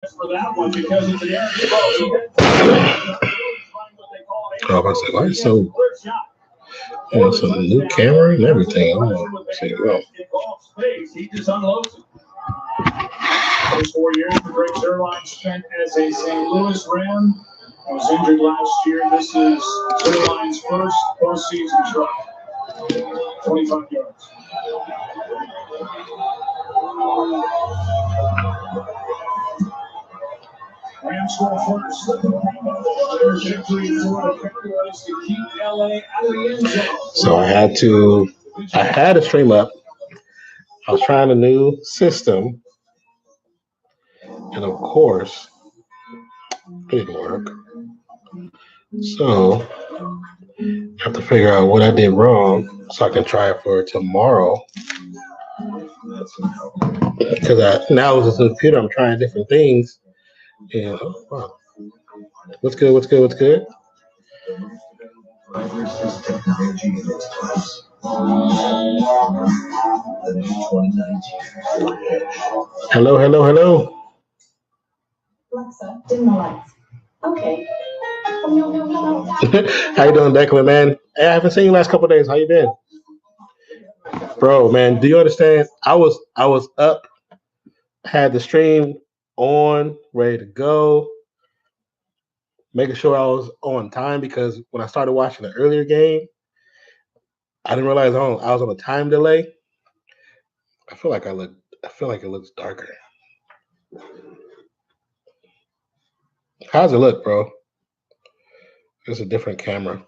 For that one because it's an air Oh, I was like, why is so? Some new camera and everything. I'm like, say, well, He just unloads it. Those 4 years the Drake Zerline spent as a St. Louis Ram. Was injured last year. This is Zerline's first postseason try. 25 yards. Rams score first. Their victory for the Cowboys to keep LA out of the end zone. so I had a stream up. I was trying a new system, and of course, it didn't work. So I have to figure out what I did wrong so I can try it for tomorrow. Because now with this computer, I'm trying different things. And oh, wow. What's good? What's good? What's good? Hello, hello, hello. Alexa, dim the lights. Okay. Oh, no, no, no, no. How you doing, Declan, man? Hey, I haven't seen you last couple of days. How you been? Bro, man, do you understand? I was up, had the stream on, ready to go, making sure I was on time because when I started watching the earlier game, I didn't realize I was on a time delay. I feel like it looks darker. How's it look, bro? It's a different camera.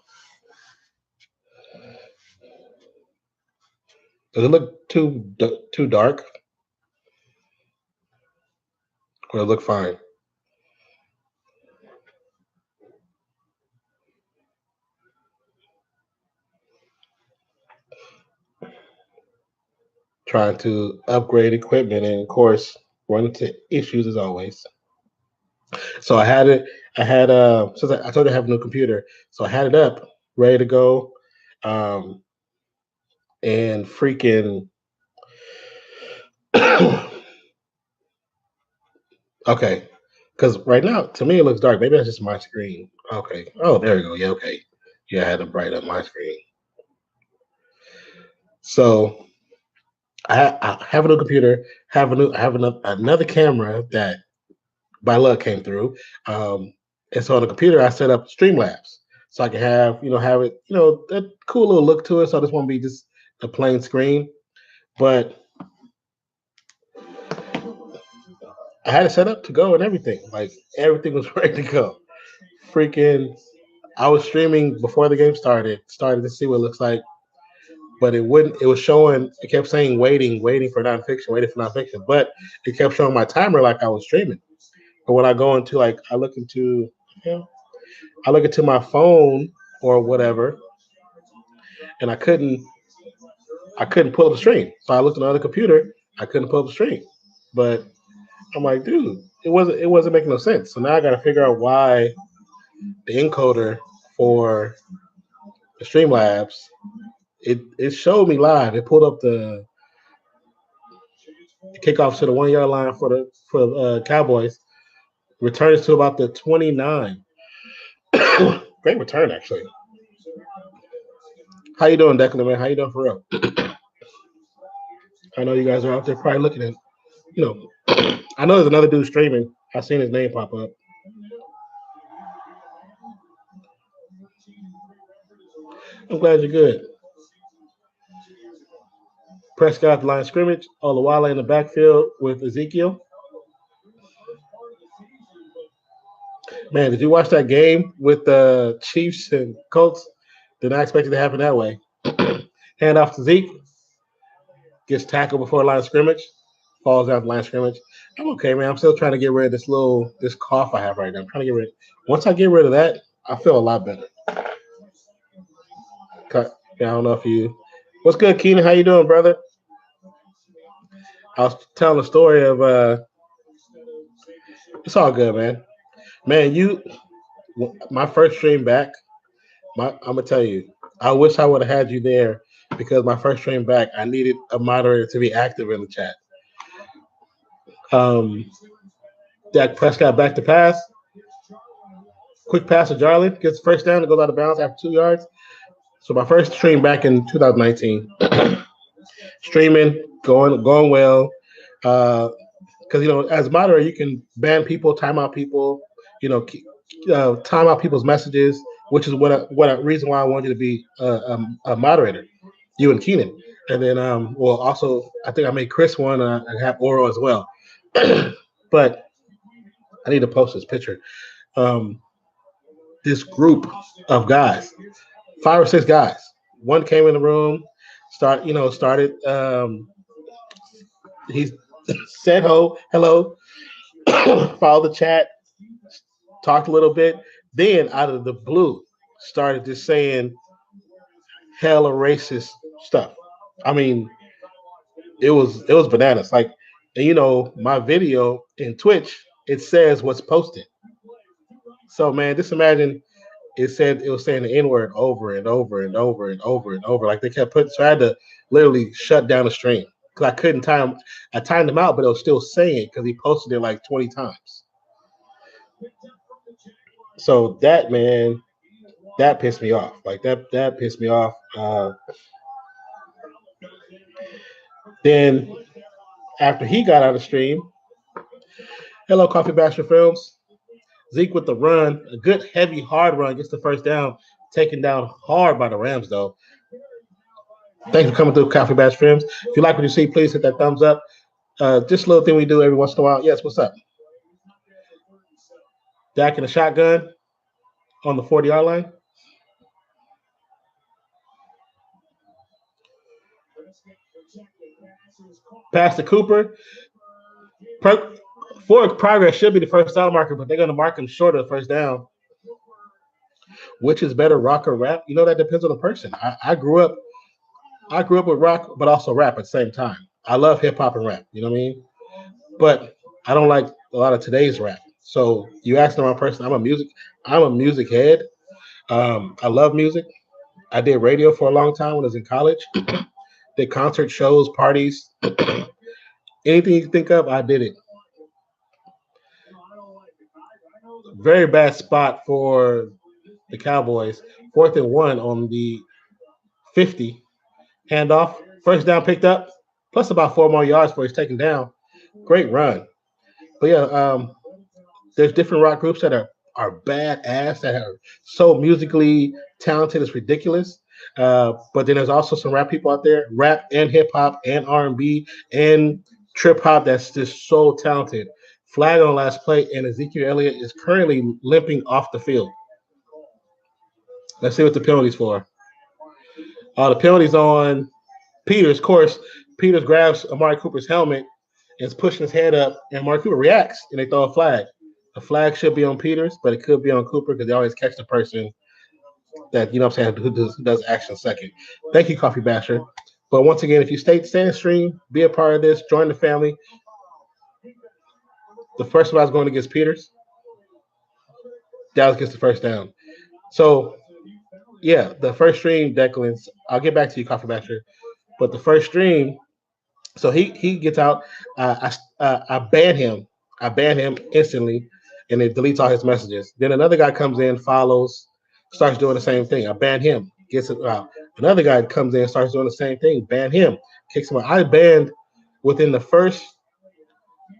Does it look too dark, or does it look fine? Trying to upgrade equipment, and of course, run into issues as always. So I had it. I had since I told you I have a new computer, so I had it up, ready to go, um, and freaking. Okay, because right now to me it looks dark. Maybe that's just my screen. Okay. Oh, there you go. Yeah. Okay. Yeah, I had to brighten up my screen. So I have a new computer. I have another camera that by luck came through. Um, and so on the computer, I set up Streamlabs so I can have it, that cool little look to it. So this won't be just a plain screen. But I had it set up to go and everything. Like everything was ready to go. Freaking, I was streaming before the game started. Started to see what it looks like, but it wouldn't. It was showing. It kept saying waiting, waiting for nonfiction, waiting for nonfiction. But it kept showing my timer like I was streaming. But when I go into you know, I look into my phone or whatever, and I couldn't pull up the stream. So I looked on the other computer, I couldn't pull up the stream. But I'm like, dude, it wasn't making no sense. So now I got to figure out why the encoder for the Streamlabs it showed me live. It pulled up the kickoff to the 1 yard line for the Cowboys. Returns to about the 29. Great return actually. How you doing, Declan, man? How you doing for real? I know you guys are out there probably looking at, you know, I know there's another dude streaming. I seen his name pop up. I'm glad you're good. Prescott the line of scrimmage. Olawale in the backfield with Ezekiel. Man, did you watch that game with the Chiefs and Colts? Did not expect it to happen that way. Hand off to Zeke. Gets tackled before the line of scrimmage. Falls down the line of scrimmage. I'm okay, man. I'm still trying to get rid of this cough I have right now. I'm trying to get rid. Once I get rid of that, I feel a lot better. Yeah, I don't know if you. What's good, Keenan? How you doing, brother? I was telling the story of. It's all good, man. Man, my first stream back. I'm gonna tell you. I wish I would have had you there because my first stream back, I needed a moderator to be active in the chat. Um, Dak Prescott back to pass. Quick pass to Jarlin. Gets the first down and goes out of bounds after 2 yards. So my first stream back in 2019. Streaming, going well. Because as a moderator, you can ban people, time out people, time out people's messages, which is what a reason why I wanted you to be a moderator, you and Keenan. And then, also I think I made Chris one, and I have Oro as well. But I need to post this picture. This group of guys, 5 or 6 guys. One came in the room, started. He said hello, followed the chat, talked a little bit. Then out of the blue, started just saying hella racist stuff. I mean, it was bananas. Like, and my video in Twitch, it says what's posted. So man, just imagine it was saying the N-word over and over and over and over and over. Like they kept putting, so I had to literally shut down the stream because I couldn't time. I timed him out, but it was still saying it because he posted it like 20 times. So that, man, that pissed me off. Like that pissed me off. Then after he got out of the stream, hello, Coffee Bastard Films. Zeke with the run, a good heavy hard run, gets the first down, taken down hard by the Rams though. Thanks for coming through, Coffee Bastard Films. If you like what you see, please hit that thumbs up. Just a little thing we do every once in a while. Yes, what's up? Dak in a shotgun on the 40-yard line. Pass to Cooper. Forward progress should be the first down marker, but they're going to mark him short of the first down. Which is better, rock or rap? That depends on the person. I grew up with rock, but also rap at the same time. I love hip hop and rap. You know what I mean? But I don't like a lot of today's rap. So you ask the wrong person. I'm a music head. I love music. I did radio for a long time when I was in college. Did concert shows, parties. Anything you think of, I did it. Very bad spot for the Cowboys. 4th and 1 on the 50. Handoff. First down picked up. Plus about 4 more yards before he's taken down. Great run. But yeah, there's different rock groups that are badass, that are so musically talented, it's ridiculous. But then there's also some rap people out there, rap and hip hop and R&B and trip hop that's just so talented. Flag on last play, and Ezekiel Elliott is currently limping off the field. Let's see what the penalty's for. The penalty's on Peters. Of course, Peters grabs Amari Cooper's helmet and is pushing his head up, and Amari Cooper reacts, and they throw a flag. The flag should be on Peters, but it could be on Cooper because they always catch the person that, who does action second. Thank you, Coffee Basher. But once again, if you stay in the stream, be a part of this, join the family. The first one I was going against Peters. Dallas gets the first down. So, yeah, the first stream, Declan, I'll get back to you, Coffee Basher. But the first stream, so he gets out. I ban him. I ban him instantly, and it deletes all his messages. Then another guy comes in, follows, starts doing the same thing. I ban him, gets it out. Another guy comes in, starts doing the same thing. Ban him, kicks him out. I banned within the first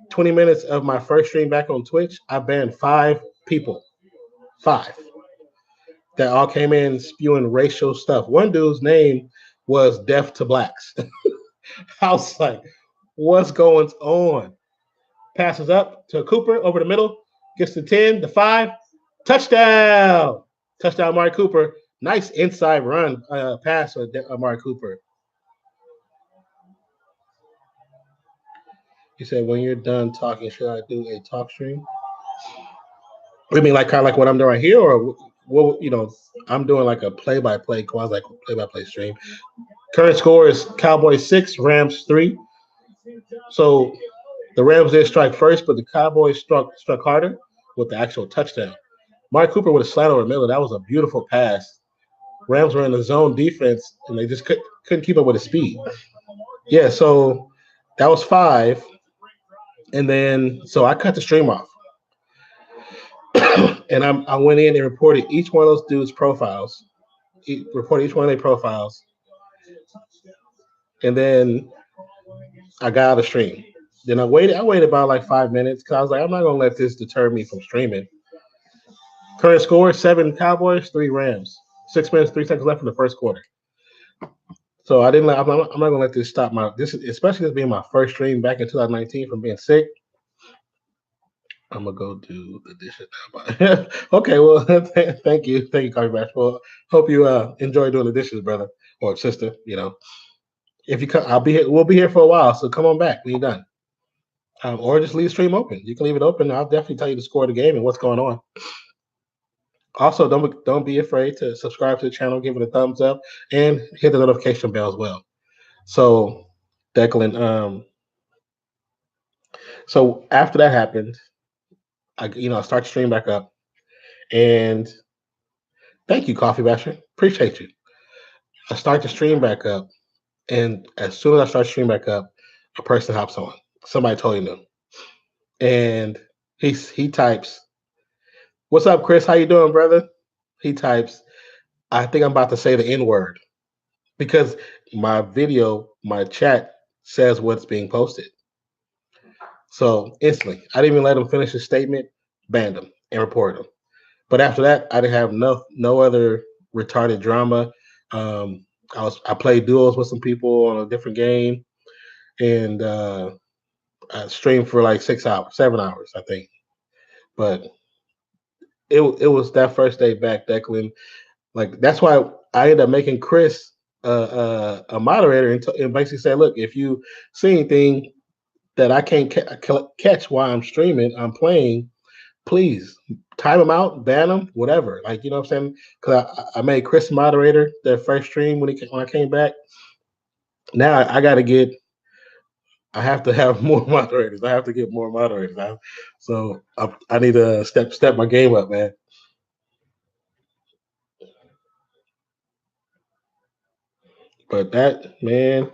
20 minutes of my first stream back on Twitch. I banned 5 people. 5 that all came in spewing racial stuff. One dude's name was Deaf to Blacks. I was like, what's going on? Passes up to Cooper over the middle, gets the 10, the 5, touchdown. Touchdown, Amari Cooper. Nice inside run pass for Amari Cooper. He said, when you're done talking, should I do a talk stream? You mean like kind of like what I'm doing right here, or what? I'm doing like a play-by-play, quasi play-by-play stream. Current score is Cowboys 6, Rams 3. So the Rams did strike first, but the Cowboys struck harder with the actual touchdown. Mark Cooper with a slant over the middle. That was a beautiful pass. Rams were in the zone defense, and they just couldn't keep up with his speed. Yeah, so that was 5. And then, so I cut the stream off. And I went in and reported each one of those dudes' profiles, reported each one of their profiles, and then I got out of the stream. Then I waited about like 5 minutes because I was like, I'm not gonna let this deter me from streaming. Current score: 7 Cowboys, 3 Rams. 6 minutes, 3 seconds left in the first quarter. So I didn't. I'm not gonna let this stop my. This is especially this being my first stream back in 2019 from being sick. I'm gonna go do the dishes now. Okay, well, thank you, Coffee Bash. Well, hope you enjoy doing the dishes, brother or sister. If you come, I'll be here. We'll be here for a while, so come on back when you're done. Or just leave the stream open. You can leave it open. I'll definitely tell you the score of the game and what's going on. Also, don't be afraid to subscribe to the channel, give it a thumbs up, and hit the notification bell as well. So, Declan, so after that happened, I start to stream back up, and thank you, Coffee Basher, appreciate you. I start to stream back up, and as soon as I start stream back up, a person hops on. Somebody totally new, and he types, "What's up, Chris? How you doing, brother?" He types, "I think I'm about to say the N word," because my chat says what's being posted. So instantly, I didn't even let him finish his statement, banned him and reported him. But after that, I didn't have no other retarded drama. I played duels with some people on a different game, and I streamed for like 6 hours, 7 hours, I think. But it was that first day back, Declan. Like that's why I ended up making Chris a moderator and basically said, look, if you see anything that I can't catch while I'm streaming, I'm playing, please time him out, ban him, whatever. Like, you know what I'm saying? Because I made Chris moderator their first stream when I came back. Now I have to have more moderators. I have to get more moderators now. So I need to step my game up, man. But that, man,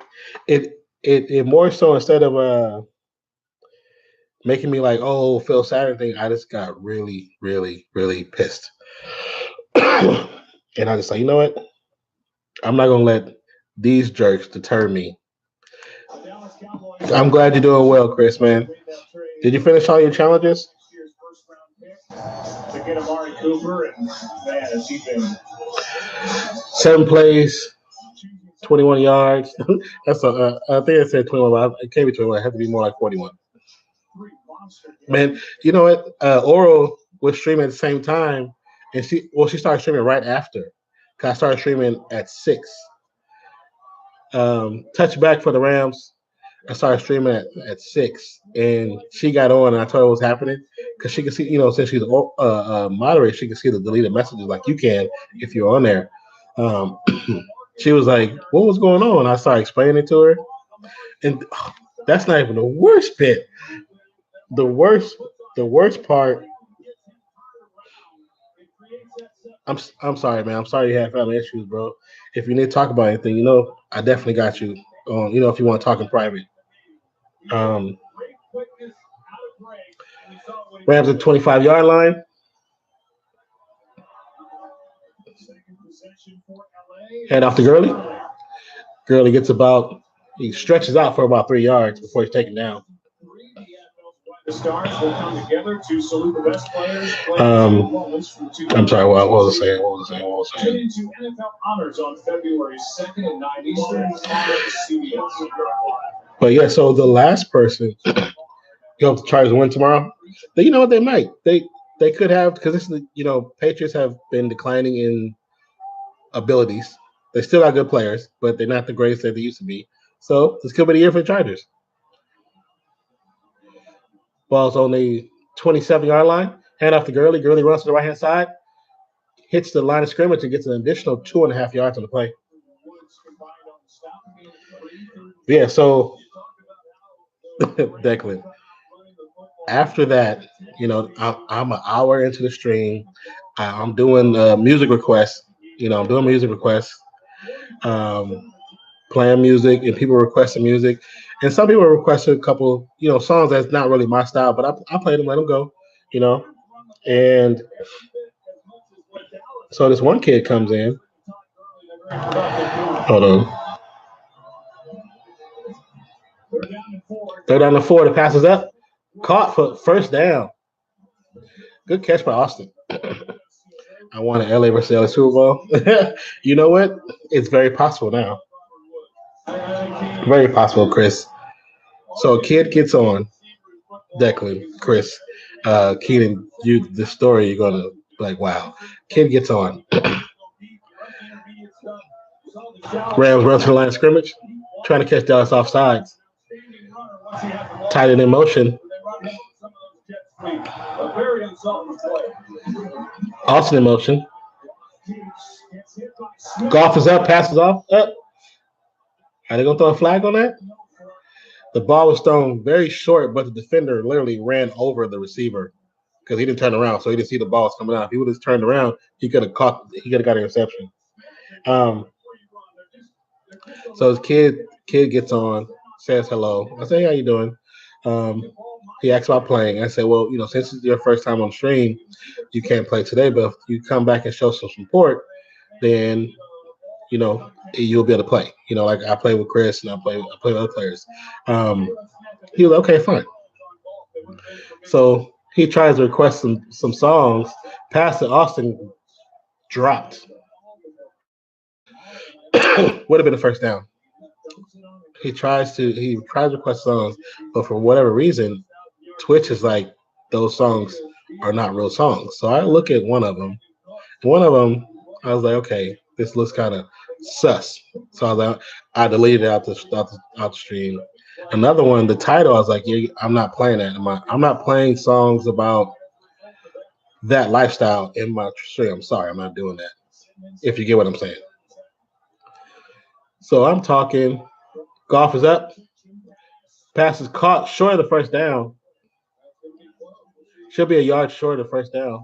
it more so instead of making me like, oh, feel sad or anything, I just got really, really, really pissed. And I just like, you know what? I'm not gonna let these jerks deter me. I'm glad you're doing well, Chris, man. Did you finish all your challenges? To get Amari Cooper, and man, has he been 7 plays, 21 yards. That's I think I said 21, but it can't be 21. It had to be more like 41. Man, you know what? Oral was streaming at the same time, and she started streaming right after. Cause I started streaming at 6. Touchback for the Rams. I started streaming at 6, and she got on, and I told her what was happening because she could see, since she's a moderator, she can see the deleted messages like you can if you're on there. She was like, "What was going on?" I started explaining it to her, and that's not even the worst bit. The worst part. I'm sorry, man. I'm sorry you had family issues, bro. If you need to talk about anything, I definitely got you. If you want to talk in private. Rams at 25-yard line. Head off to Gurley. Gurley gets he stretches out for about 3 yards before he's taken down. the stars will come together to salute the best players. I'm sorry, what was I saying? Tune into NFL Honors on February 2nd at 9 Eastern on CBS. But yeah, so the last person, you hope the Chargers win tomorrow. You know what? They might. They could have, because this is Patriots have been declining in abilities. They still got good players, but they're not the greatest that they used to be. So this could be the year for the Chargers. Ball's on the 27-yard line. Hand off to Gurley. Gurley runs to the right-hand side, hits the line of scrimmage, and gets an additional 2.5 yards on the play. Yeah, so Declan. After that, I'm an hour into the stream. I'm doing music requests. I'm doing music requests, playing music, and people requesting music. And some people requested a couple, songs that's not really my style, but I played them, let them go, And so this one kid comes in. Hold on. Third down and 4. The pass is up. Caught for first down. Good catch by Austin. I won an LA versus LA Super Bowl. You know what? It's very possible now. Very possible, Chris. So a kid gets on. Declan, Chris, Keenan, the story, you're gonna be like, wow. Kid gets on. Rams run to the line of scrimmage, trying to catch Dallas off sides. Tight end in motion. Austin in motion. Golf is up, passes off, up. Are they gonna throw a flag on that? The ball was thrown very short, but the defender literally ran over the receiver because he didn't turn around, so he didn't see the balls coming out. If he would have turned around, he could have got an interception. So his kid gets on, says hello. I say, how you doing? He asks about playing. I said, well, since it's your first time on stream, you can't play today, but if you come back and show some support, then you'll be able to play. Like I play with Chris and I play with other players. He was okay, fine. So he tries to request some songs. Pass to Austin dropped. Would have been a first down. He tries to request songs, but for whatever reason, Twitch is like those songs are not real songs. So I look at one of them. One of them, I was like, okay, this looks kind of sus. So I was like, I deleted it out the stream. Another one, the title, I was like, yeah, I'm not playing that. I'm not playing songs about that lifestyle in my stream. I'm sorry, I'm not doing that. If you get what I'm saying. So I'm talking. Golf is up. Pass is caught short of the first down. Should be a yard short of the first down.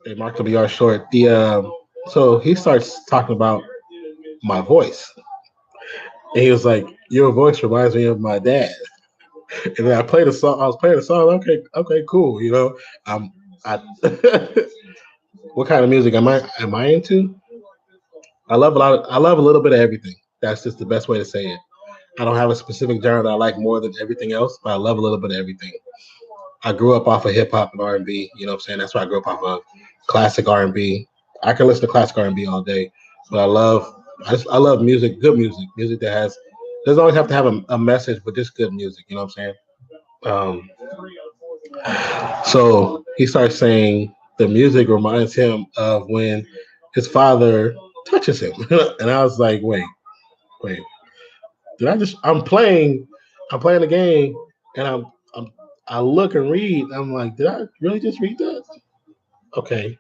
They marked him a yard short. So he starts talking about my voice. And he was like, your voice reminds me of my dad. And then I played a song. I was playing a song. Okay, cool. What kind of music am I into? I love a little bit of everything. That's just the best way to say it. I don't have a specific genre that I like more than everything else, but I love a little bit of everything. I grew up off of hip hop and R&B. You know what I'm saying? That's why I grew up off of classic R&B. I can listen to classic R&B all day, but I love music, good music that doesn't always have to have a message, but just good music. You know what I'm saying? So he starts saying the music reminds him of when his father touches him, and I was like, wait. I'm playing the game, and I look and read. I'm like, did I really just read that? Okay.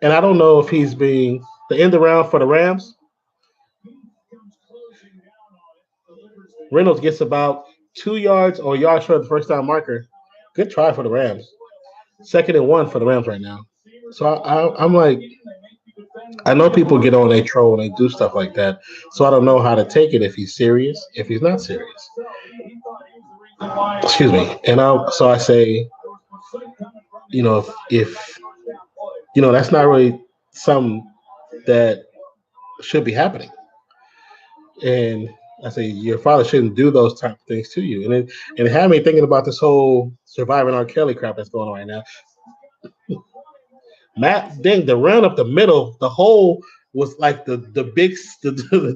And I don't know if he's being the end around for the Rams. Reynolds gets about 2 yards or a yard short of the first down marker. Good try for the Rams. 2nd and 1 for the Rams right now. So I'm like, I know people get on, they troll, and they do stuff like that. So I don't know how to take it if he's serious, if he's not serious. Excuse me. And so I say, if that's not really something that should be happening. And I say, your father shouldn't do those type of things to you. And it had me thinking about this whole surviving R. Kelly crap that's going on right now. Matt Ding, the run up the middle, the hole was like the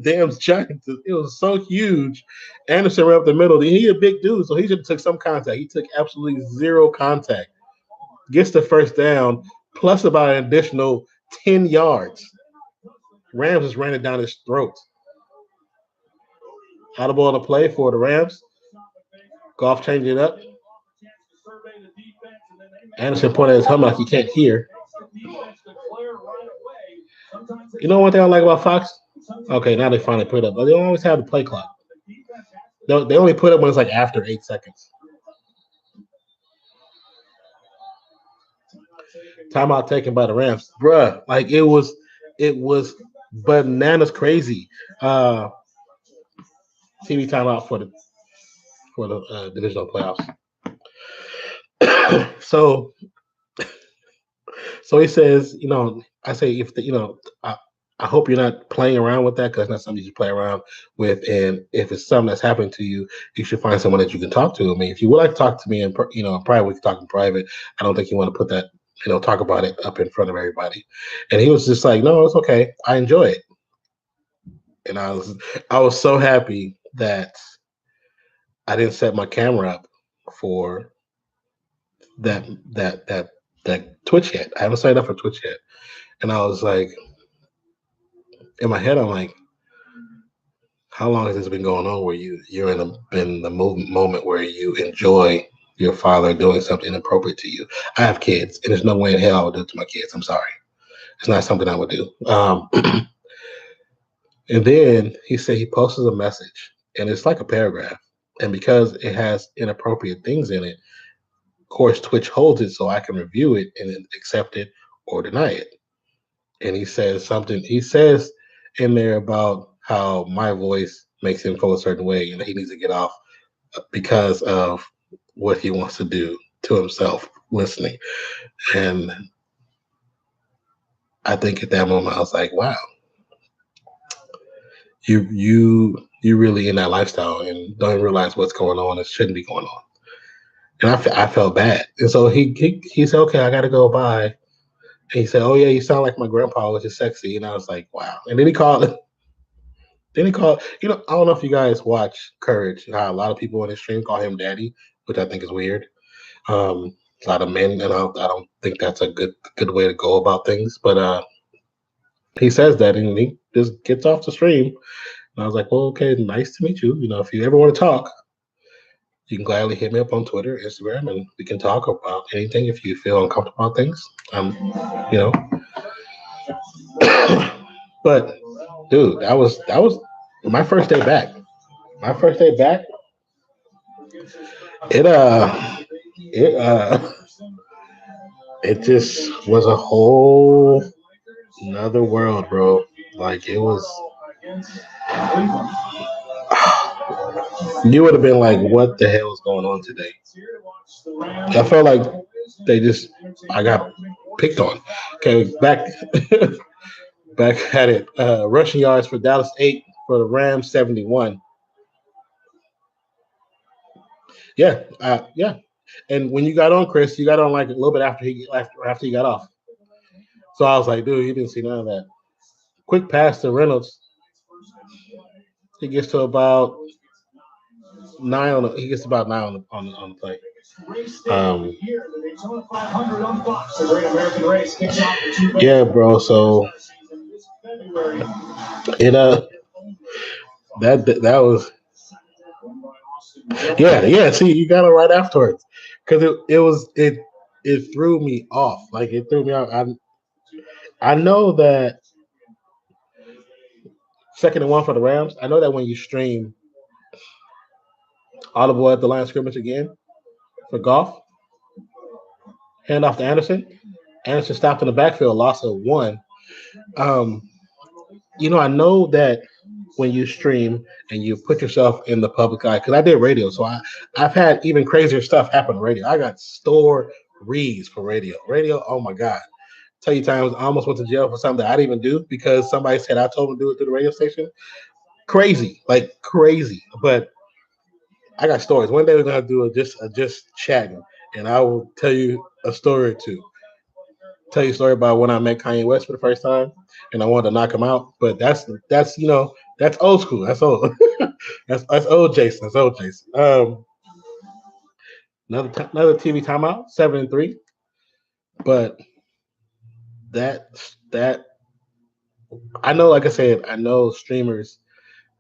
damn giant. It was so huge. Anderson ran up the middle. He's a big dude, so he should have took some contact. He took absolutely zero contact. Gets the first down, plus about an additional 10 yards. Rams just ran it down his throat. Audible on the play for the Rams. Golf changed it up. Anderson pointed at his helmet like he can't hear. You know one thing I like about Fox? Okay, now they finally put it up. But they don't always have the play clock. They only put it when it's like after 8 seconds. Timeout taken by the Rams. Bruh, like it was bananas crazy. TV timeout for the divisional playoffs. so so he says, I say if I hope you're not playing around with that because it's not something you should play around with. And if it's something that's happening to you, you should find someone that you can talk to. I mean, if you would like to talk to me in private, we can talk in private. I don't think you want to put that, talk about it up in front of everybody. And he was just like, no, it's okay. I enjoy it. And I was so happy that I didn't set my camera up for that that that that Twitch yet. I haven't signed up for Twitch yet. And I was like, in my head, I'm like, how long has this been going on where you're in the moment where you enjoy your father doing something inappropriate to you? I have kids, and there's no way in hell I would do it to my kids. I'm sorry. It's not something I would do. And then he said he posted a message, and it's like a paragraph. And because it has inappropriate things in it, of course, Twitch holds it so I can review it and then accept it or deny it. And he says something. He says in there about how my voice makes him feel a certain way and he needs to get off because of what he wants to do to himself listening. And I think at that moment I was like, wow, you really in that lifestyle and don't realize what's going on. It shouldn't be going on. And I felt bad. And so he said, okay, I got to go. Bye. And he said, oh yeah, you sound like my grandpa, which is sexy. And I was like, wow. And then he called. Then he called. I don't know if you guys watch Courage. How a lot of people in the stream call him daddy, which I think is weird. A lot of men, and I don't think that's a good way to go about things. But he says that, and he just gets off the stream. And I was like, well, okay, nice to meet you. If you ever want to talk, you can gladly hit me up on Twitter, Instagram, and we can talk about anything if you feel uncomfortable about things. You know. But dude, that was my first day back. My first day back, it it it just was a whole another world, bro. Like it was, you would have been like, what the hell is going on today? I felt like they just, I got picked on. Okay, back back at it. Rushing yards for Dallas 8 for the Rams 71. Yeah. And when you got on, Chris, you got on like a little bit after he got off. So I was like, dude, you didn't see none of that. Quick pass to Reynolds. He gets to about nine on the. He gets about 9 on the play. Yeah, bro. So it that was yeah. See, you got it right afterwards because it threw me off. Like it threw me off. I know that second and one for the Rams. I know that when you stream Audible at the line of scrimmage again for golf, hand off to Anderson. Anderson stopped in the backfield, loss of 1. Um, I know that when you stream and you put yourself in the public eye, because I did radio, so I've had even crazier stuff happen on radio. I got stories for radio. Radio, oh my God. Tell you times I almost went to jail for something that I didn't even do because somebody said I told them to do it through the radio station. Crazy, like crazy. But I got stories. One day we're gonna do just chatting, and I will tell you a story or two. Tell you a story about when I met Kanye West for the first time, and I wanted to knock him out. But that's old school. That's old. that's old Jason. That's old Jason. Another TV timeout, 7-3. But that I know, like I said, I know streamers,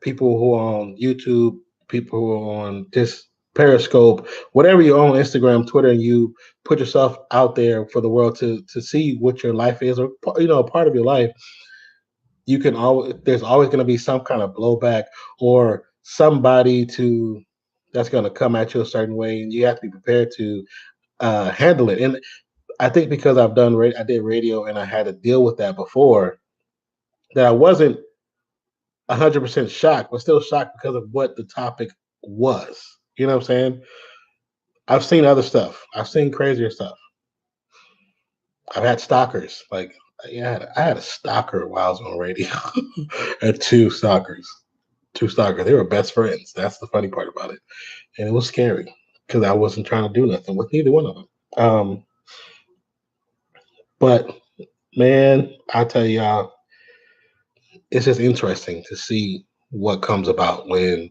people who are on YouTube, people who are on this Periscope, whatever you own, Instagram, Twitter, and you put yourself out there for the world to see what your life is, or a part of your life. You can always There's always going to be some kind of blowback or somebody that's going to come at you a certain way, and you have to be prepared to handle it. And I think because I did radio and I had to deal with that before, that I wasn't 100% shocked, but still shocked because of what the topic was. You know what I'm saying? I've seen other stuff. I've seen crazier stuff. I've had stalkers. Like, yeah, I had a stalker while I was on radio. I had two stalkers. Two stalkers. They were best friends. That's the funny part about it. And it was scary because I wasn't trying to do nothing with neither one of them. But man, I tell y'all, it's just interesting to see what comes about when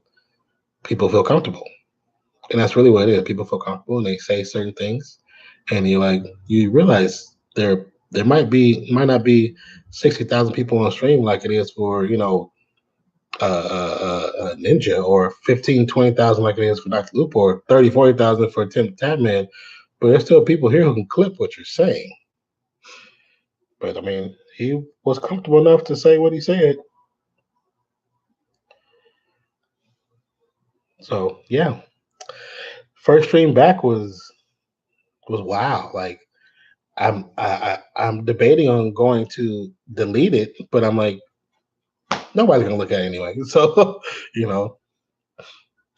people feel comfortable. And that's really what it is. People feel comfortable and they say certain things, and you realize there might not be 60,000 people on stream like it is for Ninja, or 15, 20,000 like it is for Dr. Loop, or 30, 40,000 for Tim Tapman, but there's still people here who can clip what you're saying. But I mean, he was comfortable enough to say what he said. So yeah, first stream back was wow. Like I'm debating on going to delete it, but I'm like, nobody's gonna look at it anyway. So you know,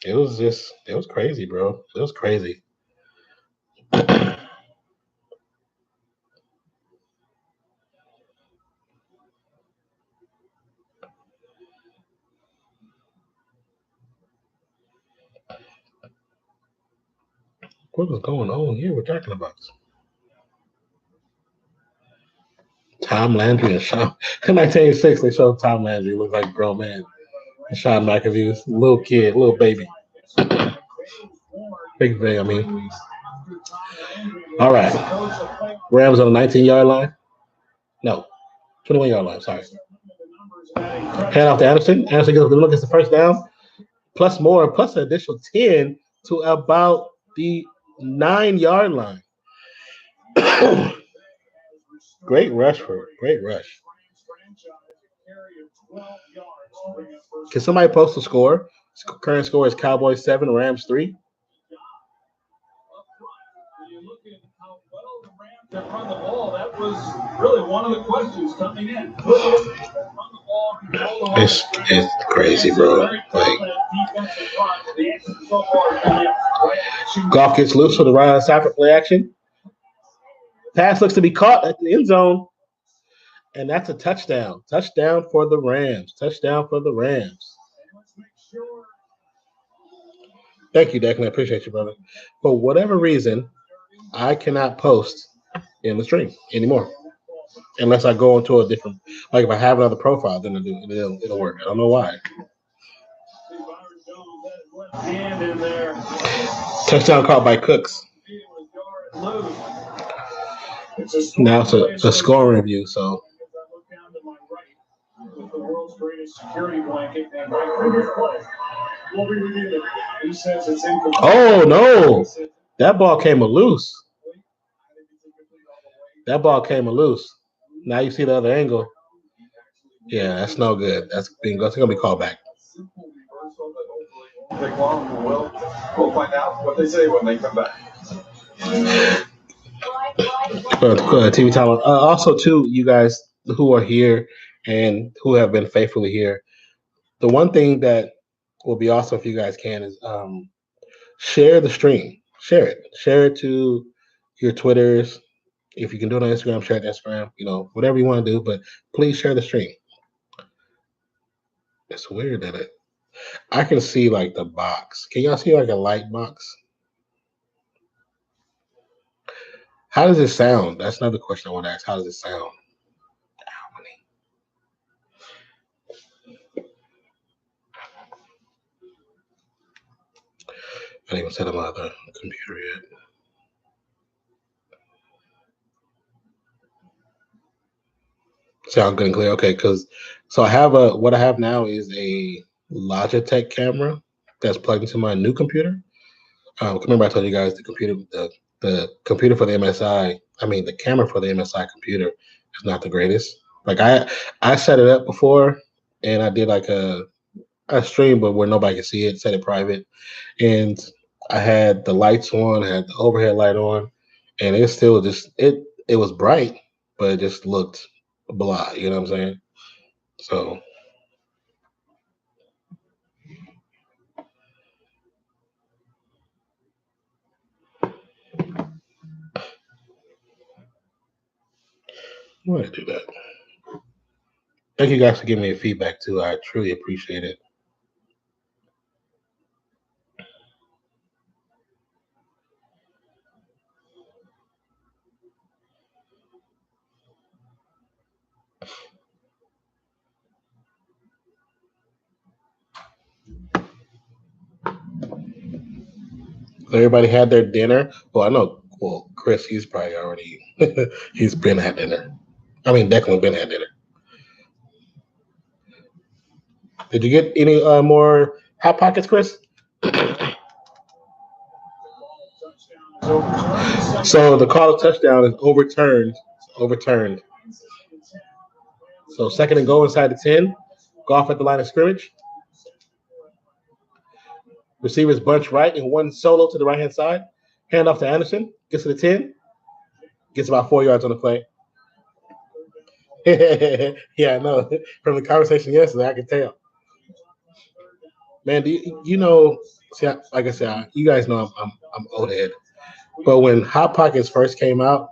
it was crazy, bro. It was crazy. What was going on here? We're talking about Tom Landry and Sean. In 1986, they showed Tom Landry looked like a grown man, and Sean McAfee's little kid, little baby. Big thing, I mean. All right. Rams on the 19-yard line. No, 21-yard line. Sorry. Hand off to Anderson. Anderson gets a good look. It's the first down. Plus more, plus an additional 10 to about the 9-yard line. Great rush. Can somebody post the score? Current score is Cowboys 7, Rams 3. That run the ball, that was really one of the questions coming in. It's crazy, bro. Like, Goff gets loose for the Ryan Stafford play action. Pass looks to be caught at the end zone. And that's a touchdown. Touchdown for the Rams. Thank you, Declan. I appreciate you, brother. For whatever reason, I cannot post in the stream anymore. Unless I go into a different, like if I have another profile, then it'll work. I don't know why. Touchdown caught by Cooks. Now it's a scoring review, so. The world's greatest security blanket, and my previous play will be reviewed. He says it's incomplete. Oh no! That ball came loose. Now you see the other angle. Yeah, that's no good. That's gonna be called back. We'll find out what they say when they come back. TV time. Also, too, you guys who are here and who have been faithfully here, the one thing that will be awesome if you guys can is share the stream. Share it to your Twitters. If you can do it on Instagram, share it on Instagram. Whatever you want to do, but please share the stream. It's weird that I can see like the box. Can y'all see like a light box? How does it sound? That's another question I want to ask. How does it sound? I didn't even set up my other computer yet. Sound good and clear. Okay, so what I have now is a Logitech camera that's plugged into my new computer. Remember I told you guys the computer for the MSI. I mean the camera for the MSI computer is not the greatest. Like I set it up before and I did like a stream, but where nobody can see it, set it private, and I had the lights on, had the overhead light on, and it still just it was bright, but it just looked blah. You know what I'm saying? So. I want to do that. Thank you guys for giving me feedback too. I truly appreciate it. Everybody had their dinner. Well, I know. Well, Chris, he's probably already. He's been at dinner. I mean, Declan been at dinner. Did you get any more hot pockets, Chris? So the call of touchdown is overturned. Overturned. So second and goal inside the 10. Golf at the line of scrimmage. Receivers bunch right and one solo to the right hand side. Hand off to Anderson. Gets to the 10. Gets about 4 yards on the play. Yeah, I know. From the conversation yesterday, I can tell. Man, do you know? See, like I said, you guys know I'm old head. But when Hot Pockets first came out,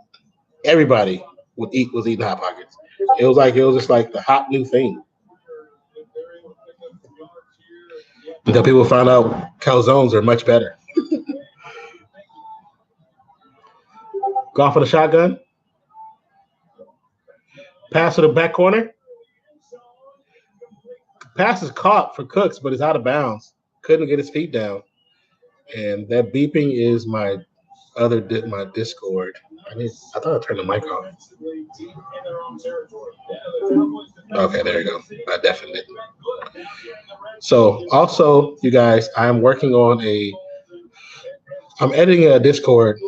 everybody was eating Hot Pockets. It was just like the hot new thing. Until people found out calzones are much better. Golf with a shotgun. Pass to the back corner. Pass is caught for Cooks, but it's out of bounds. Couldn't get his feet down. And that beeping is my Discord. I thought I turned the mic off. Okay, there you go. I definitely did. So also, you guys, I'm editing a Discord.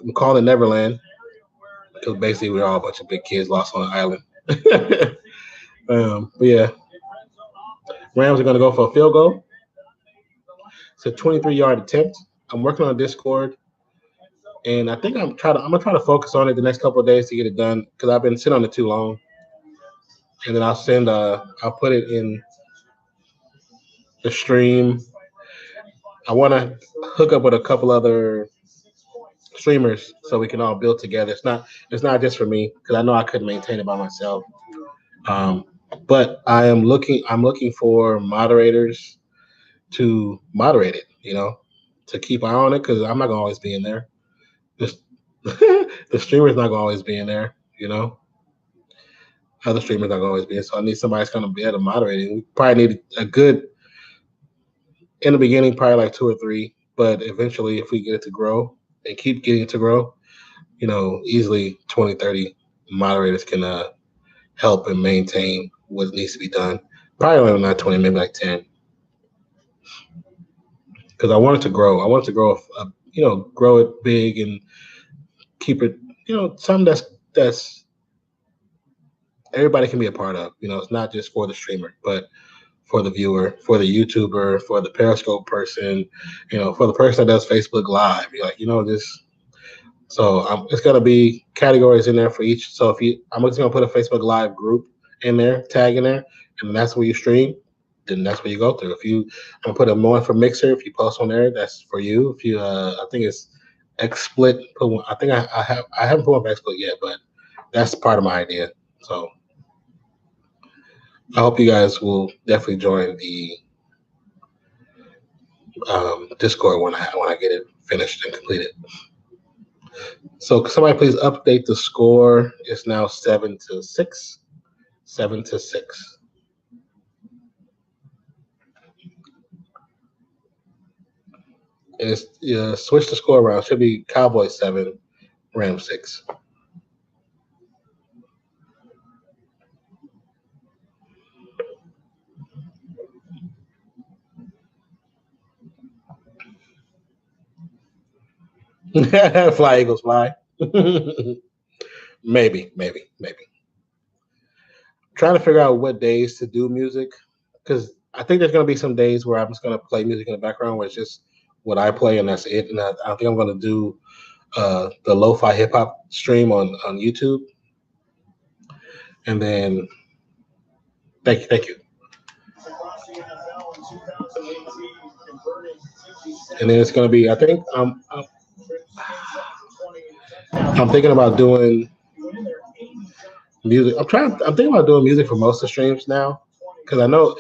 I'm calling it Neverland because basically we're all a bunch of big kids lost on an island. But yeah, Rams are going to go for a field goal. It's a 23-yard attempt. I'm working on Discord, and I think I'm gonna try to focus on it the next couple of days to get it done because I've been sitting on it too long. And then I'll put it in the stream. I want to hook up with a couple other streamers so we can all build together. It's not just for me because I know I couldn't maintain it by myself. But I'm looking for moderators to moderate it, to keep eye on it because I'm not gonna always be in there. The streamer's not gonna always be in there, Other streamers not gonna always be in. So I need somebody that's gonna be able to moderate it. We probably need a good in the beginning, probably like 2 or 3, but eventually if we get it to grow and keep getting it to grow, easily 20, 30 moderators can help and maintain what needs to be done. Probably not 20, maybe like 10. Because I want it to grow. I want it to grow, grow it big and keep it, something that's everybody can be a part of. It's not just for the streamer, but for the viewer, for the YouTuber, for the Periscope person, for the person that does Facebook Live. You're like, this. So it's gonna be categories in there for each. So I'm just gonna put a Facebook Live group in there, tag in there, and that's where you stream. Then that's where you go through. I'm gonna put a more for Mixer. If you post on there, that's for you. If you, I think it's XSplit. I think I haven't put one for XSplit yet, but that's part of my idea. So I hope you guys will definitely join the Discord when I get it finished and completed. So somebody please update the score. It's now 7-6. 7-6. And it's switch the score around. It should be Cowboys 7, Rams 6. Fly Eagles fly. Maybe. Trying to figure out what days to do music because I think there's going to be some days where I'm just going to play music in the background where it's just what I play and that's it. And I think I'm going to do the lo-fi hip hop stream on YouTube. And then thank you. And then it's going to be, I think I'm thinking about doing music. I'm thinking about doing music for most of the streams now because I know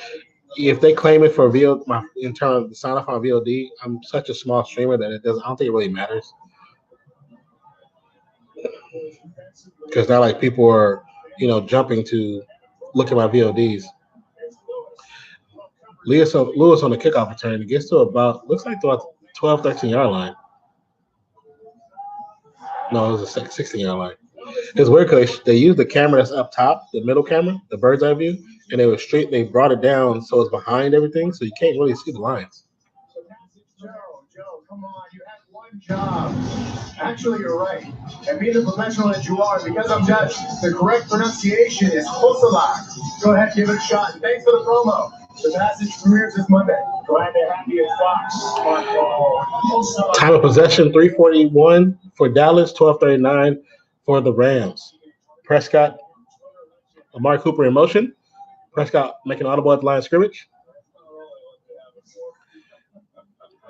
if they claim it for my in terms of the sign off on VOD, I'm such a small streamer that it doesn't. I don't think it really matters because now like people are jumping to look at my VODs. Lewis on the kickoff return. It gets to about looks like the 12, 13 yard line. No, it was a 16 yard line. It's weird because they used the camera that's up top, the middle camera, the bird's eye view, and they brought it down so it's behind everything, so you can't really see the lines. Joe, come on, you have one job. Actually, you're right. And being the professional that you are, because I'm Dutch, the correct pronunciation is Hosala. Go ahead, give it a shot. Thanks for the promo. The passage premieres this Monday. Glad to have you at Fox. Time of possession 3:41 for Dallas, 12:39 for the Rams. Prescott, Amari Cooper in motion. Prescott making audible at the line of scrimmage.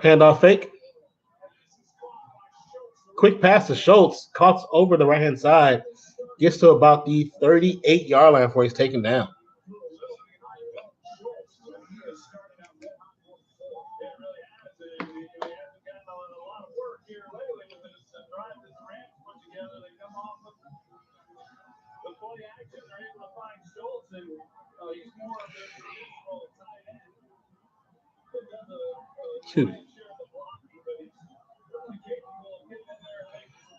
Handoff fake. Quick pass to Schultz. Caught over the right-hand side. Gets to about the 38-yard line before he's taken down. Shoot.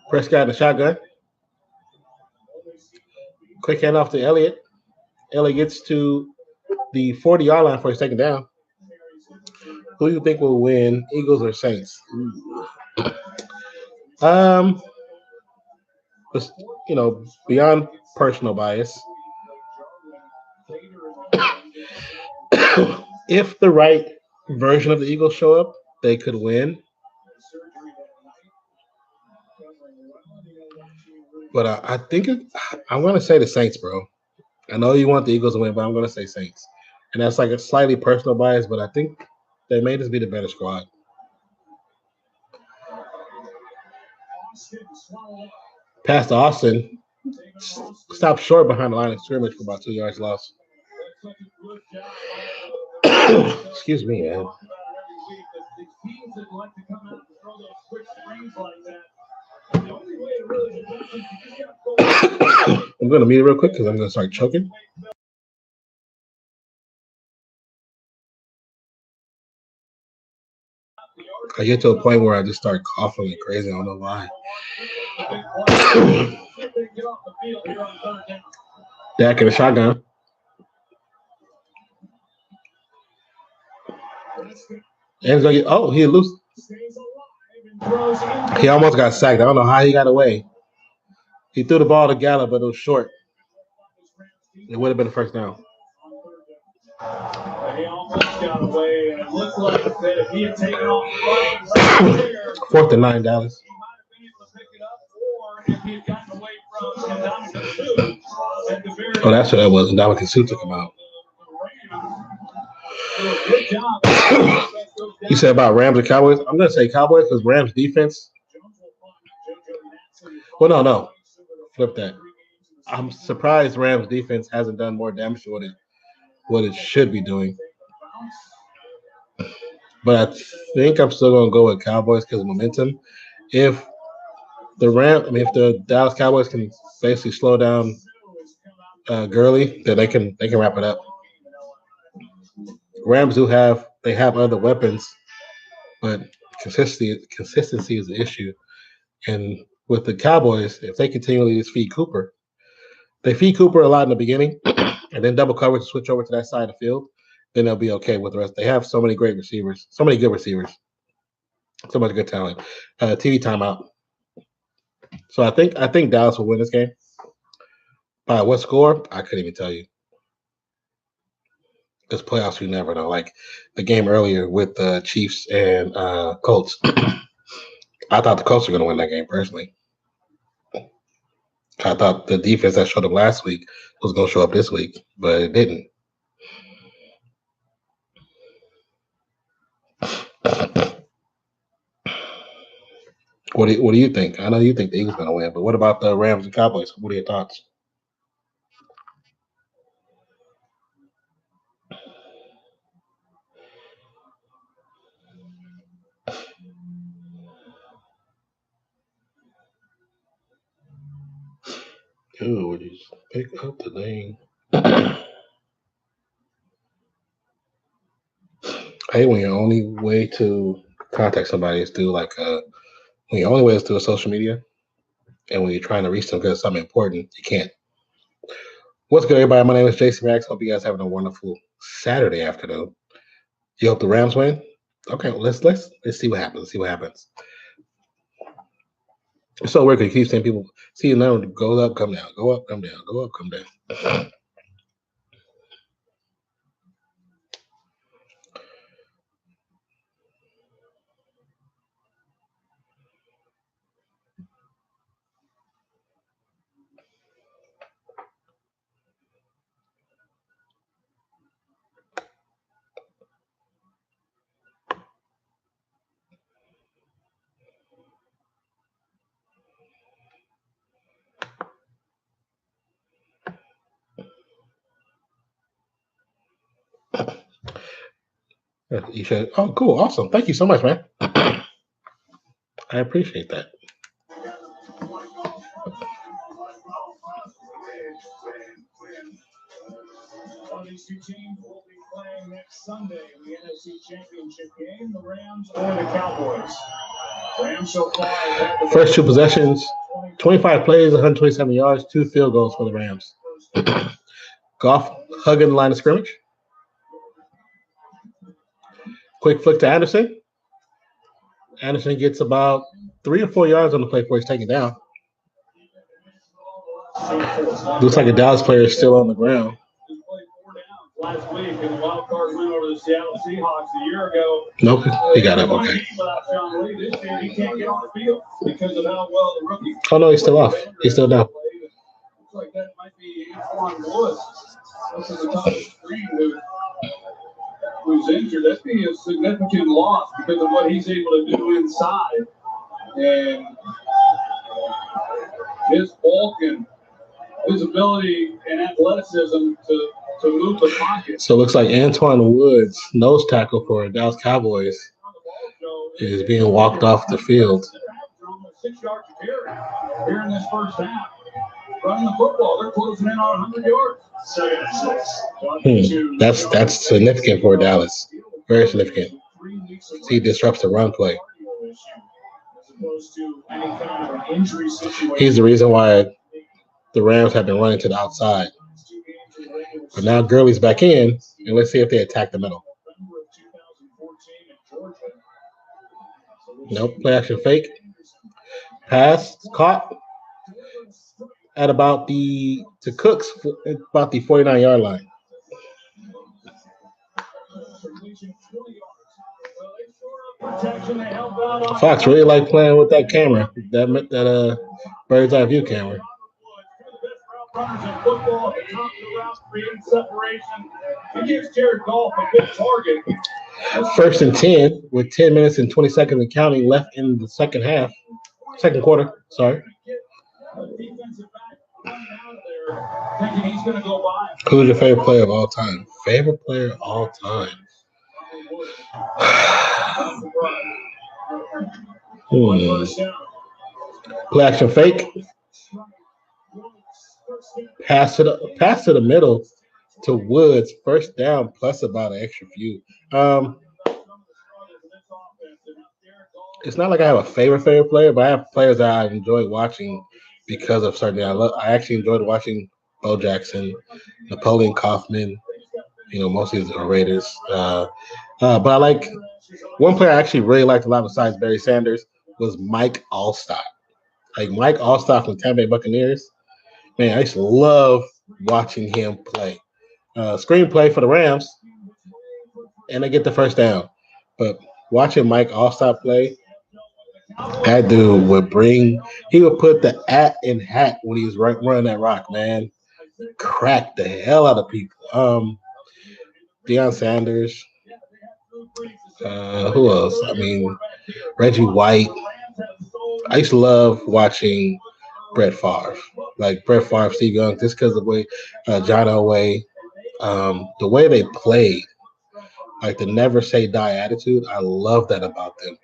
Prescott in the shotgun. Quick handoff to Elliott. Elliott gets to the 40-yard line before he's taken down. Who do you think will win, Eagles or Saints? Just, beyond personal bias, if the right version of the Eagles show up, they could win. But I think I'm going to say the Saints, bro. I know you want the Eagles to win, but I'm going to say Saints. And that's like a slightly personal bias, but I think they may just be the better squad. Pass to Austin. Stopped short behind the line of scrimmage for about 2 yards lost. Excuse me, man. I'm going to mute it real quick because I'm going to start choking. I get to a point where I just start coughing like crazy. I don't know why. Dak in the shotgun. And he loose. He almost got sacked. I don't know how he got away. He threw the ball to Gallup, but it was short. It would have been a first down. He almost got away, and it looked like that if he had taken off 4th and 9, Dallas. Oh, that's what that was. And Dominican Sue took him out. You said about Rams or Cowboys? I'm going to say Cowboys because Rams defense. Well, no. Flip that. I'm surprised Rams defense hasn't done more damage to what it should be doing. But I think I'm still going to go with Cowboys because of momentum. If the Dallas Cowboys can basically slow down Gurley, then they can wrap it up. Rams have other weapons, but consistency is the issue. And with the Cowboys, if they continually just feed Cooper, they feed Cooper a lot in the beginning, and then double coverage switch over to that side of the field, then they'll be okay with the rest. They have so many great receivers, so many good receivers, so much good talent. TV timeout. So I think Dallas will win this game. By what score? I couldn't even tell you. Because playoffs, you never know. Like the game earlier with the Chiefs and Colts. I thought the Colts were going to win that game personally. I thought the defense that showed up last week was going to show up this week, but it didn't. What do you think? I know you think the Eagles are going to win, but what about the Rams and Cowboys? What are your thoughts? Ooh, would you just pick up the thing? I hate when your only way to contact somebody is through when your only way is through social media, and when you're trying to reach them because something important, you can't. What's good, everybody? My name is Jasonreacts. Hope you guys having a wonderful Saturday afternoon. You hope the Rams win? Okay, well, let's see what happens. Let's see what happens. It's so weird because you keep seeing people see you now go up, come down, go up, come down, go up, come down. You should. Oh, cool, awesome. Thank you so much, man. I appreciate that. These two teams will be playing next Sunday in the NFC Championship game, the Rams or the Cowboys. Rams so far have the First two possessions, 25 plays, 127 yards, 2 field goals for the Rams. Goff hugging the line of scrimmage. Quick flick to Anderson. Anderson gets about 3 or 4 yards on the play before he's taken down. Looks like a Dallas player is still on the ground. Last week in the wild card win over the Seattle Seahawks a year ago. Nope, he got up. Okay. Without John Lee this year, he can't get on the field because of how well the rookie. Oh no, he's still off. He's still down. Looks like that might be Antoine Woods. This is the top of the screen who's injured. That'd be a significant loss because of what he's able to do inside and his bulk and his ability and athleticism to move the pocket. So it looks like Antoine Woods, nose tackle for Dallas Cowboys, is being walked off the field. 6 yards to carry here in this first half. Running the football, they're closing in on 100 yards. 7 6. That's significant for Dallas. Very significant. He disrupts the run play. He's the reason why the Rams have been running to the outside. But now Gurley's back in, and let's see if they attack the middle. Nope, play action fake. Pass, caught at about the 49-yard line. Fox really like playing with that camera, that bird's eye view camera. Runners in football at the top of the route, creating separation. He gives Jared Goff a good target. First and 10 with 10 minutes and 20 seconds and counting left in the second quarter. Sorry. Defensive back running out of there, thinking he's going to go by. Who's your favorite player of all time? Favorite player of all time. Play action fake. Pass to the middle to Woods. First down plus about an extra few. It's not like I have a favorite player, but I have players that I enjoy watching because of certain. I actually enjoyed watching Bo Jackson, Napoleon Kaufman. Mostly the Raiders. But I like one player I actually really liked a lot besides Barry Sanders was Mike Allstott. Like Mike Allstott from Tampa Bay Buccaneers. Man, I used to love watching him play. Screenplay for the Rams, and they get the first down. But watching Mike Allstott play, that dude would put the at in hat when he was running that rock, man. Crack the hell out of people. Deion Sanders. Who else? Reggie White. I used to love watching Brett Favre. Like Brett Favre, Steve Young, just because of the way John Elway, the way they played, like the never say die attitude. I love that about them.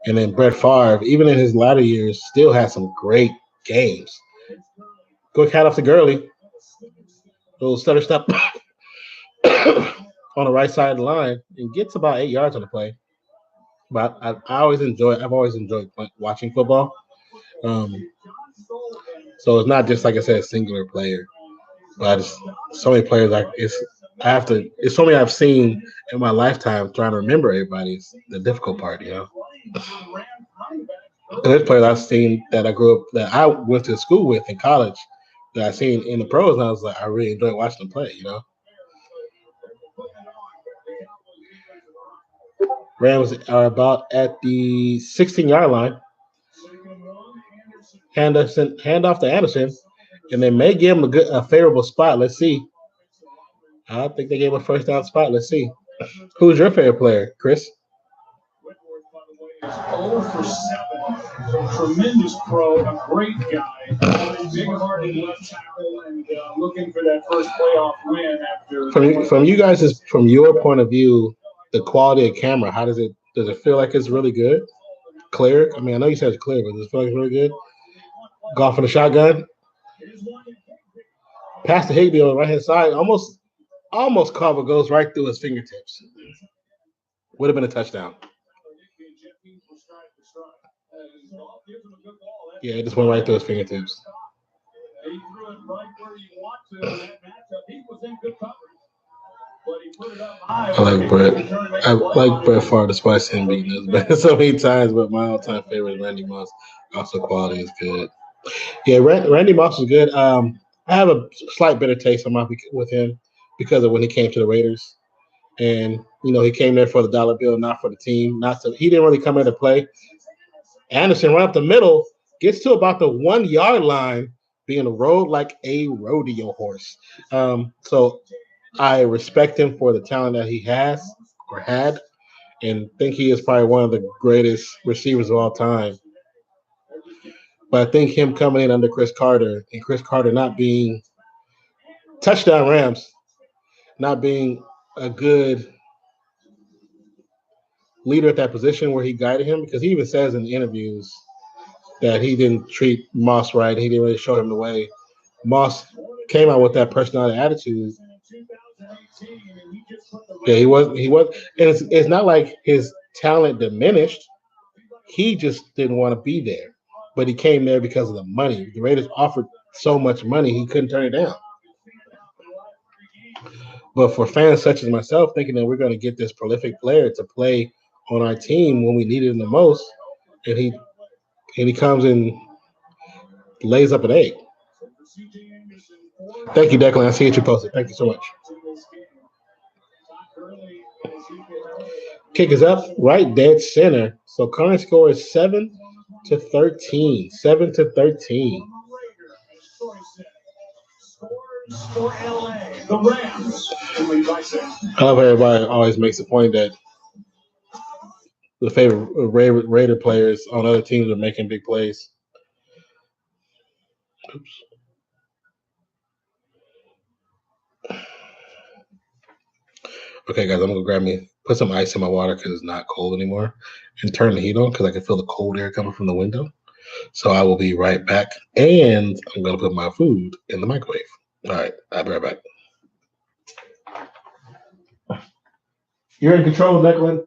And then Brett Favre, even in his latter years, still had some great games. Quick hat off to Gurley. Little stutter step on the right side of the line and gets about 8 yards on the play. But I've always enjoyed watching football. Um, so it's not just like I said, a singular player. But I just so many players like it's so many I've seen in my lifetime trying to remember everybody. It's the difficult part, you know. And there's players I've seen that I grew up that I went to school with in college that I seen in the pros, and I was like, I really enjoyed watching them play, you know. Rams are about at the 16-yard line. Hand off to Anderson, and they may give him a favorable spot. Let's see. I think they gave him a first down spot. Let's see. Who's your favorite player, Chris? Whitworth, by the way, is 0 for 7. Tremendous pro, a great guy, big-hearted left tackle, and looking for that first playoff win after. From your point of view, the quality of camera, how does it feel like it's really good? Clear? I mean, I know you said it's clear, but does it feel like it's really good? Golf in the shotgun. Pass to Higbee on the right hand side. Almost cover goes right through his fingertips. Would have been a touchdown. Yeah, it just went right through his fingertips. I like Brett Favre despite him beating us so many times, but my all-time favorite is Randy Moss. Also, quality is good. Yeah, Randy Moss is good. I have a slight bitter taste in my with him because of when he came to the Raiders, and he came there for the dollar bill, not for the team. He didn't really come in to play. Anderson right up the middle gets to about the 1 yard line, being rode like a rodeo horse. So I respect him for the talent that he has or had, and think he is probably one of the greatest receivers of all time. But I think him coming in under Chris Carter and Chris Carter not being touchdown Rams, not being a good leader at that position where he guided him, because he even says in the interviews that he didn't treat Moss right. He didn't really show him the way. Moss came out with that personality attitude. Yeah, he was. And it's not like his talent diminished. He just didn't want to be there. But he came there because of the money. The Raiders offered so much money, he couldn't turn it down. But for fans such as myself, thinking that we're going to get this prolific player to play on our team when we need him the most, and he comes and lays up an egg. Thank you, Declan. I see what you posted. Thank you so much. Kick is up, right dead center. So current score is 7-13. 7-13. I love how everybody always makes the point that the favorite Raider players on other teams are making big plays. Oops. Okay, guys, I'm gonna put some ice in my water because it's not cold anymore, and turn the heat on because I can feel the cold air coming from the window. So I will be right back, and I'm gonna put my food in the microwave. All right, I'll be right back. You're in control, Declan.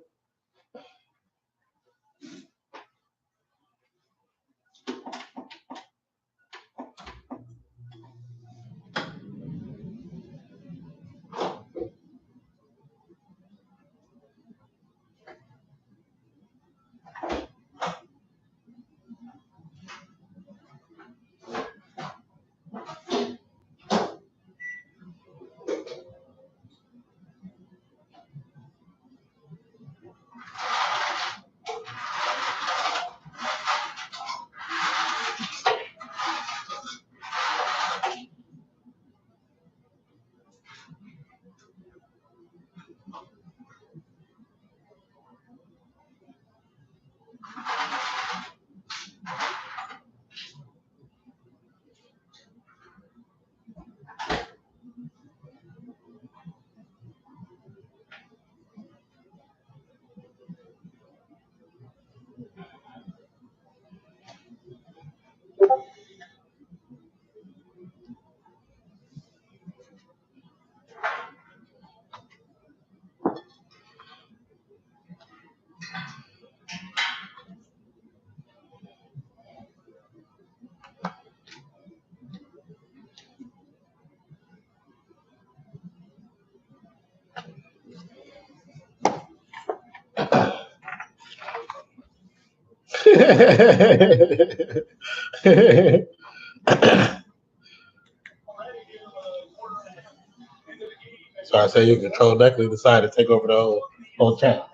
So I say you control definitely decided to take over the whole chat.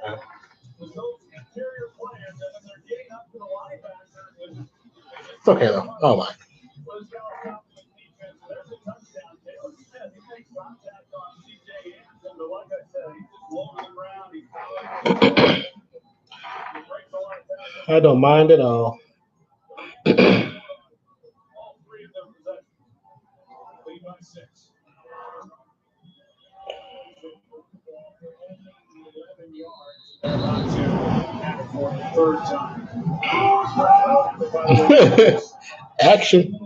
It's okay though. Oh my. I don't mind at all. Action.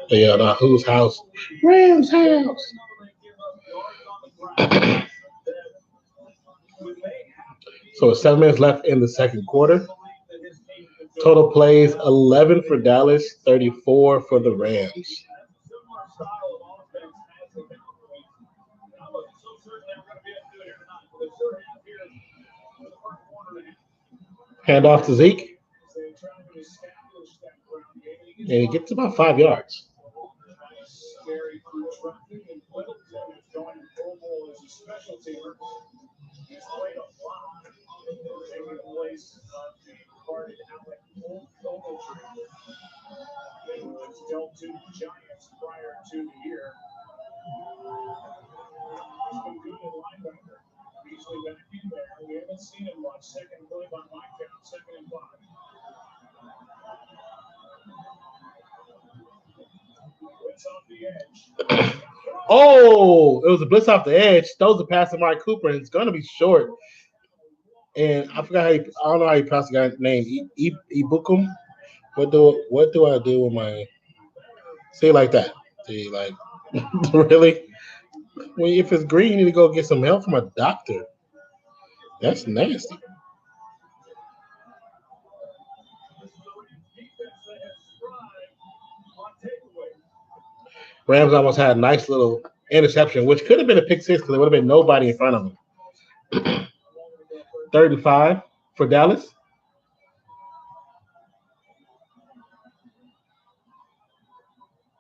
Yeah, now whose house? Rams house. So it's 7 minutes left in the second quarter. Total plays 11 for Dallas, 34 for the Rams. Hand off to Zeke. And he gets about 5 yards. Oh, it was a blitz off the edge. Throws the pass to Mark Cooper, and it's going to be short. And I forgot I don't know how you pronounce the guy's name. Ibukum. What do I do with my say like that? See, like really? Well, if it's green, you need to go get some help from a doctor. That's nasty. Rams almost had a nice little interception, which could have been a pick six because there would have been nobody in front of them. 35 for Dallas.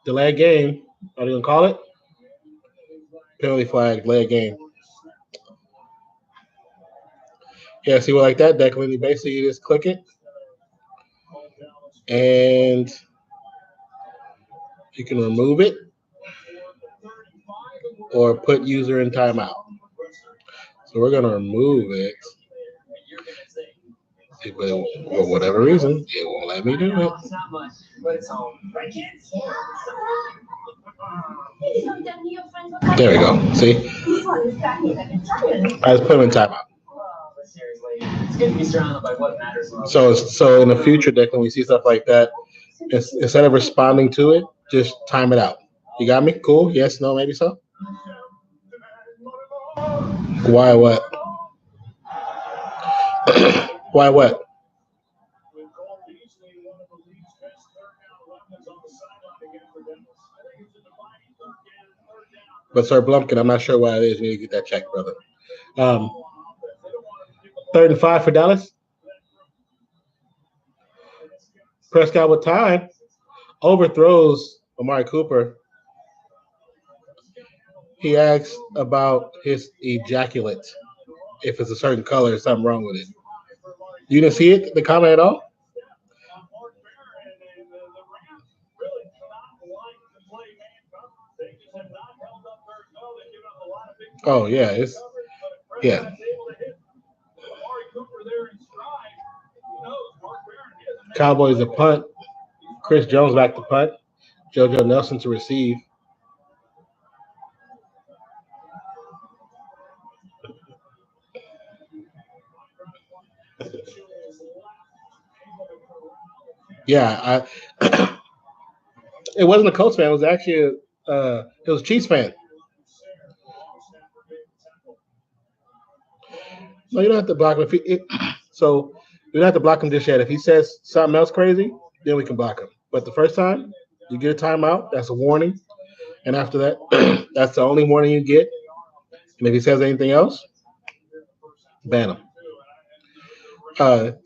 Delayed game. Are they gonna call it? Penalty flag, delayed game. Yeah, see what like that, Declan. Basically, you just click it, and you can remove it or put user in timeout. So we're gonna remove it. But for whatever reason, it won't let me do it. There we go. See? I just put him in timeout. So in the future, Dick, when we see stuff like that, instead of responding to it, just time it out. You got me? Cool? Yes, no, maybe so? Why what? Why what? But Sir Blumpkin, I'm not sure why it is. We need to get that checked, brother. 3rd and 5 for Dallas. Prescott with time overthrows Amari Cooper. He asks about his ejaculate. If it's a certain color, there's something wrong with it. You didn't see it, the comment at all? Oh yeah, yeah. Cowboys a punt. Chris Jones back to punt. JoJo Nelson to receive. Yeah, it wasn't a Colts fan. It was actually it was a Chiefs fan. No, you don't have to block him. So you don't have to block him just yet. If he says something else crazy, then we can block him. But the first time you get a timeout, that's a warning. And after that, that's the only warning you get. And if he says anything else, ban him.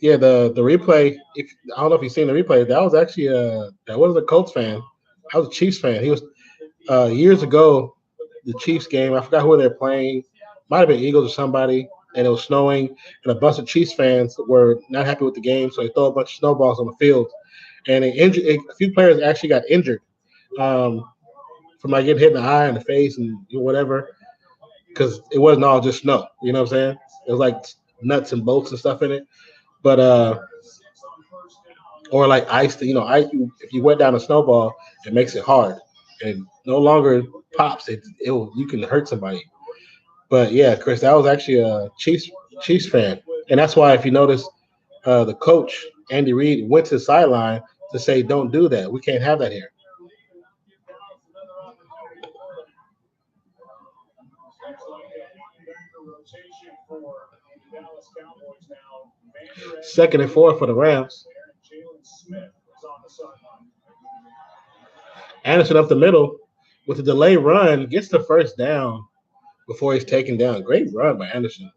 Yeah, the replay. If I don't know if you've seen the replay, that was actually that wasn't a Colts fan. I was a Chiefs fan. He was years ago, the Chiefs game. I forgot who they were playing. Might have been Eagles or somebody, and it was snowing, and a bunch of Chiefs fans were not happy with the game, so they throw a bunch of snowballs on the field, and a few players actually got injured um, from like getting hit in the eye and the face and whatever, because it wasn't all just snow. You know what I'm saying? It was like nuts and bolts and stuff in it. But or like ice, ice. If you wet down a snowball, it makes it hard, and no longer pops. You can hurt somebody. But yeah, Chris, that was actually a Chiefs fan, and that's why if you notice, the coach Andy Reid went to the sideline to say, "Don't do that. We can't have that here." Second and 4 for the Rams. Anderson up the middle with a delay run gets the first down before he's taken down. Great run by Anderson.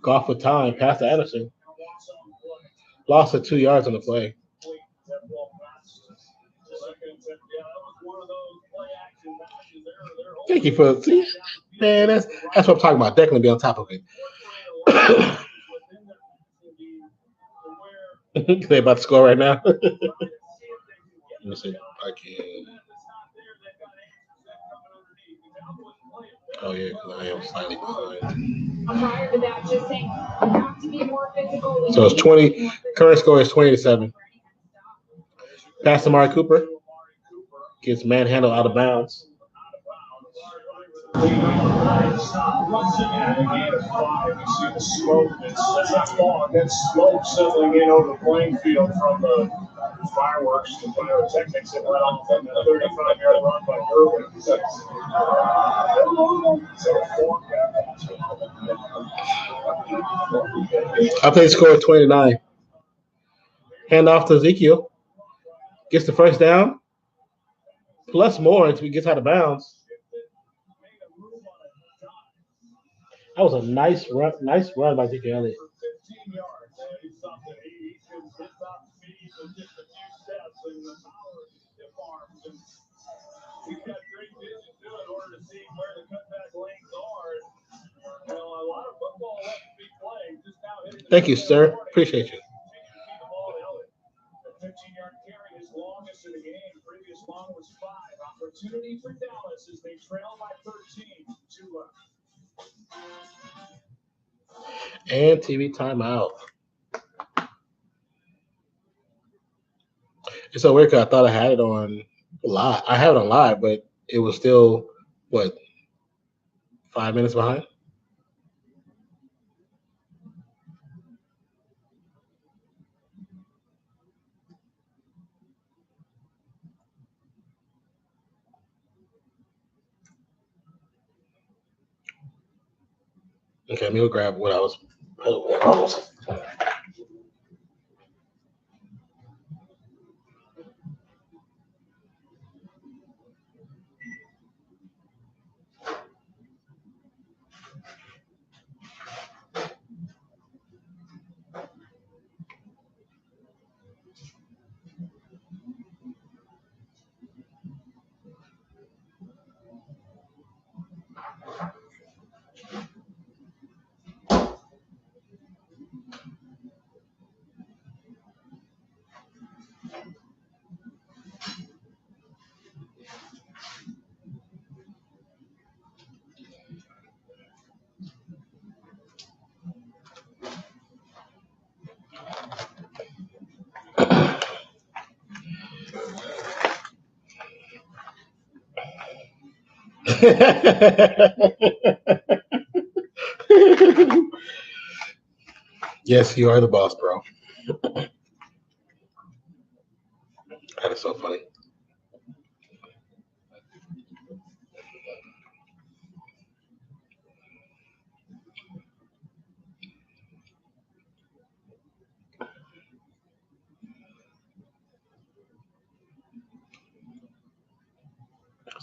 Golf with time, pass to Anderson. Lost of 2 yards on the play. Thank you for man. That's what I'm talking about. Definitely be on top of it. They about to score right now. Let me see. I can. Oh yeah, because I am slightly behind. So it's 20. Current score is 20-7. Pass to Amari Cooper. Gets manhandled out of bounds. And again, 5. You see the smoke. That's not fog. That's smoke settling in over the playing field from the fireworks, the pyrotechnics that went off on the 35-yard run by Irvin. I played score 29. Hand off to Ezekiel. Gets the first down. Plus more until he gets out of bounds. That was a nice run by Ezekiel Elliott. Thank you, sir. Appreciate you. 15-yard carry, his longest in the game. Previous long was 5. Opportunity for Dallas as they trail by 13. 2 left. And TV timeout. It's so weird because I thought I had it on live. I have it on live, but it was still, 5 minutes behind? Okay, let me go grab what I was. Almost. Yes, you are the boss, bro. That is so funny.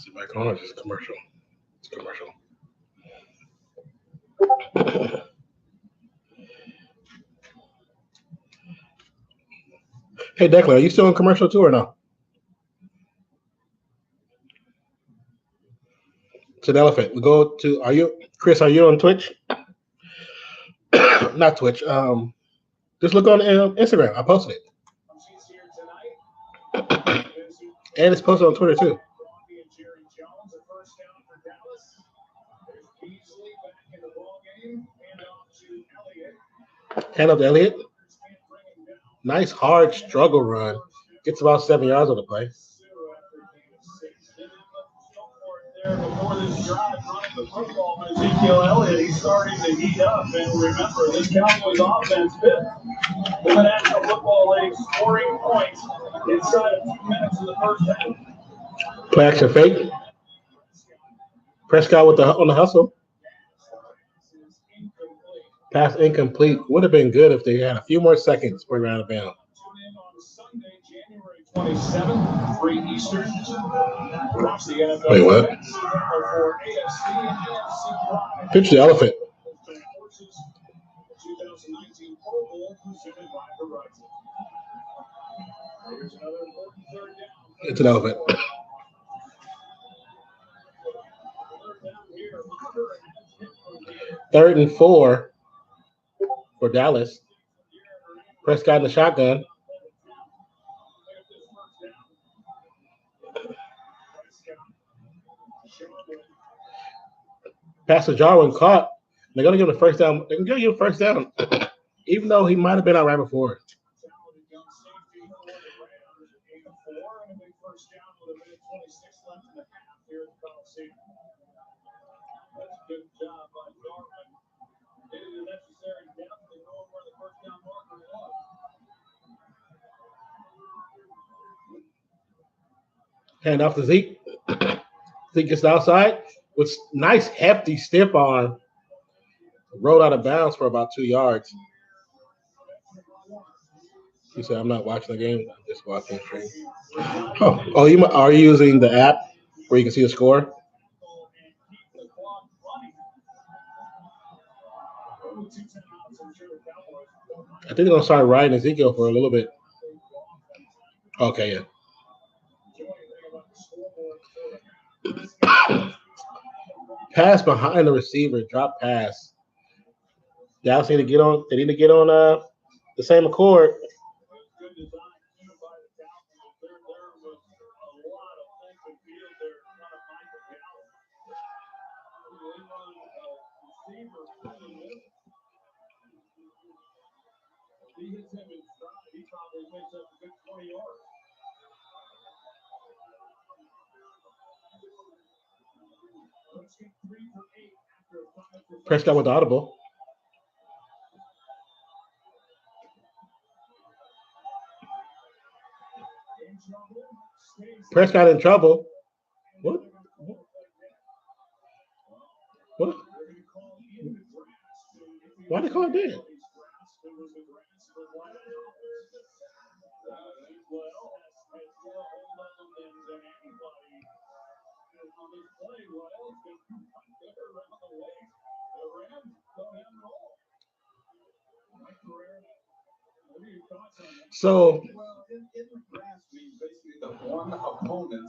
Is it back on or just commercial? It's commercial. Hey, Declan, are you still on commercial too or no? It's an elephant. We go to. Are you, Chris? Are you on Twitch? Not Twitch. Just look on Instagram. I posted it, and it's posted on Twitter too. Hand up to Elliott. Nice hard struggle run. Gets about 7 yards on the play. Before this drive, running the football, Ezekiel Elliott, he's starting to heat up. And remember, this Cowboys offense fifth in the National Football League, scoring points inside of 2 minutes of the first half. Play action fake. Prescott on the hustle. Pass incomplete. Would have been good if they had a few more seconds for around the bound. Sunday, January 27th, 3 Eastern. Wait, what? Pitch the elephant. 2019 Pro Bowl presented by Verizon. Here's another important third down. It's an elephant. Third and 4 for Dallas. Prescott in the shotgun. Pass to Jarwin caught. They're going to give him the first down. They're going to give him first down, even though he might have been out right before. Hand off to Zeke. Zeke gets outside with nice hefty stiff arm. Rolled out of bounds for about 2 yards. He said, "I'm not watching the game. I'm just watching the stream." Are you using the app where you can see the score? I think they're gonna start riding Ezekiel for a little bit. Okay, yeah. Pass behind the receiver, drop pass. Dallas need to get on. They need to get on the same accord. Prescott with the audible. Prescott in trouble. What? What? Why they call it dead? So, basically the one opponent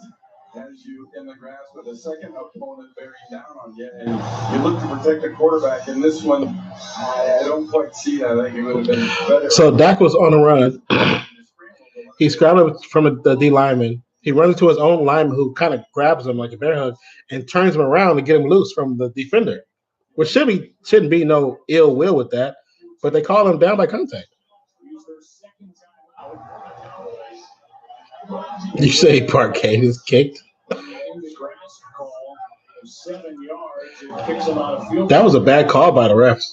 has you in the grass with a second opponent bearing down on you, and you look to protect the quarterback. In this one, I don't quite see that. I think it would have been better. So Dak was on a run. He scrambled from the D lineman. He runs into his own lineman who kind of grabs him like a bear hug and turns him around to get him loose from the defender, which shouldn't be no ill will with that, but they call him down by contact. You say Parquet is kicked? That was a bad call by the refs.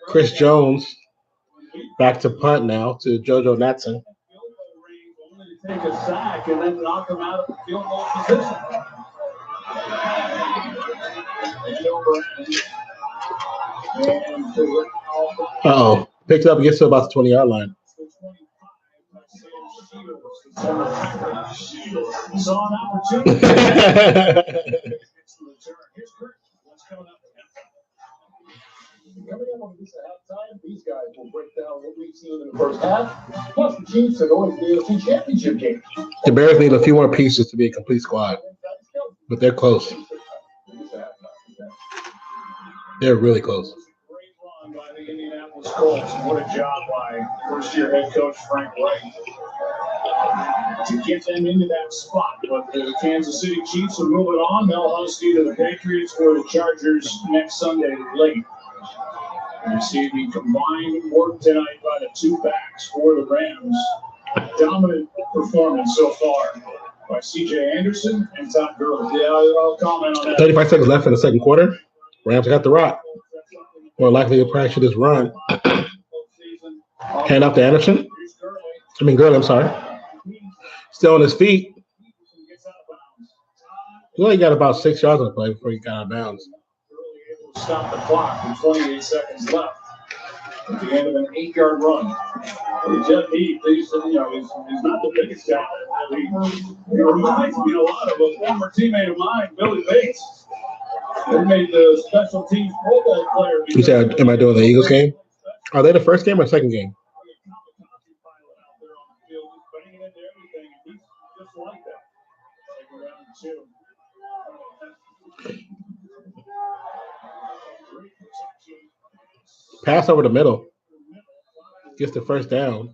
Chris Jones back to punt now to JoJo Natson. Take a sack and then knock him out of the field goal position. Uh-oh. Picked up and gets to about the 20-yard line. Saw an opportunity. Coming up on this halftime, these guys will break down what we've seen in the first half. Plus, the Chiefs are going to the AFC Championship game. The Bears need a few more pieces to be a complete squad, but they're close. They're really close. Great run by the Indianapolis Colts. What a job by first-year head coach Frank Reich to get them into that spot. But the Kansas City Chiefs are moving on. They'll host either the Patriots or the Chargers next Sunday late. You see the combined work tonight by the two backs for the Rams. Dominant performance so far by C.J. Anderson and Todd Gurley. Yeah, I'll comment on that. 35 seconds left in the second quarter. Rams got the rock. More likely to pressure this run. Hand off to Anderson. Gurley, I'm sorry. Still on his feet. He only got about 6 yards on the play before he got out of bounds. Stop the clock with 28 seconds left at the end of an 8-yard run. He's not the biggest guy. He reminds me a lot of a former teammate of mine, Billy Bates. They made the special teams Pro Bowl player. You said, am I doing the Eagles game? Are they the first game or second game? Pass over the middle. Gets the first down.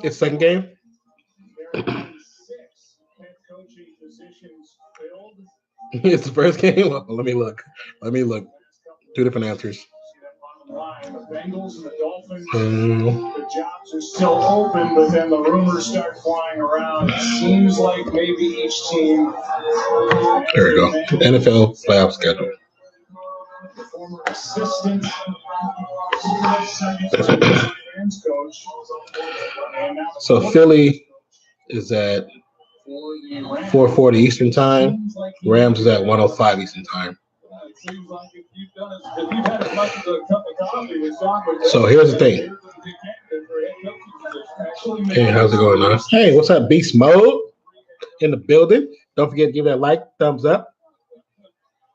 It's second game. It's the first game. Let me look. Two different answers. The Bengals and the Dolphins, the jobs are still open, but then the rumors start flying around. It seems like maybe each team. There we go. NFL playoff schedule. The former assistant coach. So Philly is at 4:40 Eastern time. Rams is at 1:05 Eastern time. So here's the thing. Hey, how's it going, man? Hey, what's up, Beast Mode in the building? Don't forget to give that like, thumbs up.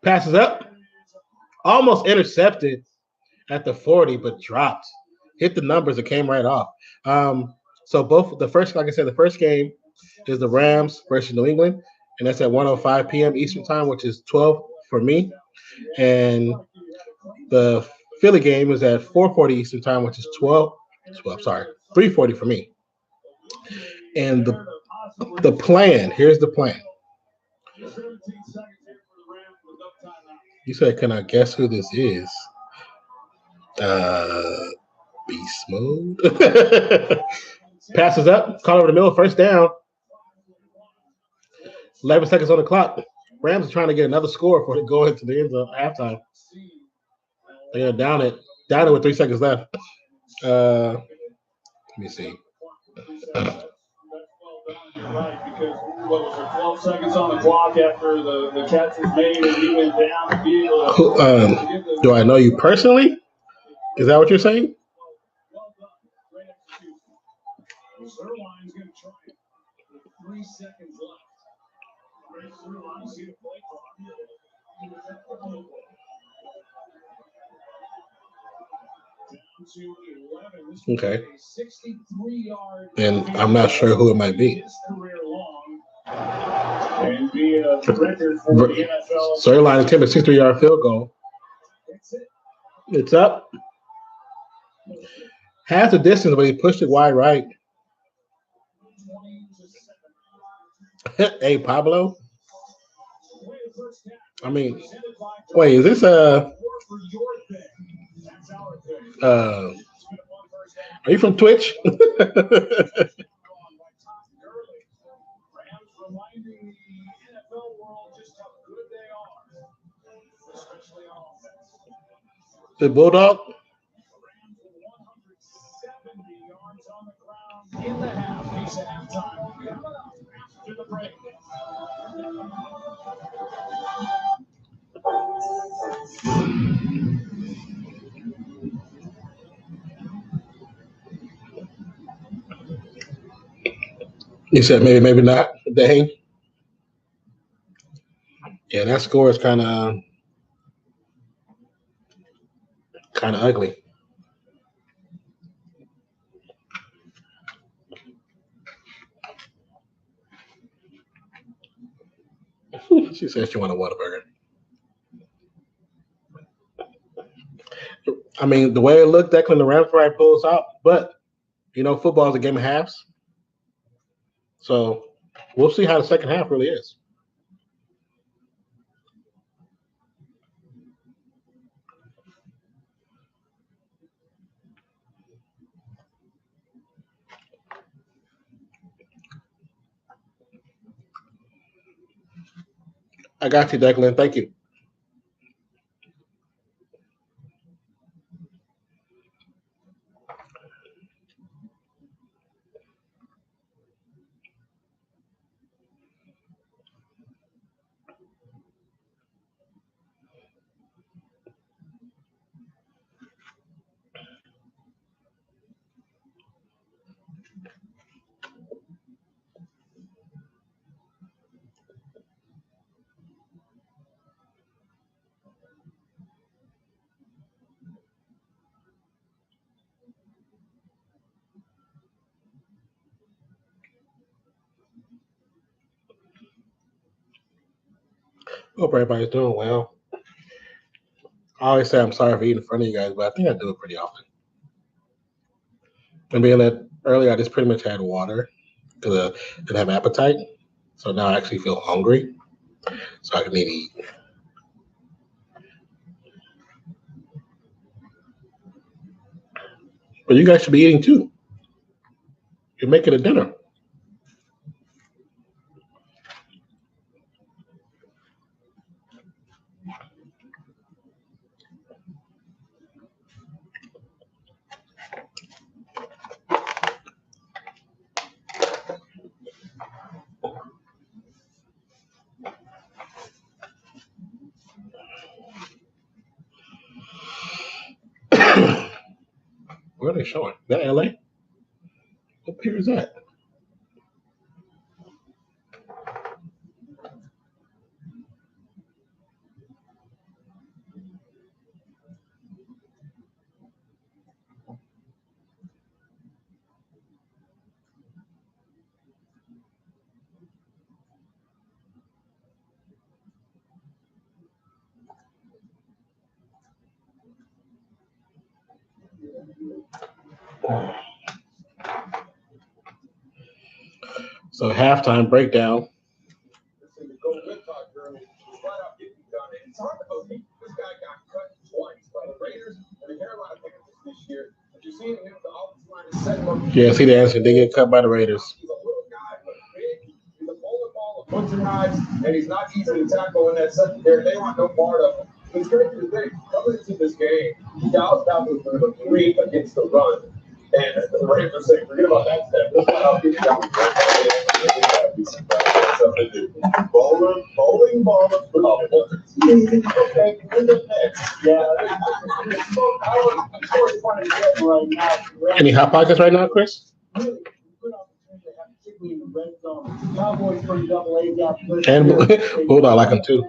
Passes up. Almost intercepted at the 40, but dropped. Hit the numbers. It came right off. So both the first, like I said, the first game is the Rams versus New England, and that's at 1:05 p.m. Eastern time, which is 12 for me. And the Philly game is at 4:40 Eastern time, which is 3:40 for me. And the plan, here's the plan. You said, can I guess who this is? Beast mode. Passes up, call over the middle, first down. 11 seconds on the clock. Rams are trying to get another score before they go into the end of halftime. They're down it with 3 seconds left. Let me see. Right, because what was there, 12 seconds on the clock after the catch was made and he went down to be able to do I know you personally? Is that what you're saying? Well done. Great execution. Zerline's going to try it with 3 seconds left. Zerline, see the play clock. Okay. And I'm not sure who it might be. Zerline attempted a 63-yard field goal. It's up. Half the distance, but he pushed it wide right. Hey, Pablo. I mean, wait, is this are you from Twitch? The Bulldog? You said maybe not. Dang. Yeah, that score is kind of ugly. She said she wanted a Whataburger. I mean, the way it looked, Declan, the Rams right pulls out, but football is a game of halves, so we'll see how the second half really is. I got you, Declan. Thank you. Hope everybody's doing well. I always say I'm sorry for eating in front of you guys, but I think I do it pretty often. And being that earlier, I just pretty much had water because I didn't have appetite. So now I actually feel hungry, so I can need to eat. But you guys should be eating too. You're making a dinner. Where are they showing? Is that LA? What pier is that? So halftime breakdown. Yeah, see the answer. They get cut by the Raiders. And he's not easy to tackle in that secondary. They want no part of him. It's great to think coming into this game, Dallas Cowboys were the 3 against the run. And the Raiders are saying, forget about that step. Bowling ballers. Okay, yeah. Any hot pockets right now, Chris? And Bulldog like him too.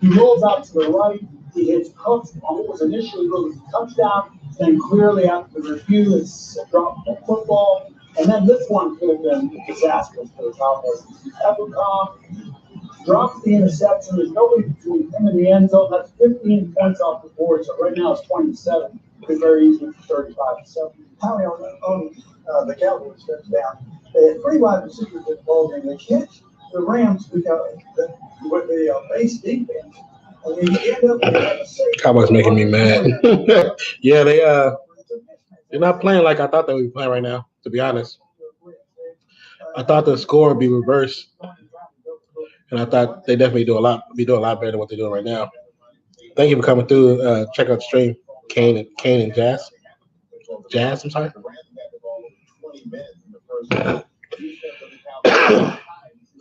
He rolls out to the right. He hits Cooks on what was initially really a touchdown. Then clearly after the review, it's a drop football. And then this one could have been disastrous for the Cowboys. Evercom drops the interception. There's nobody between him and the end zone. That's 15 points off the board. So right now it's 27. It's very easy for 35-7. Howie on the Cowboys steps down. They had 3 wide receivers in the ballgame. They catch the Rams with the base defense. I mean, you end up with Cowboys making me mad. Yeah, they're not playing like I thought they would be playing right now, to be honest. I thought the score would be reversed. And I thought they definitely do a lot better than what they're doing right now. Thank you for coming through. Check out the stream, Kane and Jazz. Jazz, I'm sorry.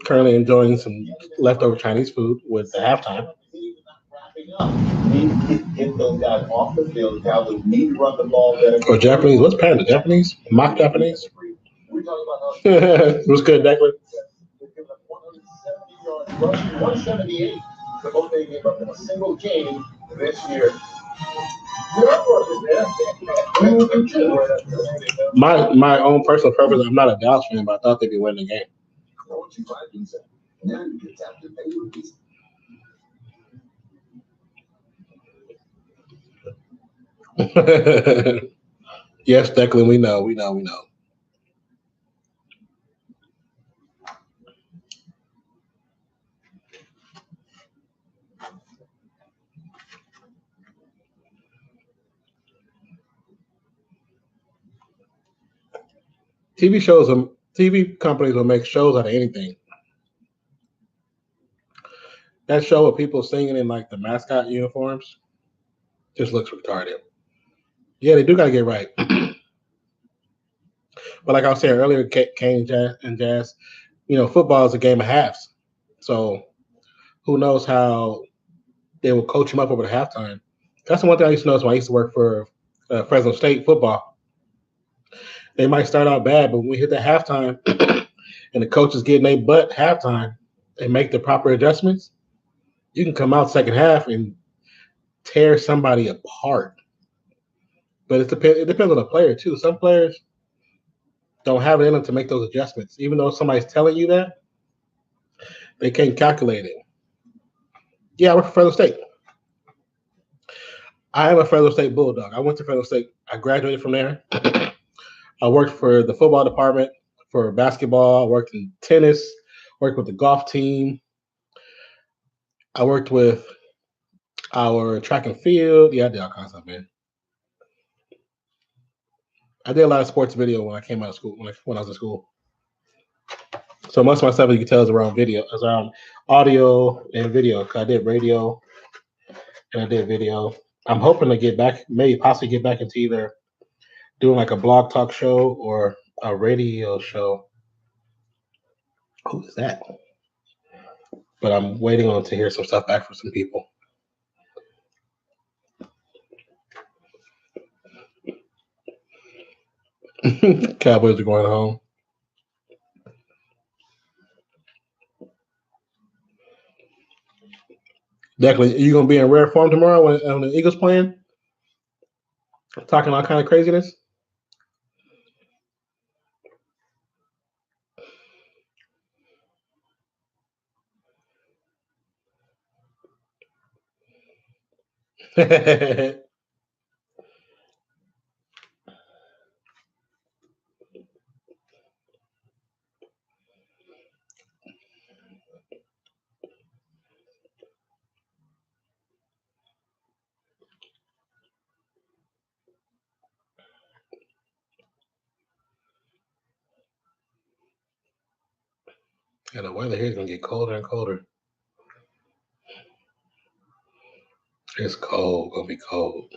Currently enjoying some leftover Chinese food with the halftime. Get those guys off the field. Cowboys need to run the ball better. Or Japanese? What's panda? Japanese? Mock Japanese? We're talking about What's good, Declan? 178. The most they gave up in a single game this year. My own personal preference, I'm not a Dallas fan, but I thought they'd be winning the game. Yes, Declan, we know. TV companies will make shows out of anything. That show with people singing in like the mascot uniforms just looks retarded. Yeah, they do gotta get right. But like I was saying earlier, Kane and Jazz, football is a game of halves. So who knows how they will coach him up over the halftime. That's the one thing I used to notice when I used to work for Fresno State football. They might start out bad, but when we hit the halftime and the coach is getting their butt halftime and make the proper adjustments, you can come out second half and tear somebody apart. But it depends on the player too. Some players don't have it in them to make those adjustments. Even though somebody's telling you that, they can't calculate it. Yeah, I work for Fresno State. I am a Fresno State Bulldog. I went to Fresno State. I graduated from there. I worked for the football department, for basketball. I worked in tennis, worked with the golf team. I worked with our track and field. Yeah, I did all kinds of stuff, man. I did a lot of sports video when I came out of school, when I was in school. So most of my stuff you can tell is around video, is around audio and video. Cause I did radio and I did video. I'm hoping to get back, maybe possibly get back into either doing like a blog talk show or a radio show. Who is that? But I'm waiting on to hear some stuff back from some people. Cowboys are going home. Declan, are you gonna be in rare form tomorrow when the Eagles playing? Talking all kind of craziness. And the weather here is gonna get colder and colder. It's cold, gonna be cold.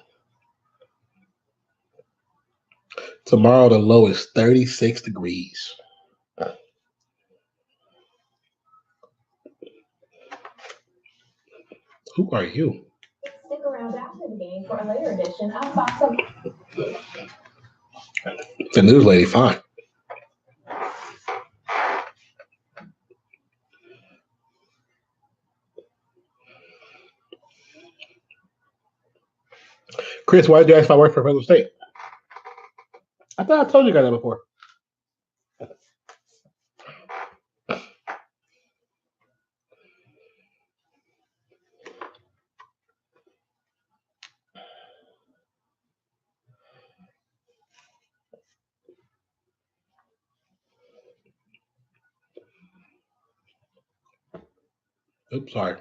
Tomorrow the low is 36 degrees. Who are you? Stick around after the game for a later edition of Box Up. The news lady, fine. Chris, why did you ask if I work for Fresno State? I thought I told you guys that before. Oops, sorry.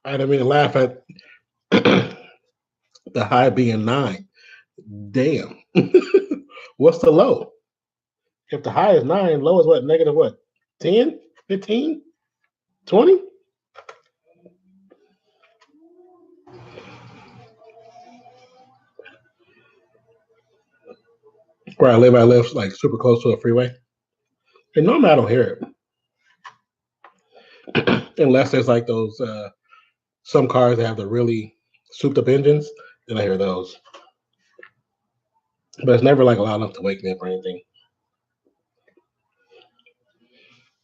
I didn't mean to laugh at the high being 9. Damn. What's the low? If the high is 9, low is what? Negative what? 10? 15? 20? Where I live like super close to a freeway. And normally I don't hear it. Unless there's like those some cars that have the really souped up engines, then I hear those. But it's never like loud enough to wake me up or anything.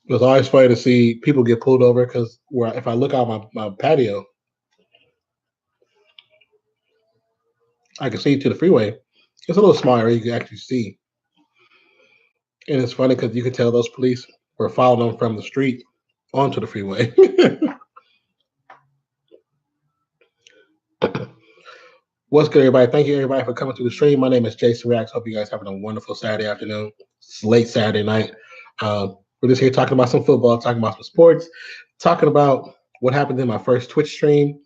It was always funny to see people get pulled over because if I look out my patio, I can see to the freeway. It's a little smaller area you can actually see. And it's funny because you can tell those police were following them from the street onto the freeway. What's good, everybody? Thank you, everybody, for coming to the stream. My name is Jasonreacts. Hope you guys having a wonderful Saturday afternoon. It's late Saturday night. We're just here talking about some football, talking about some sports, talking about what happened in my first Twitch stream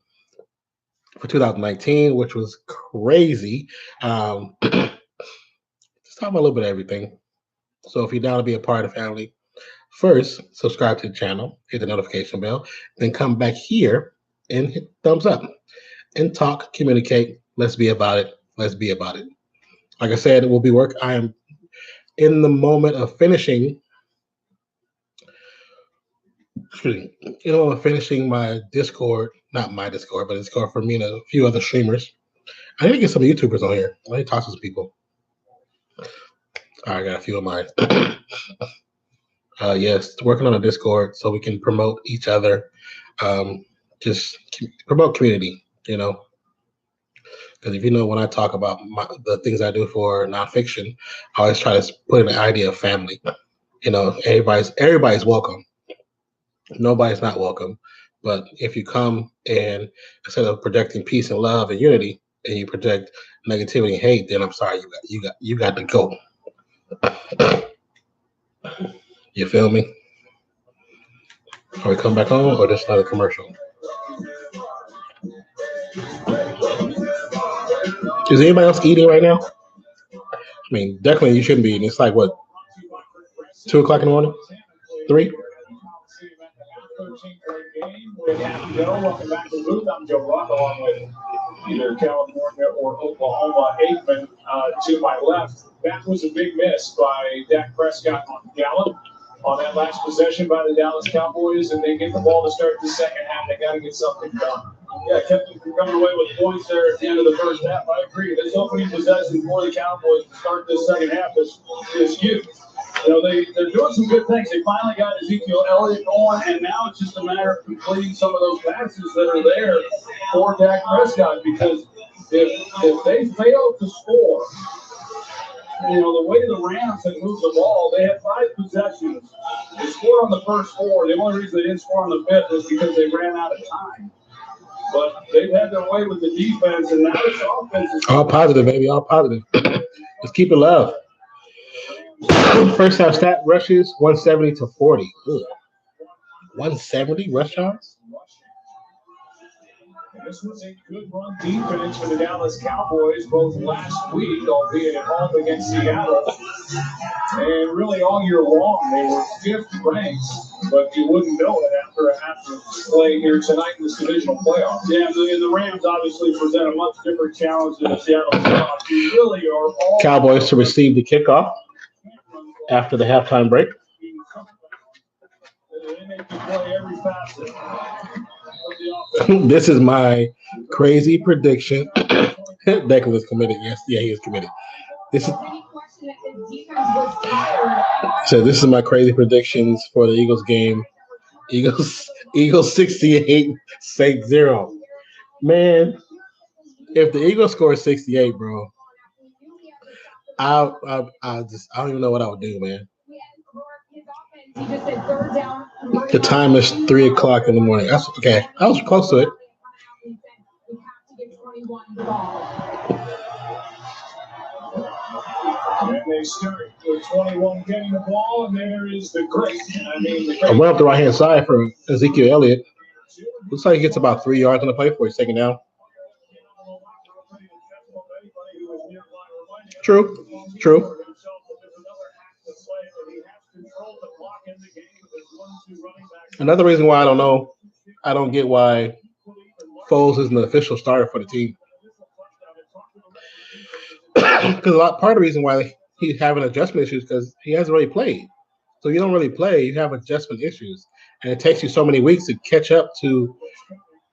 for 2019, which was crazy. Just talking about a little bit of everything. So if you're down to be a part of the family, first, subscribe to the channel, hit the notification bell, then come back here and hit thumbs up and talk, communicate. Let's be about it. Let's be about it. Like I said, it will be work. I am in the moment of finishing. Finishing my Discord, not my Discord, but Discord for me and a few other streamers. I need to get some YouTubers on here. I need to talk to some people. I got a few of mine. Yes, working on a Discord so we can promote each other. Just promote community, Because if you know, when I talk about the things I do for nonfiction, I always try to put an idea of family. Everybody's welcome. Nobody's not welcome. But if you come and instead of projecting peace and love and unity, and you project negativity and hate, then I'm sorry, you got to go. You feel me? Are we come back on, or just another commercial? Is anybody else eating right now? I mean, definitely you shouldn't be eating. It's like what, 2 o'clock in the morning? 3? Welcome back to the booth. I'm Joe Rock, along with either California or Oklahoma. Aikman to my left. That was a big miss by Dak Prescott on Gallup on that last possession by the Dallas Cowboys, and they get the ball to start the second half. They got to get something done. Yeah, kept them from coming away with points there at the end of the first half. I agree. This opening possession for the Cowboys to start this second half is huge. They're doing some good things. They finally got Ezekiel Elliott going, and now it's just a matter of completing some of those passes that are there for Dak Prescott. Because if they fail to score, the way the Rams have moved the ball, they had 5 possessions. They scored on the first 4. The only reason they didn't score on the 5th is because they ran out of time. But they've had their way with the defense, and now this offense is all positive, baby, all positive. Let's keep it love. First half stat rushes 170 to 40. Ugh. 170 rush yards? This was a good run defense for the Dallas Cowboys both last week, albeit at home against Seattle. And really all year long, they were 5th ranked, but you wouldn't know it after play here tonight in this divisional playoff. Yeah, and the Rams obviously present a much different challenge than the Seattle Seahawks. You really are all Cowboys to receive the kickoff after the halftime break. They make you play every facet. This is my crazy prediction. Declan is committed. Yes, yeah, he is committed. This is my crazy predictions for the Eagles game. Eagles 68, Saints 0. Man, if the Eagles score 68, bro, I don't even know what I would do, man. The time is 3 o'clock in the morning. That's okay. I was close to it. And they start with 21 getting the ball, and there is the great. I went up the right hand side for Ezekiel Elliott. Looks like he gets about 3 yards on the play before he's taken down. True. Another reason why I don't get why Foles isn't the official starter for the team. Because part of the reason why he's having adjustment issues because he hasn't really played. So you don't really play, you have adjustment issues. And it takes you so many weeks to catch up to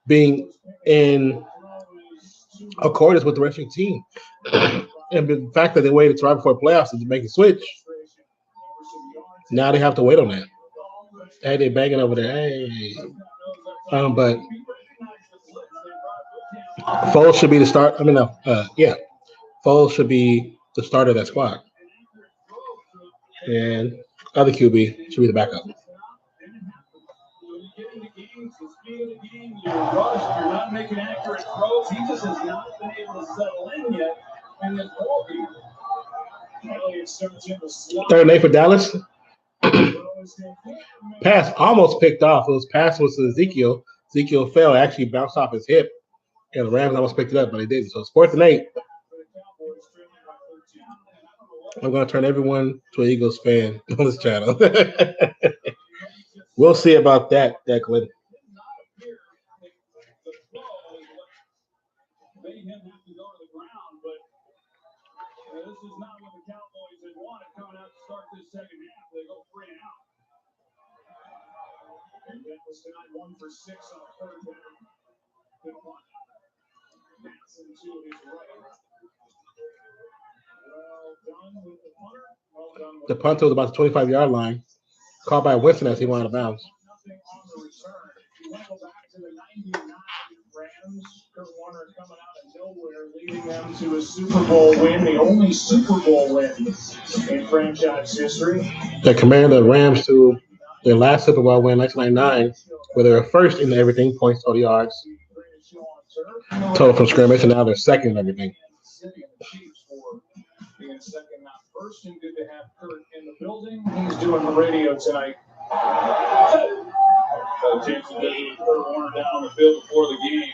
being in accordance with the rest of your team. And the fact that they waited till right before playoffs to make a switch, now they have to wait on that. Hey, they banging over there. Hey. But Foles should be the start. I mean, no, yeah. Foles should be the starter of that squad. And other QB should be the backup. You're rushed, you're not making accurate throws. He just has not been able to settle in yet in this ball game. Third and 8 for Dallas. Pass almost picked off. It was pass was to Ezekiel. Ezekiel fell, actually bounced off his hip. And the Rams almost picked it up, but they didn't. So it's 4th and 8. I'm going to turn everyone to an Eagles fan on this channel. We'll see about that, Declan. Made him have to go to the ground, but this is not what the Cowboys had wanted coming out to start this second half. They go 3 and out. And that was tonight 1 for 6 on 3rd down. Good one. Matson to his right. Well done with the punter. Well done with the punter was about the 25-yard line. Caught by Winston as he went out of bounds. Nothing on the return. If you want to go back to the 99 Rams, Kurt Warner coming out of nowhere, leading them to a Super Bowl win, the only Super Bowl win in franchise history. They commanded the Rams to their last Super Bowl win, 1999, where they were first in everything, points, total yards, total from scrimmage, and now they're second in everything. Being second, not first, and good to have Kurt in the building. He's doing the radio tonight. Got a chance to visit Kurt Warner down on the field before the game.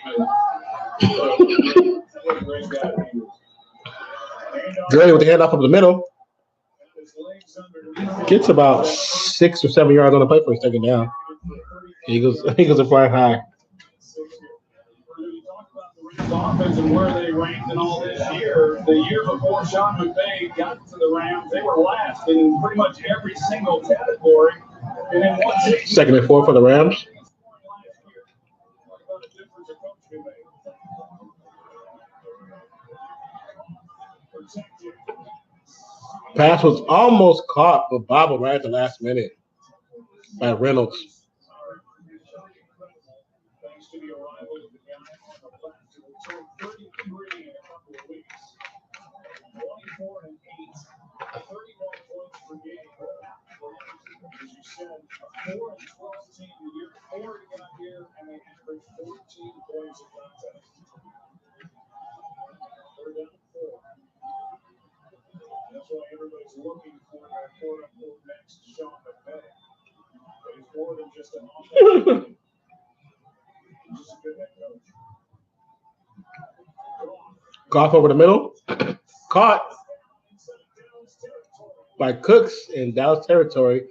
What a great guy he is. Gray with the handoff up the middle. Gets about 6 or 7 yards on the play for his second down. Eagles are flying high. Offense and where they ranked in all this year. The year before Sean McVay got to the Rams, they were last in pretty much every single category. And then second and 4 for the Rams. Pass was almost caught, but bobbled right at the last minute by Reynolds. Thanks to the arrival of the guy on the left who will turn 33 in a couple of weeks. 24 and 8, 31 points per game. As you said, a 4 and 12 team the year before he got here, and they averaged 14 points a contest. They're down 4. That's why everybody's looking for that quote-unquote next Sean McVay. But he's more than just an offensive. He's just a good head coach. Goff over the middle. Caught by Cooks in Dallas territory.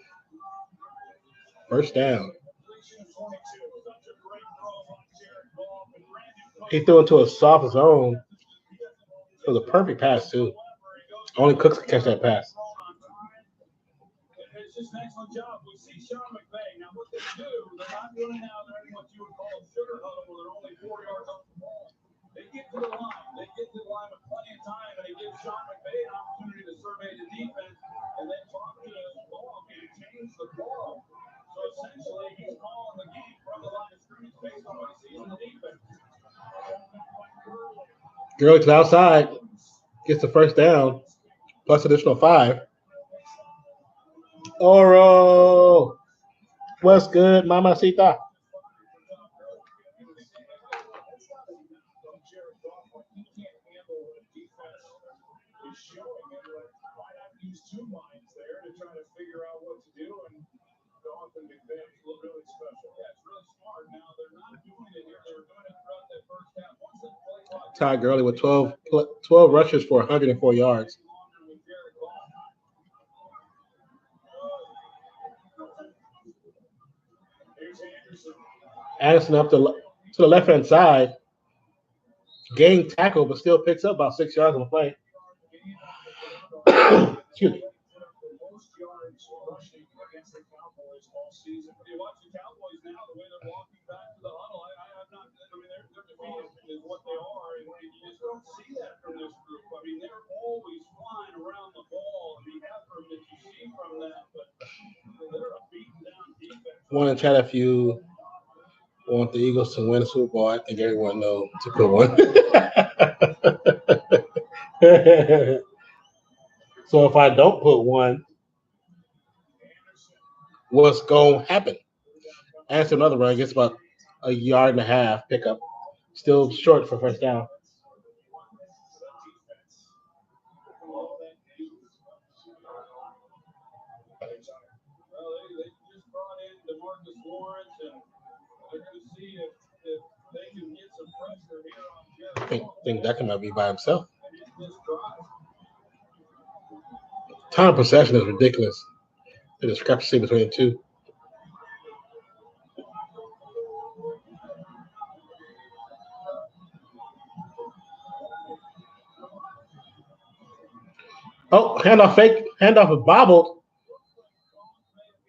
First down. He threw into a soft zone. It was a perfect pass, too. Only Cooks could catch that pass. It's just an excellent job. We see Sean McVay. Now, what they do, they're not running out there in what you would call a sugar huddle where they're only 4 yards off the ball. They get to the line. They get to the line with plenty of time, and they give Sean McVay an opportunity to survey the defense and then talk to the ball and change the ball. So essentially, he's calling the game from the line of scrimmage based on what he sees in the defense. Gurley to the outside. Gets the first down. Plus additional 5. Oro. What's good, Mamacita? Use 2 minds there to try to figure out what to do, and Goff and McVay look really special. Yeah, it's really smart. Now they're not doing it here. They were doing it throughout that first half. Once the play clock. Todd Gurley with 12 rushes for 104 yards. Anderson up to the left-hand side. Gained tackle, but still picks up about 6 yards on the play. Excuse me. Most yards rushing against the Cowboys all season. When you watch the Cowboys now, the way they're walking back to the huddle, I'm not. I mean, they're defeated is what they are, and you just don't see that from this group. I mean, they're always flying around the ball, and the effort that you see from them, but they're a beaten down defense. Want to chat if you want the Eagles to win a Super Bowl? I think everyone knows to put one. So if I don't put one, what's going to happen? Answer another run. Gets about a yard and a half pickup. Still short for first down. Well, they just brought in DeMarcus Lawrence, and they're going to see if they can get some pressure here on Jerry. I think that might be by himself. And in this drive. Time of possession is ridiculous. The discrepancy between the two. Oh, handoff fake. Handoff is bobbled.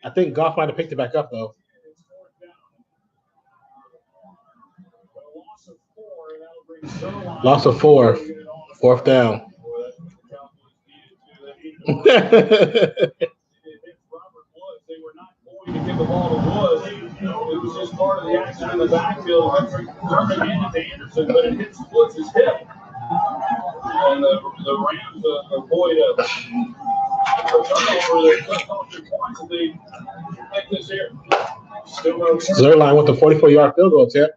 I think Goff might have picked it back up, though. Loss of 4. Fourth down. They were not going to give the ball to Woods. It was just part of the action in the backfield. Turning into Anderson, but it hits Woods' hip. And the Rams avoid a turnover that cuts off their points if they make this here. Still no Zerline with the 44-yard field goal tip.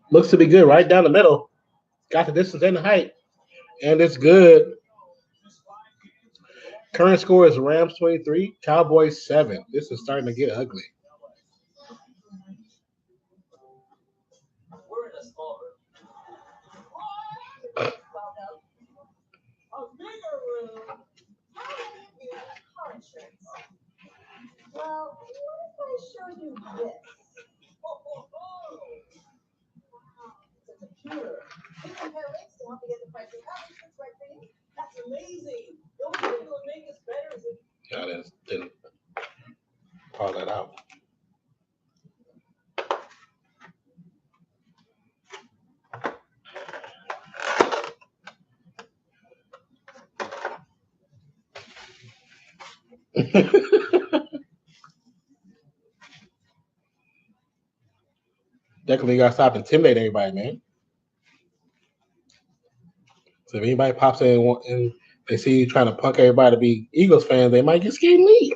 Looks to be good right down the middle. Got the distance and the height. And it's good. Current score is Rams 23, Cowboys 7. This is starting to get ugly. We're in a small room. A bigger room. How many of you have car insurance? Well, what if I show you this? Wow, it's a computer. You compare rates to help you get the price of car insurance right for you. That's amazing. The only thing that will make us better is if Yeah, didn't call that out. Definitely got to stop intimidating everybody, man. So if anybody pops in and they see you trying to punk everybody to be Eagles fans, they might get scared and leave.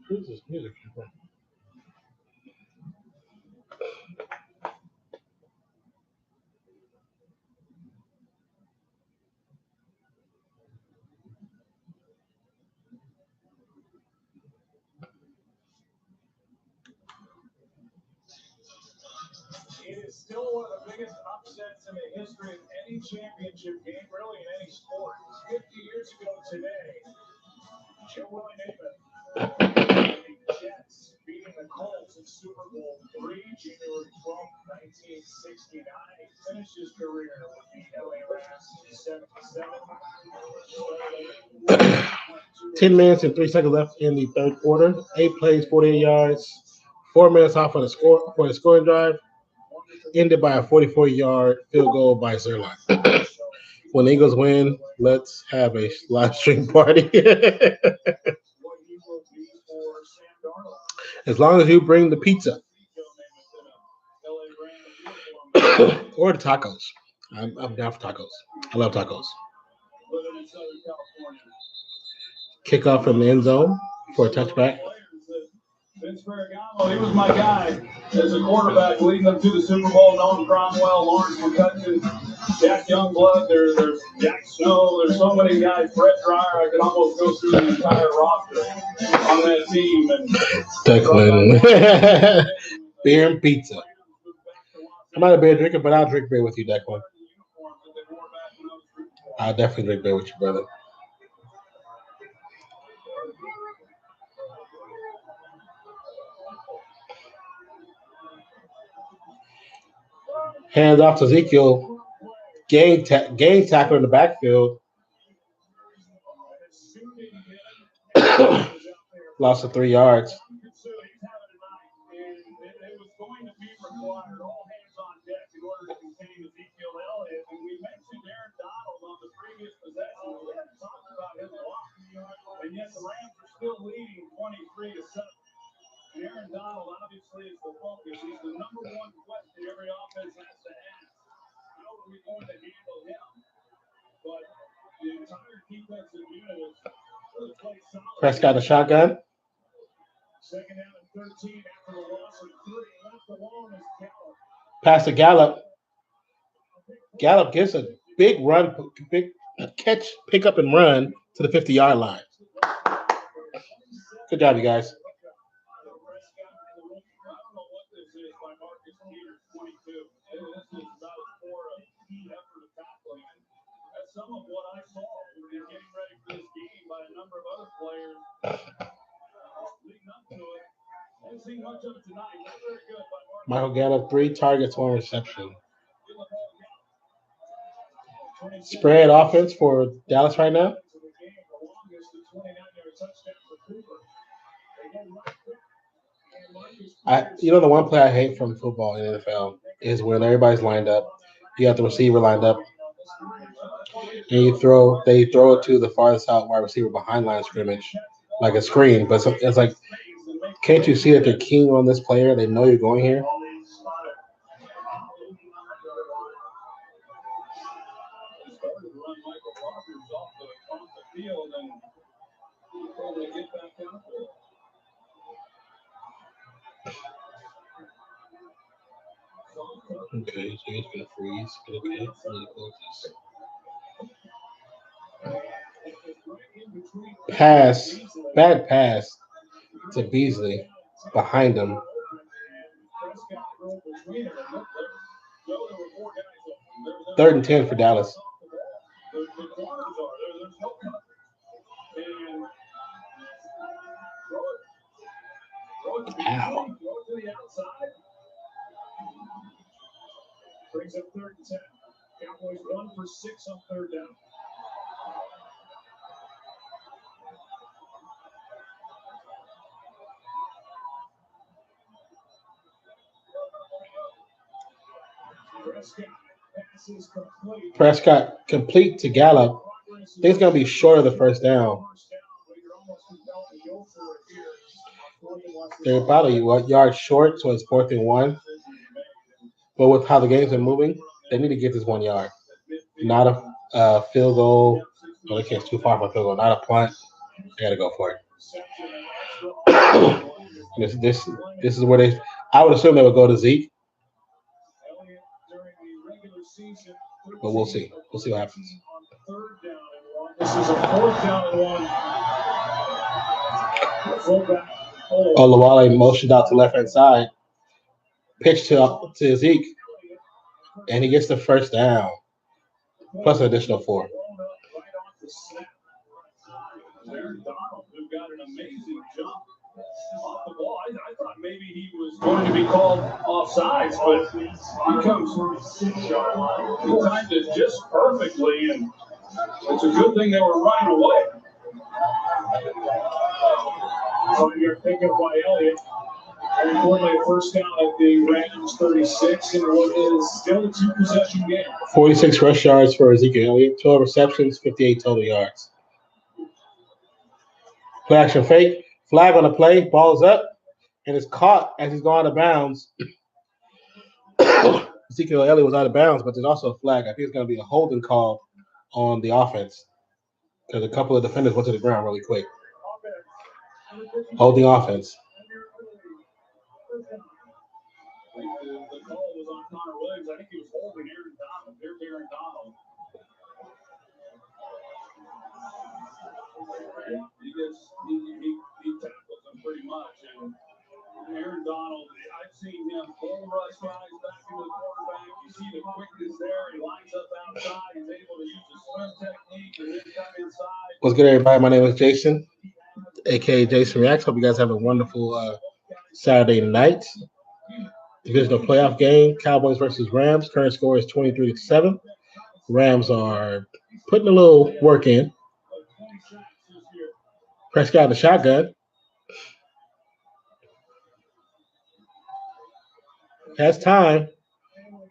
Who's this music from? It is still one of the biggest upsets in the history of any championship game, really in any sport. 50 years ago today, Joe Willie Namath, the Jets beating the Colts in Super Bowl III, January 12th, 1969. He finished his career with the LA Rams in 77. 10 minutes and 3 seconds left in the third quarter. 8 plays, 48 yards. 4 minutes off for the scoring drive. Ended by a 44-yard field goal by Zerline. When the Eagles win, let's have a live stream party. As long as you bring the pizza or the tacos. I'm down for tacos. I love tacos. living in Southern California. Kickoff in the end zone for a touchback. Vince Ferragamo, he was my guy as a quarterback leading them to the Super Bowl. Nolan Cromwell, Lawrence McCutcheon, Jack Youngblood, there's Jack Snow, there's so many guys. Brett Dreyer, I could almost go through the entire roster on that team. And Declan. Beer and pizza. I'm not a beer drinker, but I'll drink beer with you, Declan. I'll definitely drink beer with you, brother. Hands off to Ezekiel. Game tackler in the backfield. Lost of 3 yards. And yet the Rams are still leading 23-7. Aaron Donald obviously is the focus. He's the number one question every offense has to ask. How are we going to handle him? But the entire defensive unit has really played solid. Prescott a shotgun. Second down and 13 after the loss of 3. Left alone is Gallup. Pass to Gallup. Gallup gets a big run, big catch, pick up and run to the 50-yard line. Good job, you guys. Some of what I saw in getting ready for this game by a number of other players leading up to it. I haven't seen much of it tonight. Not very good by Michael Gallup, 3 targets, 1 reception. Spread offense for Dallas right now. The one play I hate from football in the NFL is when everybody's lined up. You got the receiver lined up, and they throw it to the farthest out wide receiver behind line of scrimmage, like a screen. But it's like, can't you see that they're keen on this player? They know you're going here. Okay, so he's gonna freeze. Okay, bad pass to Beasley behind him. 3rd and 10 for Dallas. Ow. Brings up 3rd and 10. Cowboys 1 for 6 on 3rd down. Prescott complete to Gallup. I think it's going to be short of the 1st down. They're about a yard short, so it's 4th and 1. But with how the games are moving, they need to get this 1 yard. Not a field goal. No, they can't. It's too far for a field goal. Not a punt. They got to go for it. This is where they. I would assume they would go to Zeke. But we'll see. We'll see what happens. This is a 4th down and 1. Olawale motioned out to left-hand side. Pitch to Zeke. And he gets the 1st down. Plus an additional 4. Aaron Donald, who got an amazing jump off the ball. I thought maybe he was going to be called offsides, but he comes from a 6-yard line. He timed it just perfectly, and it's a good thing they were right away. 5-yard pickup by Elliott. And importantly, a 1st down at the Rams 36 in what is still a 2-possession game. 46 rush yards for Ezekiel Elliott, 12 receptions, 58 total yards. Play action fake, flag on the play, ball's up, and it's caught as he's going out of bounds. Ezekiel Elliott was out of bounds, but there's also a flag. I think it's going to be a holding call on the offense because a couple of defenders went to the ground really quick. Holding offense. The call was on Connor Williams. I think he was holding Aaron Donald. There's Aaron Donald. He tackles him pretty much. And Aaron Donald, I've seen him bull rush guys back into the quarterback. You see the quickness there. He lines up outside. He's able to use his swim technique and then come inside. What's good, everybody? My name is Jason, a.k.a. Jasonreacts. Hope you guys have a wonderful Saturday night. Divisional playoff game, Cowboys versus Rams. Current score is 23-7. Rams are putting a little work in. Prescott in the shotgun. Has time.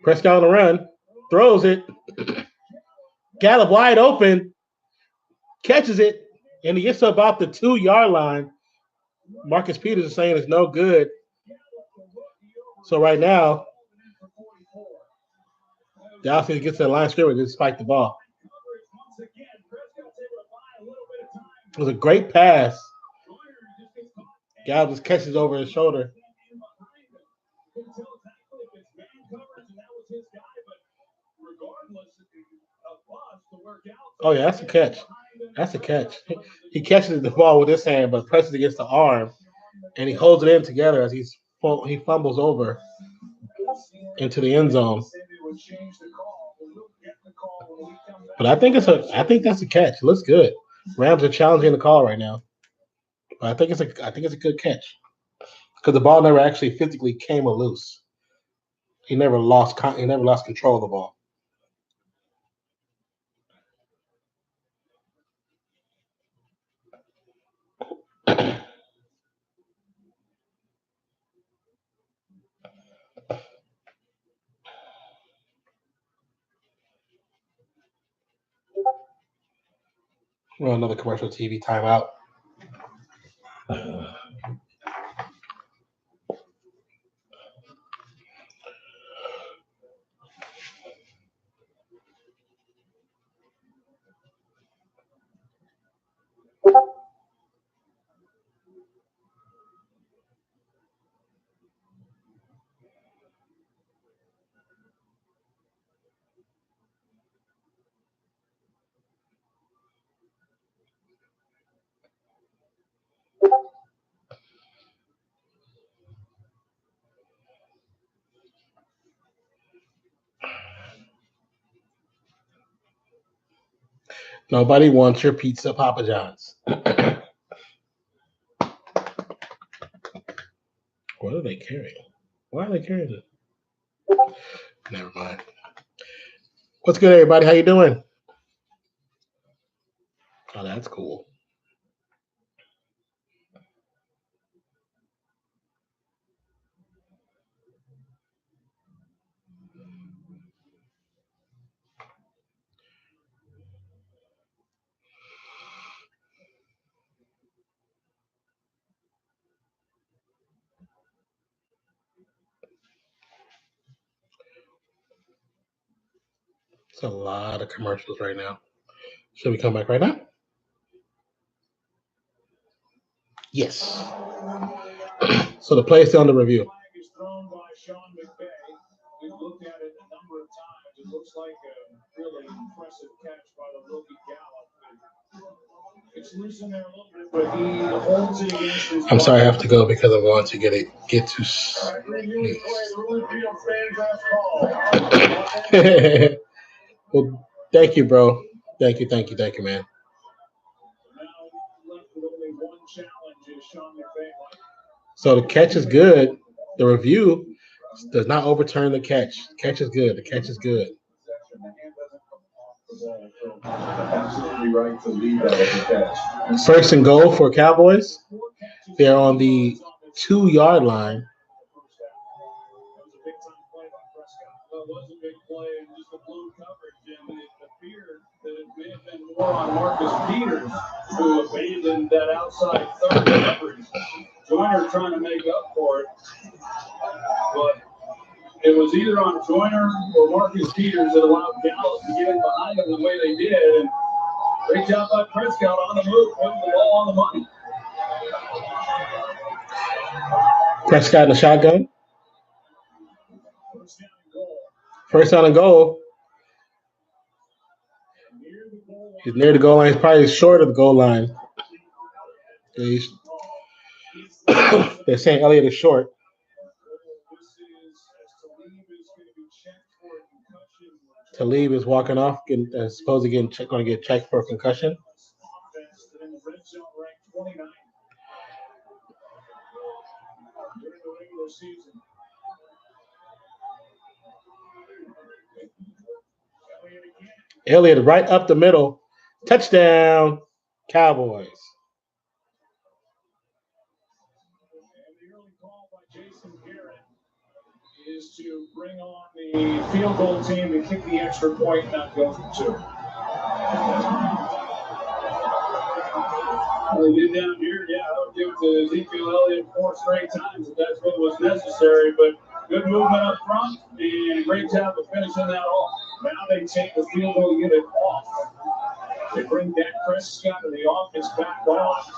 Prescott on the run. Throws it. Gallup wide open. Catches it. And he gets to about the 2-yard line. Marcus Peters is saying it's no good. So right now, the offense gets to the line of scrimmage and spike the ball. It was a great pass. Gallup just catches over his shoulder. Oh, yeah, that's a catch. That's a catch. He catches the ball with his hand, but presses against the arm, and he holds it in together as he fumbles over into the end zone. But I think that's a catch. It looks good. Rams are challenging the call right now. But I think it's a good catch because the ball never actually physically came loose. He never lost control of the ball. Well, another commercial TV timeout. Nobody wants your pizza, Papa John's. What are they carrying? Why are they carrying it? Never mind. What's good, everybody? How you doing? Oh, that's cool. It's a lot of commercials right now. Should we come back right now? Yes. So the play is still under review. Flag is thrown by Sean McVay. We've looked at it a number of times. It looks like a really impressive catch by the rookie Gallup. It's loosened there a little bit, but he holds it against his I'm sorry I have to go because I'm going to get to Well, thank you, bro. Thank you, man. So the catch is good. The review does not overturn the catch. Catch is good. The catch is good. Absolutely right to lead that as a catch. First and goal for Cowboys. They're on the 2-yard line. Was a big play and just a blown coverage, and it appeared that it may have been more on Marcus Peters who abandoned that outside third coverage. Joyner trying to make up for it, but it was either on Joyner or Marcus Peters that allowed Dallas to get in behind them the way they did. And great job by Prescott on the move, putting the ball on the money. Prescott in the shotgun. First down and goal. First down and goal. He's near the goal line. He's probably short of the goal line. They're saying Elliott is short. Talib is walking off, supposedly going to get checked for a concussion. Elliott right up the middle. Touchdown, Cowboys. And the early call by Jason Garrett is to bring on the field goal team to kick the extra point and not go for two. Well, they did down here, yeah, I would give it to Ezekiel Elliott 4 straight times if that's what was necessary, but good movement up front and a great job of finishing that off. Now they take the field goal unit off. They bring Dak Prescott to the offense back off.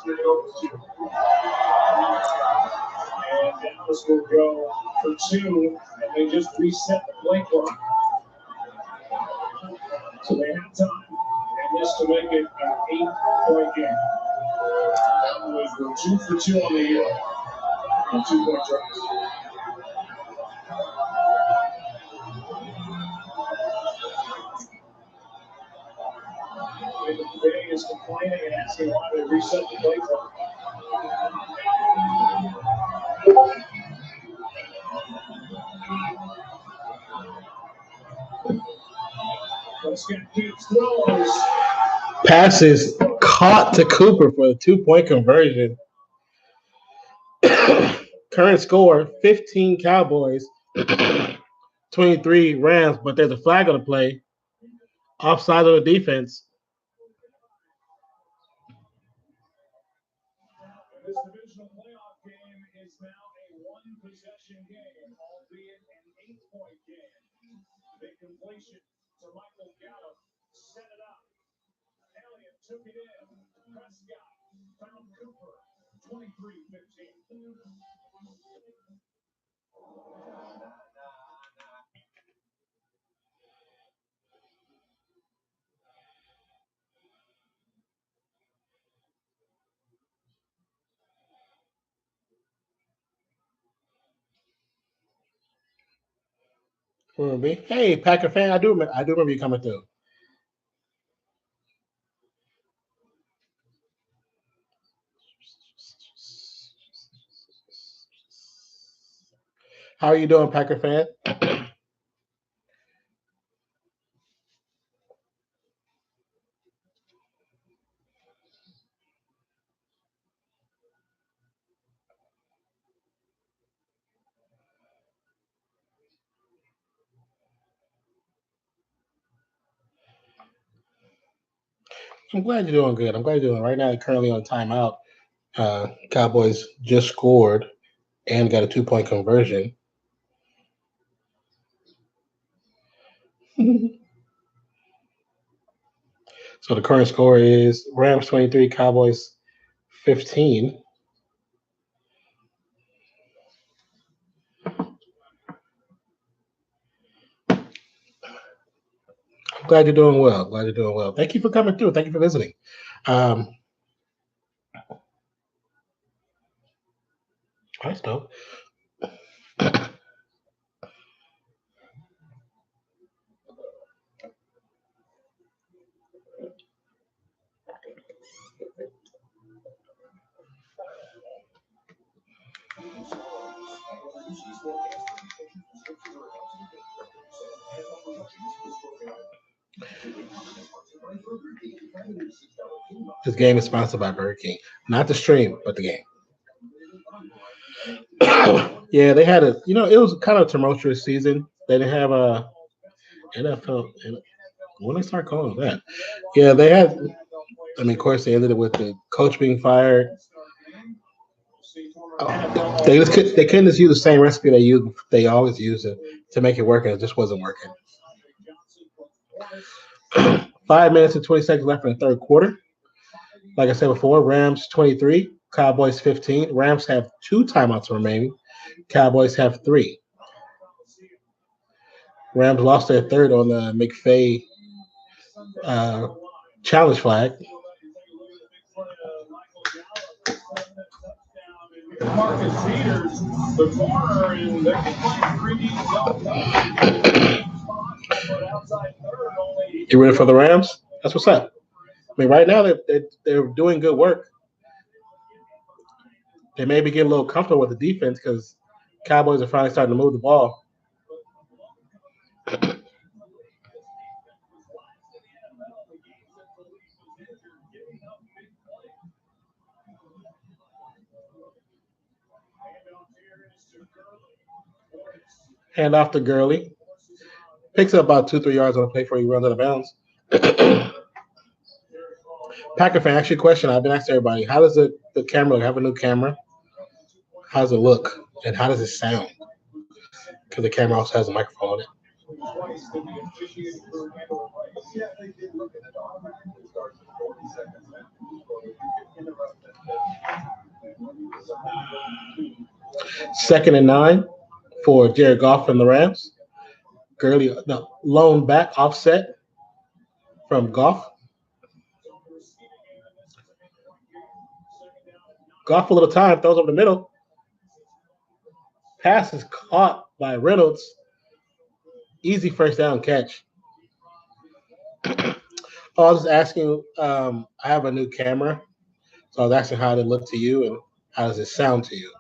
And Dallas will go for two, and they just reset the play clock. So they have time, and this to make it an 8-point game. Cowboys were 2 for 2 on the year on 2-point tries. McVay is complaining and asking why they reset the play clock. Passes caught to Cooper for a 2-point conversion. Current score, 15 Cowboys, 23 Rams, but there's a flag on the play. Offside on the defense. This divisional playoff game is now a 1-possession game, albeit an 8-point game. Big completion to Michael Gallup. Set it up. Elliott took it in. Prescott found Cooper. 23-15. Hey, Packer fan, I do remember you coming through. How are you doing, Packer fan? I'm glad you're doing good. I'm glad you're doing right now. You're currently on timeout. Cowboys just scored and got a 2-point conversion. So the current score is Rams 23, Cowboys 15. I'm glad you're doing well. Glad you're doing well. Thank you for coming through. Thank you for visiting. That's dope. This game is sponsored by Burger King. Not the stream, but the game. Yeah, they had it was kind of a tumultuous season. They didn't have a NFL. When they start calling that? Yeah, they had. Of course, they ended it with the coach being fired. They couldn't just use the same recipe they always use it to make it work, and it just wasn't working. 5 minutes and 20 seconds left in the third quarter. Like I said before, Rams 23, Cowboys 15. Rams have 2 timeouts remaining. Cowboys have 3. Rams lost their third on the McVay challenge flag. Marcus Peters, the corner, and they're playing 3D You ready for the Rams? That's what's up. I mean, right now they're doing good work. They may be getting a little comfortable with the defense because Cowboys are finally starting to move the ball. Hand off to Gurley. Picks up about 2-3 yards on the play before he runs out of bounds. Packer fan, actually, question I've been asking everybody: how does the camera look? I have a new camera. How does it look, and how does it sound? Because the camera also has a microphone on it. Second and 9 for Jared Goff and the Rams. Gurley, lone back offset from Goff. Goff a little time, throws over the middle. Pass is caught by Reynolds. Easy first down catch. I was asking, I have a new camera, so I was asking how did it look to you and how does it sound to you?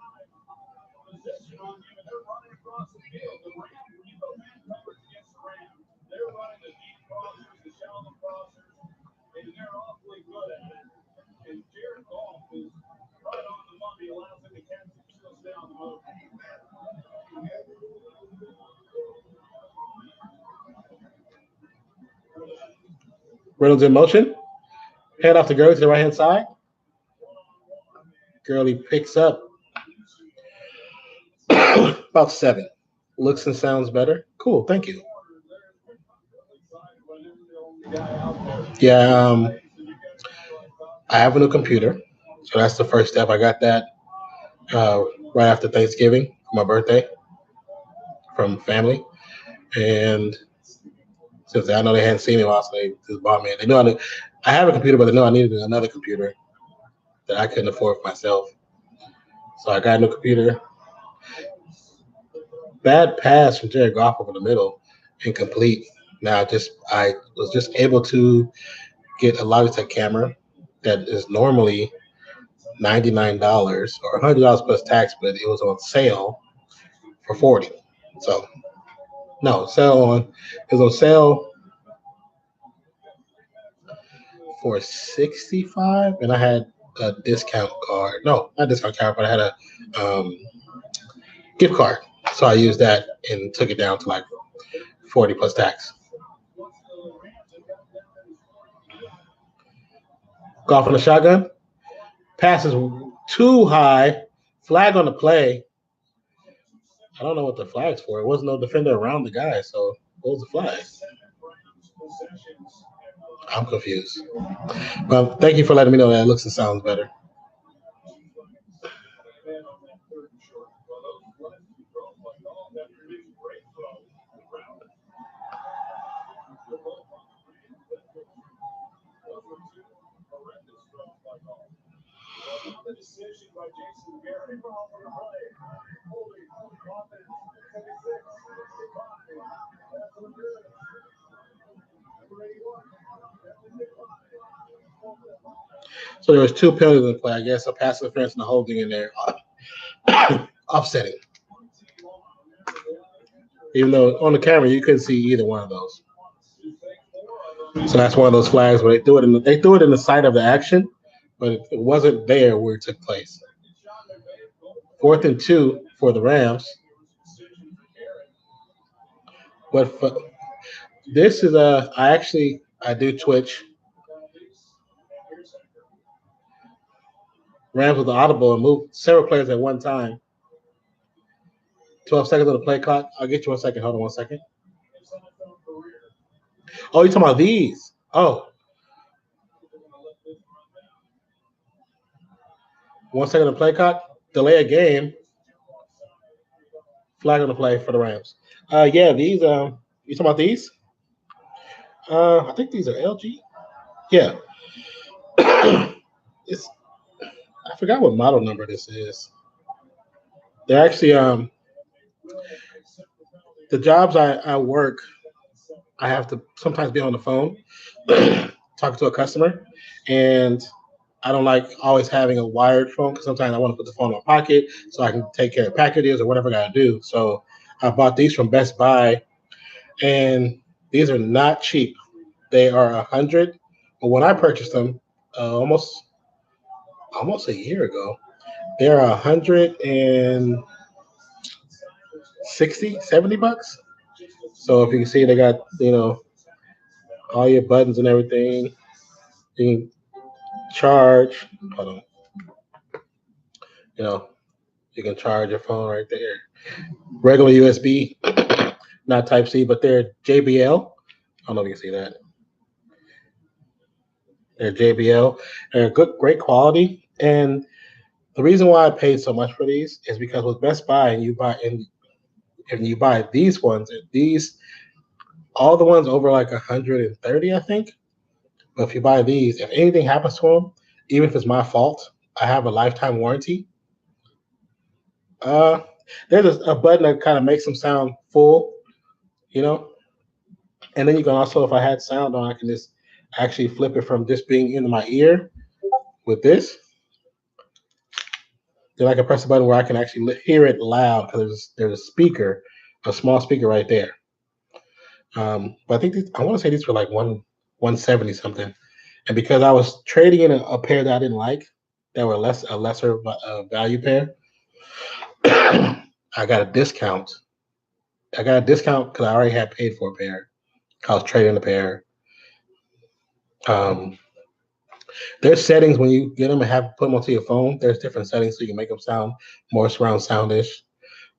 Reynolds in motion. Hand off to Gurley to the right-hand side. Gurley picks up about 7. Looks and sounds better. Cool, thank you. Yeah, I have a new computer, so that's the first step. I got that right after Thanksgiving for my birthday from family, and since I know they hadn't seen me while, so they just bought me. They know I have a computer, but they know I needed another computer that I couldn't afford for myself. So I got a new computer. Bad pass from Jared Goff over the middle, incomplete. Now I was just able to get a Logitech camera that is normally $99 or $100 plus tax, but it was on sale for $40. So no, it was on sale for $65, and I had a discount card. No, not discount card, but I had a gift card. So I used that and took it down to like 40 plus tax. Golf on the shotgun. Passes too high. Flag on the play. I don't know what the flag's for. It wasn't no defender around the guy, so what was the flag? I'm confused. Well, thank you for letting me know that it looks and sounds better. So there was 2 penalties in the play. I guess a pass interference and a holding in there, offsetting. Even though on the camera you couldn't see either one of those. So that's one of those flags where they threw it in the site of the action, but it wasn't there where it took place. 4th and 2 for the Rams. But this is I do Twitch. Rams with the audible and moved several players at one time. 12 seconds on the play clock. I'll get you 1 second. Hold on 1 second. Oh, you're talking about these? Oh, 1 second on the play clock. Delay a game. Flag on the play for the Rams. Yeah, these. You talking about these? I think these are LG. Yeah. It's. I forgot what model number this is. They're actually the jobs I work. I have to sometimes be on the phone talking to a customer, and I don't like always having a wired phone because sometimes I want to put the phone in my pocket so I can take care of packages or whatever I gotta do. So I bought these from Best Buy, and these are not cheap. They are 100. But when I purchased them, almost a year ago, they're 160, 70 bucks. So if you can see, they got all your buttons and everything. You can charge. Hold on. You know, you can charge your phone right there. Regular USB, not Type C, but they're JBL. I don't know if you can see that. They're JBL. They're good, great quality. And the reason why I paid so much for these is because with Best Buy, and you buy these ones, these all the ones over like 130, I think. But if you buy these, if anything happens to them, even if it's my fault, I have a lifetime warranty. Uh, there's a button that kind of makes them sound full, you know. And then you can also, if I had sound on, I can just actually flip it from just being in my ear with this. Then I can press the button where I can actually hear it loud because there's a speaker, a small speaker right there. But I think I want to say these were like 170 something. And because I was trading in a pair that I didn't like, that were a lesser value pair, I got a discount. I got a discount because I already had paid for a pair. I was trading a pair. Um, there's settings when you get them and have put them onto your phone. There's different settings so you can make them sound more surround soundish.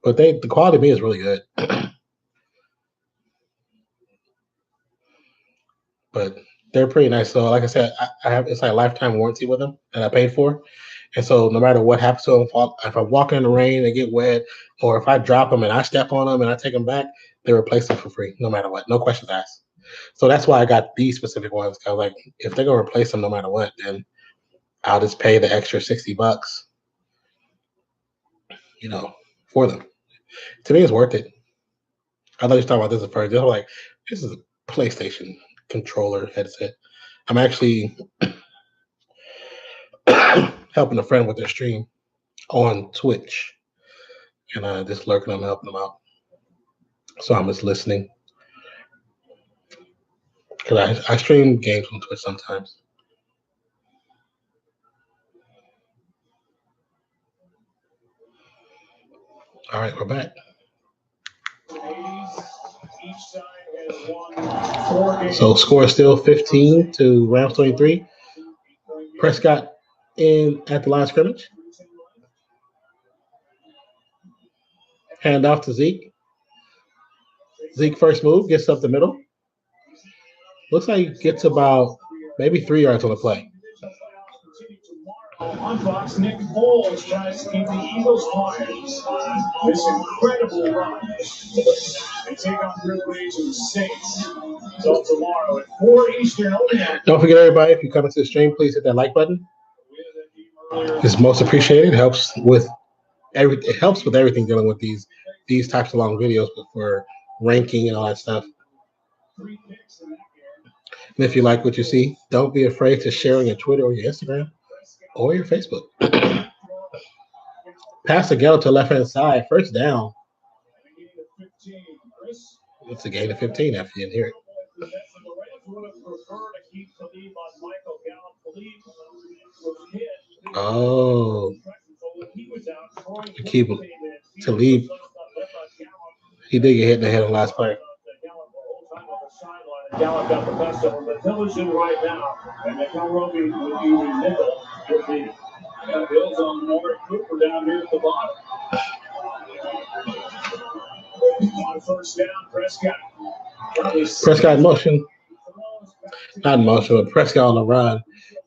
But the quality of me is really good. But they're pretty nice. So like I said, I have it's like a lifetime warranty with them that I paid for. And so no matter what happens to them, if I walk in the rain and get wet, or if I drop them and I step on them and I take them back, they replace them for free, no matter what, no questions asked. So that's why I got these specific ones. Cause like if they're gonna replace them no matter what, then I'll just pay the extra $60, for them. To me, it's worth it. I thought you were talking about this at first. They're like, this is a PlayStation controller headset. I'm actually helping a friend with their stream on Twitch, and just lurking them, helping them out. So I'm just listening because I stream games on Twitch sometimes. All right, we're back. So score is still 15 to Rams 23. Prescott in at the line of scrimmage. Hand off to Zeke. Zeke first move, gets up the middle. Looks like he gets about maybe 3 yards on the play. On Fox, Nick Foles tries to keep the Eagles quiet on this incredible run. They take on Green Bay to the States. So tomorrow at 4 Eastern. Don't forget, everybody, if you come into the stream, please hit that like button. It's most appreciated. It helps with everything dealing with these types of long videos, but for ranking and all that stuff. And if you like what you see, don't be afraid to share on your Twitter or your Instagram or your Facebook. Pass the Gale to left hand side, first down. It's a gain of 15 after you didn't hear it. Oh, keep to leave. He did get hit in the head on the last play. Gallup got the best of him, but Hill is in right now, and McElroy would be the nickel would be. Got Bills on Amari Cooper down here at the bottom. On first down, Prescott. Prescott in motion. Not in motion, but Prescott on the run.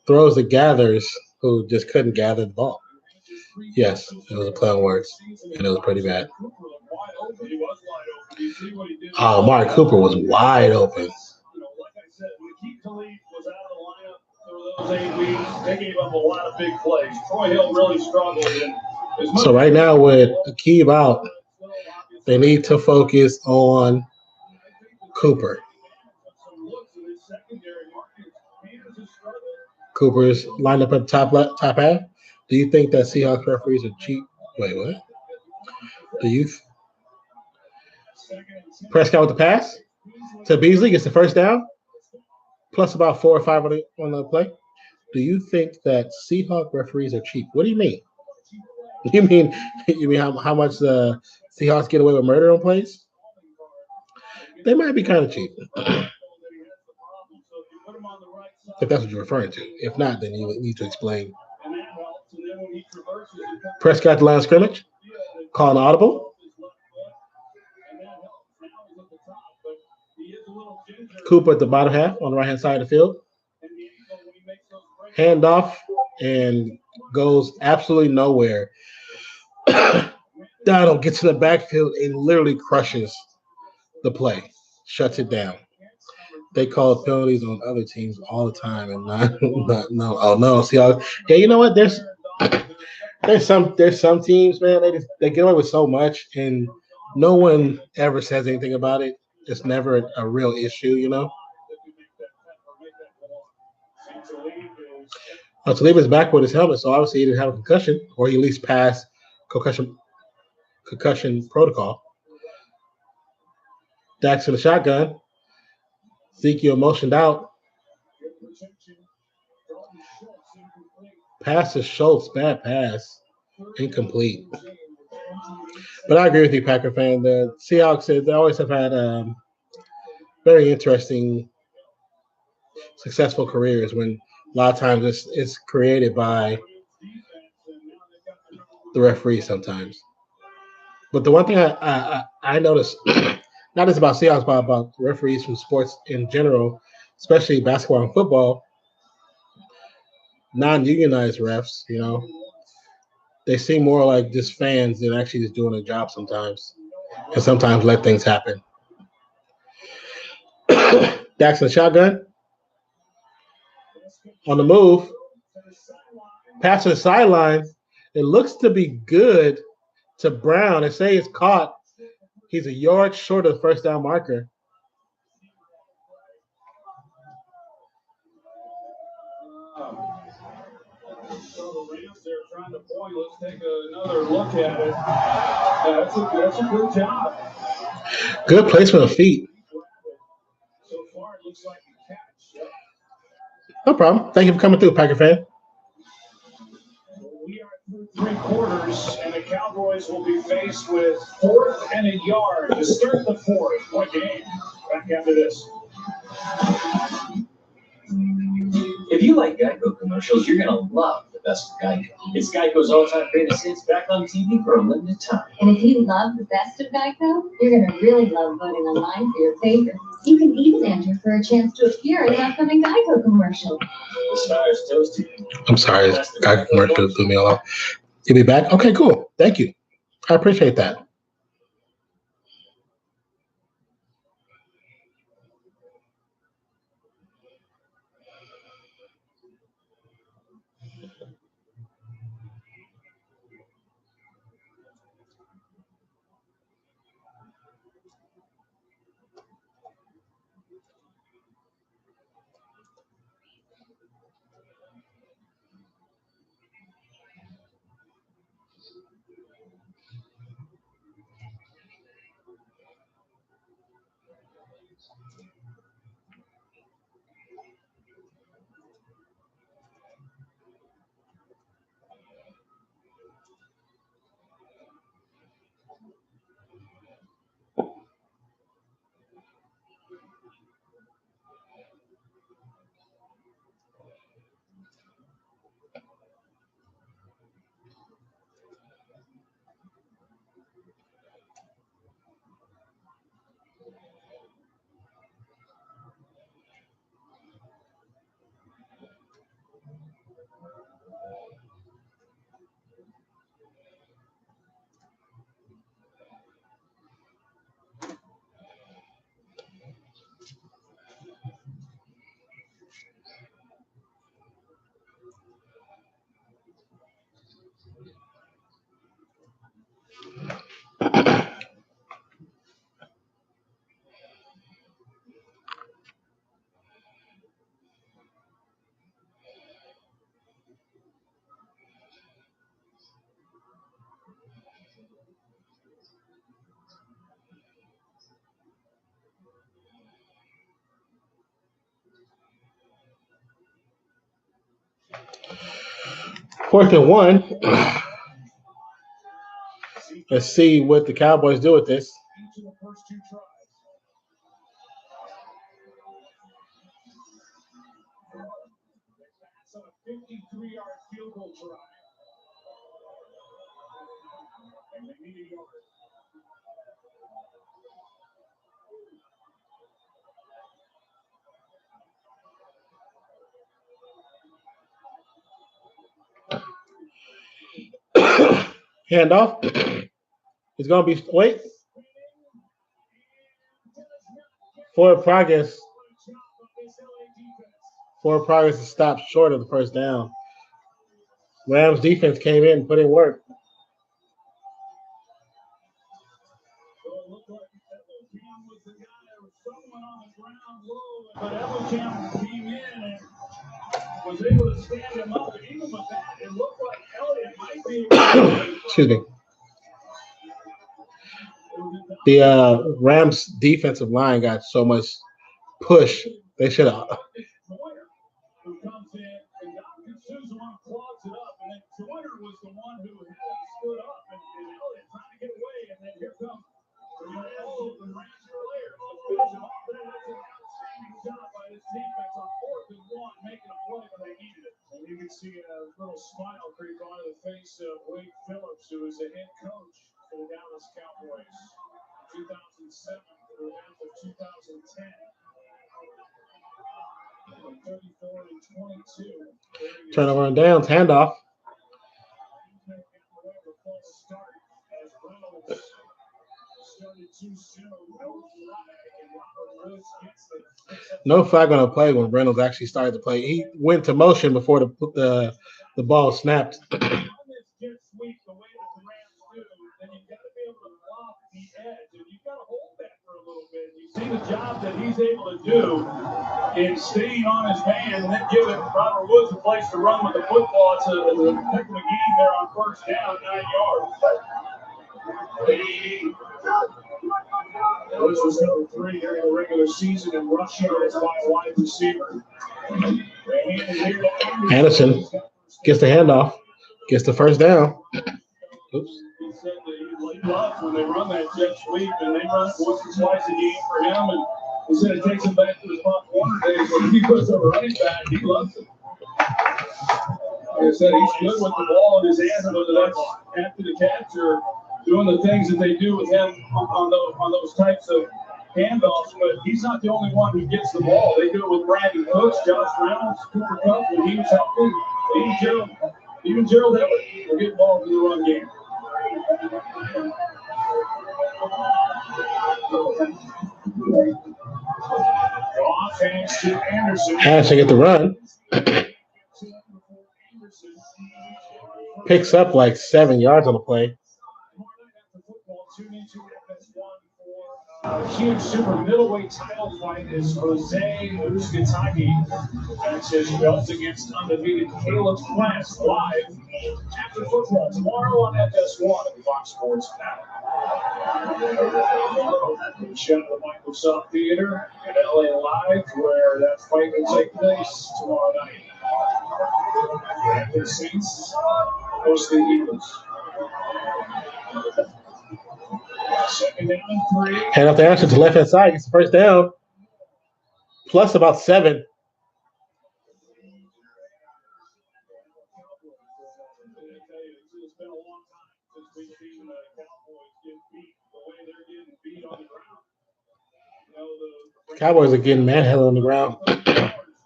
Throws to Gathers, who just couldn't gather the ball. Yes, it was a play on words, and it was pretty bad. Oh, Amari Cooper was wide open. Like I said, Keith Khalid was out of the lineup for those 8 weeks. They gave up a lot of big plays. Troy Hill really struggled. So right now with Akeem out, they need to focus on Cooper. Cooper's lined up at the top half. Do you think that Seahawks referees are cheap? Wait, what? Do you? Prescott with the pass to Beasley gets the first down, plus about 4 or 5 on the play. Do you think that Seahawks referees are cheap? What do you mean? You mean how much the Seahawks get away with murder on plays? They might be kind of cheap. If that's what you're referring to. If not, then you need to explain. Prescott the line of scrimmage. Calling audible. Cooper at the bottom half on the right-hand side of the field. Handoff and goes absolutely nowhere. Donald gets to the backfield and literally crushes the play. Shuts it down. They call penalties on other teams all the time, and no. Oh no, Seahawks. Yeah, you know what? There's some teams, man. They get away with so much, and no one ever says anything about it. It's never a real issue, you know. Taliba's back with his helmet, so obviously he didn't have a concussion, or he at least passed concussion protocol. Dax in the shotgun. Ezekiel motioned out. Pass to Schultz, bad pass, incomplete. But I agree with you, Packer fan. The Seahawks, they always have had very interesting, successful careers when a lot of times it's created by the referee sometimes. But the one thing I noticed, not just about Seahawks, but about referees from sports in general, especially basketball and football, non-unionized refs, you know, they seem more like just fans than actually just doing a job sometimes, and sometimes let things happen. Daxon shotgun on the move, pass to the sideline. It looks to be good to Brown. They say it's caught. He's a yard short of the first down marker. So the Rams, they're trying to point. Let's take another look at it. That's a good job. Good placement of feet. So far, it looks like a catch. No problem. Thank you for coming through, Packer fan. We are through 3 quarters, and the Cowboys will be faced with 4th and a yard to start the 4th. What game? Back after this. If you like Geico commercials, you're going to love the best of Geico. It's Geico's all-time greatest hits back on TV for a limited time. And if you love the best of Geico, you're going to really love voting online for your favorites. You can even enter for a chance to appear in an upcoming Geico commercial. The Stars toasty. I'm sorry, Geico commercial threw me all off. You'll be back? Okay, cool. Thank you. I appreciate that. 4th and 1. Let's see what the Cowboys do with this. Each of the first two tries. That's a 53-yard field goal try. And they need a yard. Handoff. It's going to be, wait. Forward progress. Forward progress is stopped short of the first down. Rams defense came in and put in work. But Ellicott came in and was able to stand him up. And even with that, it looked like Elliott might be Excuse me. The Rams defensive line got so much push. They should have. who comes in and Sue's the one who clogs it up. And then Joyner was the one who stood up and Elliott trying to get away. And then here comes the Rams earlier. Finish it off. That's an outstanding job by this defense on 4th and 1, making a play when they needed it. And you can see a little smile creep onto the face of Wade Phillips, who is the head coach for the Dallas Cowboys. 2007 through after 2010. 34 and 22. Turnover on downs, handoff. No flag on a play when Reynolds actually started to play. He went to motion before the ball snapped. See the job that he's able to do in staying on his man and then giving Robert Woods a place to run with the football to Pick McGee there on first down, 9 yards. This was number 3 during the regular season in rushing yards by a wide receiver. Anderson gets the handoff, gets the first down. Oops. He said that he loves when they run that jet sweep and they run it once or twice a game for him. And he said it takes him back to his Pop Warner days when he was a running back. He loves it. Like I said, he's good with the ball in his hands, whether that's after the catch or doing the things that they do with him on those types of handoffs. But he's not the only one who gets the ball. They do it with Brandon Cooks, Josh Reynolds, Cooper Kupp when he was healthy. Even Gerald Everett will get involved in the run game. Offense to Anderson. Anderson get the run. Picks up like 7 yards on the play. Huge super middleweight title fight is Jose Uzcategui. That's his belt against undefeated Caleb Plant live after football tomorrow on FS1 at Fox Sports Now. Shout out to Microsoft Theater in LA Live, where that fight will take place tomorrow night. The Saints host the Eagles. Second down and 3. Hand off the Anderson to left hand side, gets the first down. Plus about 7. It's been a long time since we've seen the Cowboys get beat the way they're getting beat on the ground. You know, the Cowboys are getting manhandled on the ground.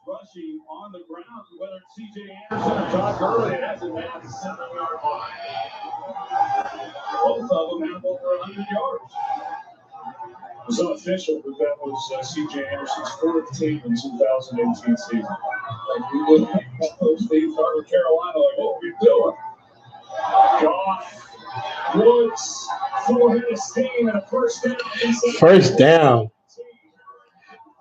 rushing on the ground, whether it's C.J. Anderson or Todd Gurley, it hasn't been at the 7-yard line. Both of them have over 100 yards. It was unofficial, but that was C.J. Anderson's 4th team in 2018 season. Like we wouldn't have those teams started Carolina, like, what are we doing? Goff, Woods, 4 minutes steam, and a first down. First down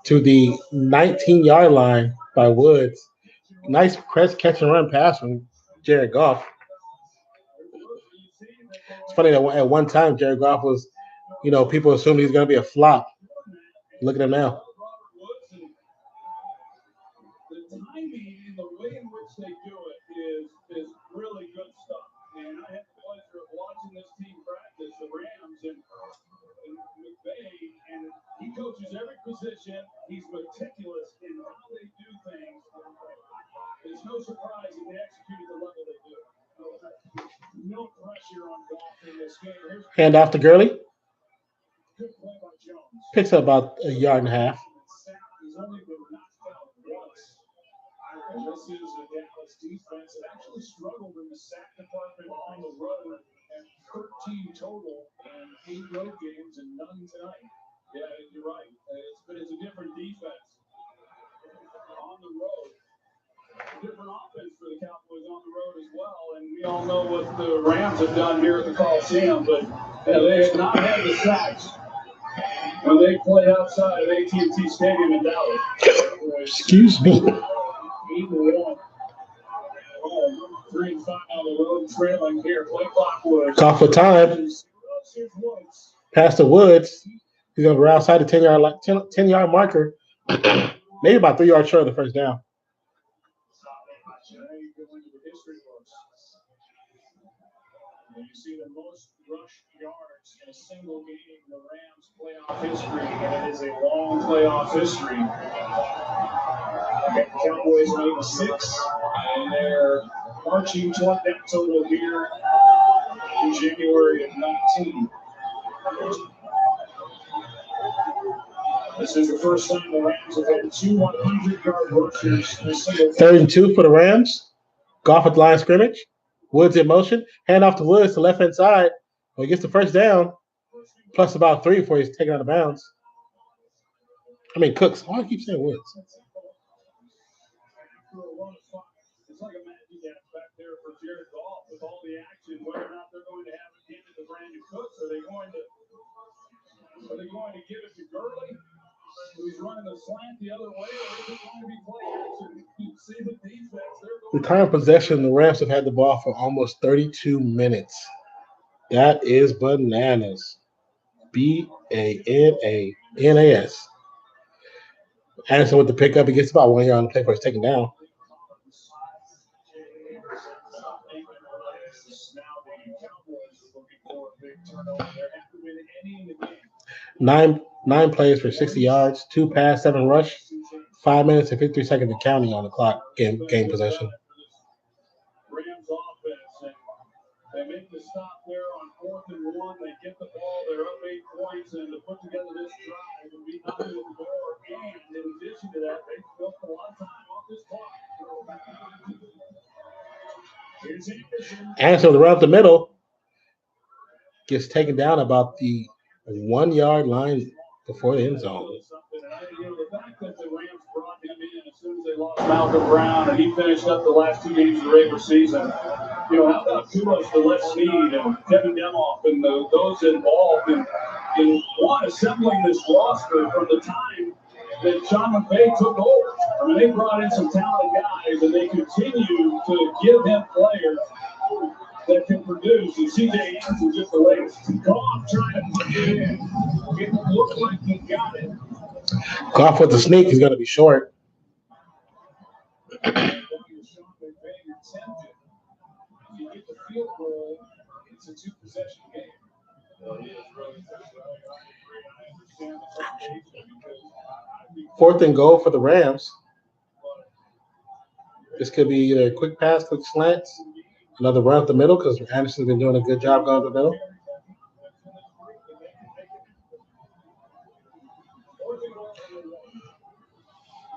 to the 19-yard line by Woods. Nice press, catch, and run pass from Jared Goff. It's funny that at one time Jared Goff was, people assumed he was going to be a flop. Look at him now. The timing and the way in which they do it He's meticulous in how they do things. There's no surprise that they execute at the level they do. No pressure on Goff in this game. Hand off to Gurley. Good play by Jones. Picks up about a yard and a half. He's only been knocked out once. And this is a Dallas defense that actually struggled in the sack department on the road, and 13 total in 8 road games and none tonight. Yeah, you're right. It's a different defense on the road. A different offense for the Cowboys on the road as well. And we all know what the Rams have done here at the Coliseum, but they have not had the sacks when they play outside of AT&T Stadium in Dallas. Excuse me. 8-1. 3-5 on the road, trailing here. Play clock was. Call for time. Pass to Woods. He's going to go outside the 10-yard marker. Maybe about 3 yards short of the first down. You see the most rush yards in a single game in the Rams playoff history, and it is a long playoff history. The Cowboys made 6, and they're marching toward that total here in January of 19. This is the first time the Rams have had 2 100-yard rushers in a single. 3rd and 2 for the Rams. Goff at the line of scrimmage. Woods in motion. Hand off to Woods to left-hand side. Well, he gets the first down, plus about 3 before he's taken out of bounds. I mean, Cooks. Why do I keep saying Woods? It's like a magic act back there for Jared Goff with all the action. Whether or not they're going to have it handed to Brandon Cooks, are they going to give it to Gurley, who's running the slant the other way, or is it going to be play action? You see the defense. The time of possession, the Rams have had the ball for almost 32 minutes. That is bananas. BANANAS. Anderson with the pickup. He gets about 1 yard on the play before he's taken down. Nine plays for 60 yards, 2 pass, 7 rush, 5 minutes and 53 seconds of counting on the clock. Game possession. Rams offense, and they make the stop there on 4th and 1. They get the ball. They're up 8 points, and to put together this drive and be out of the door. And in addition to that, they built a lot of time off this clock. Here's Anderson around the middle gets taken down about the 1 yard line before the end zone. The fact that the Rams brought him in as soon as they lost Malcolm Brown, and he finished up the last 2 games of the regular season. How about kudos to Les Snead and Kevin Demoff and those involved in assembling this roster from the time that Sean McVay took over. I mean, they brought in some talented guys, and they continue to give them players that can produce. And C.J. Anderson just the latest. Goff trying to put it in. It looked like he got it. Goff with the sneak is going to be short. If you get the field goal, it's a 2-possession game. Fourth and goal for the Rams. This could be either a quick pass, quick slants, another run up the middle because Anderson's been doing a good job going up the middle.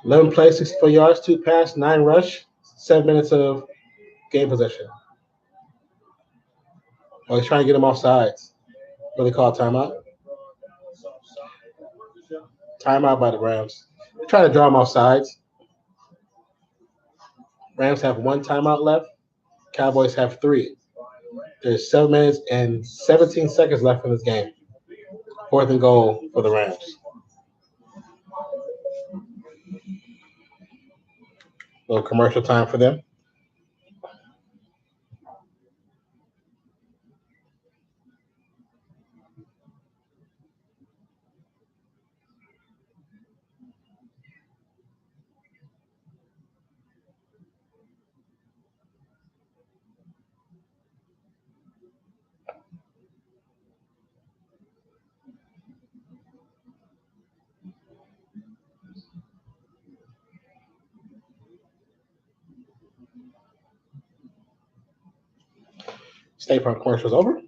$11 plays, 64 yards, 2 pass, 9 rush, 7 minutes of game possession. Oh, he's trying to get him off sides. What do they call timeout? Timeout by the Rams. They're trying to draw him off sides. Rams have 1 timeout left. Cowboys have 3. There's 7 minutes and 17 seconds left in this game. 4th and goal for the Rams. A little commercial time for them. State Farm commercial's over.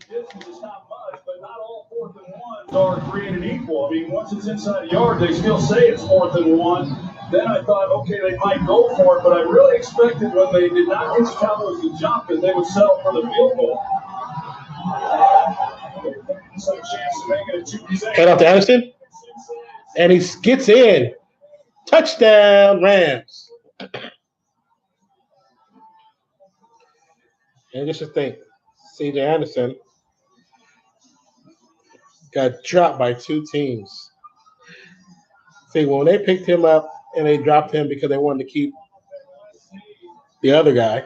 Distance is not much, but not all 4th and 1s are created equal. I mean, once it's inside a yard, they still say it's 4th and 1. Then I thought, okay, they might go for it, but I really expected when they did not get the Cowboys to jump that they would settle for the field goal. Some chance to make it a 2-possession. Head off to Anderson, and he gets in. Touchdown, Rams. And just to think, C.J. Anderson got dropped by 2 teams. See, when they picked him up and they dropped him because they wanted to keep the other guy,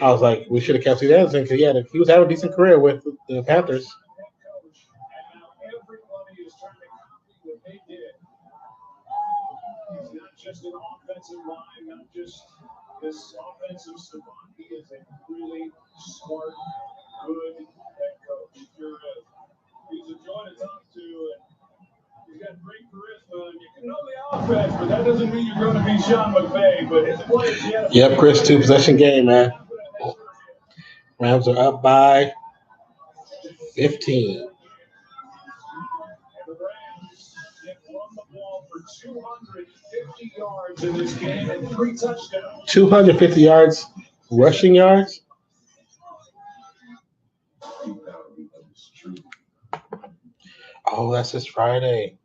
I was like, we should have kept C.J. Anderson because he was having a decent career with the Panthers. Everybody is trying to copy what they did. He's not just an offensive line, not just this offensive savant. He is a really smart, good head coach. He sure is. He's a joy to talk to, and he's got great charisma. And you can know the offense, but that doesn't mean you're going to be Sean McVay. But his players, Yep, Chris, 2-possession game, man. Rams are up by 15. 250 yards in this game and 3 touchdowns. 250 yards, rushing yards. Oh, that's this Friday.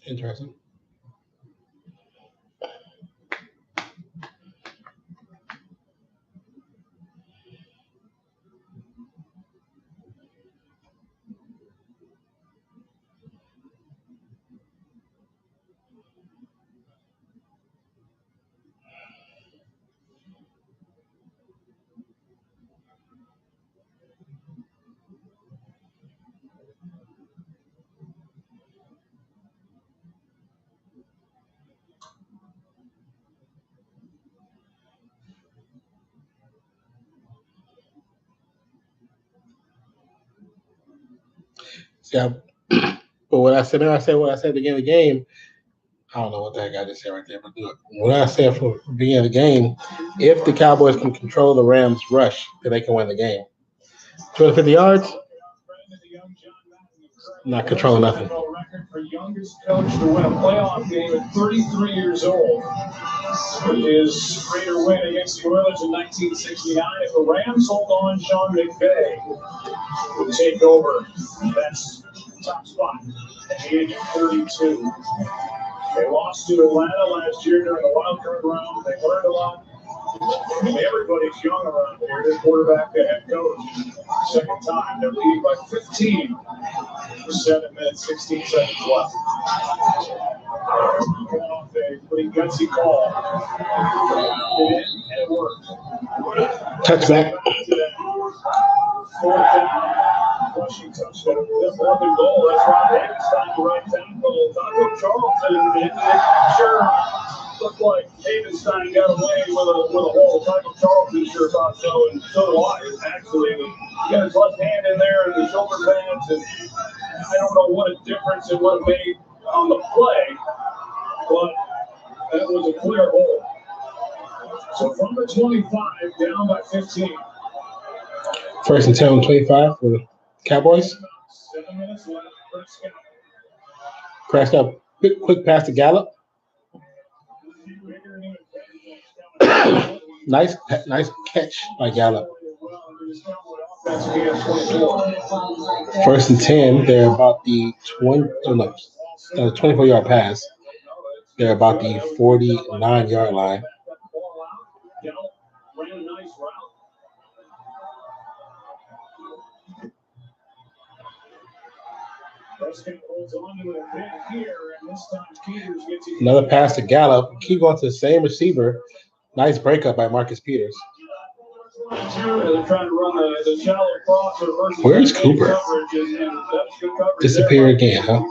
Interesting. Yeah, but what I said at the beginning of the game, I don't know what the heck I just said right there, but what I said from the beginning of the game, if the Cowboys can control the Rams' rush, then they can win the game. 250 yards, not controlling nothing. Record for youngest coach to win a playoff game at 33 years old. His greater win against the Oilers in 1969. If the Rams hold on, Sean McVay will take over. That's top spot at the age of 32. They lost to Atlanta last year during the wild card round. They learned a lot. I mean, everybody's young around here. Their quarterback, the head coach. Second time, they're leading by 15. 7 minutes, 16 seconds left. Coming off a pretty gutsy call. And it worked. Touchback. Fourth down. Rushing touchdown. That's more than goal. That's Ron Havenstein, the right tackle. Taco Charlton. It sure looked like Havenstein got away with a hole. Taco Charlton sure thought so, and so do I, actually. He got his left hand in there and the shoulder pads, and I don't know what a difference it would have made on the play, but that was a clear hole. So from the 25, down by 15. First and 10 on 25 for the Cowboys. 7 minutes left. Prescott Quick pass to Gallup. Nice catch by Gallup. 1st and 10. They're about the 24-yard pass. They're about the 49-yard line. Another pass to Gallup. Keep going to the same receiver. Nice breakup by Marcus Peters. Where's Cooper? Disappear again, huh?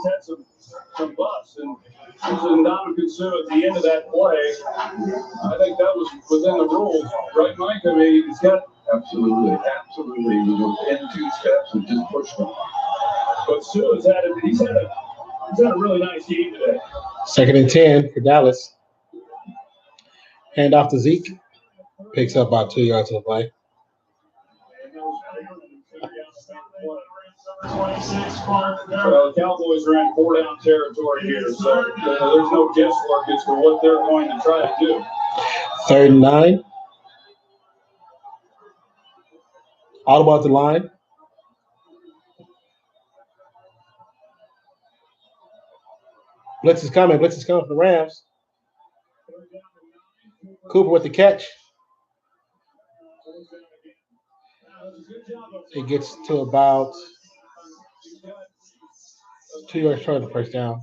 Some busts and Dominican Sue at the end of that play. I think that was within the rules, right, Mike? I mean, he's got absolutely. Within 2 steps and just pushed them. But Sue he's had a really nice game today. 2nd and 10 for Dallas. Hand off to Zeke. Picks up about 2 yards on the play. Well, the Cowboys are in 4-down territory here, so there's no guesswork as to what they're going to try to do. 3rd and 9. Audible at the line. Blitz is coming for the Rams. Cooper with the catch. It gets to about 2 yards short of the first down.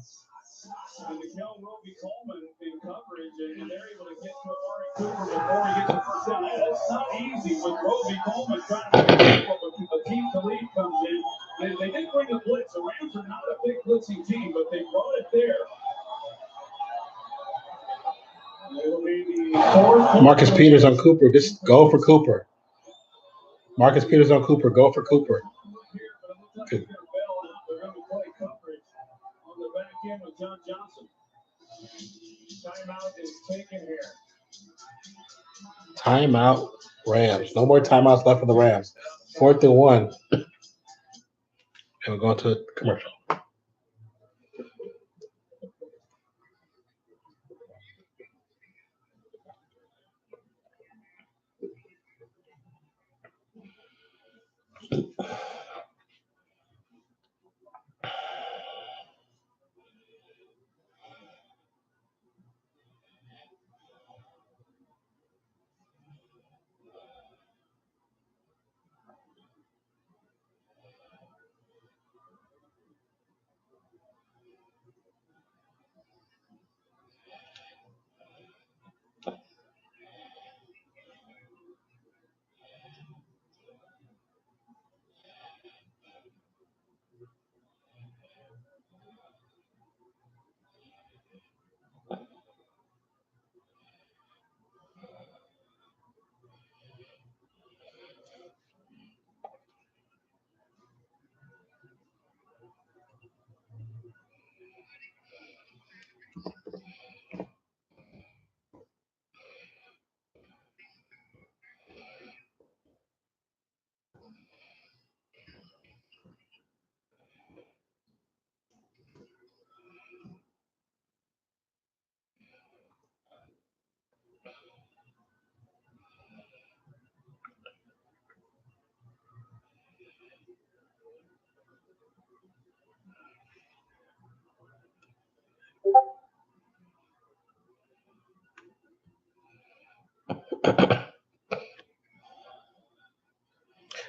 And to kill Roby Coleman in coverage, and they're able to get to Amari Cooper before he gets the first down. That's not easy with Roby Coleman trying to make up a team to lead comes in. They did bring a blitz. The Rams are not a big blitzing team, but they brought it there. Marcus Peters on Cooper. Just go for Cooper. Marcus Peters on Cooper. Go for Cooper. Good. They're going to play coverage on the back end with John Johnson. Timeout is taken here. Timeout, Rams. No more timeouts left for the Rams. 4th and 1. And we're going to a commercial.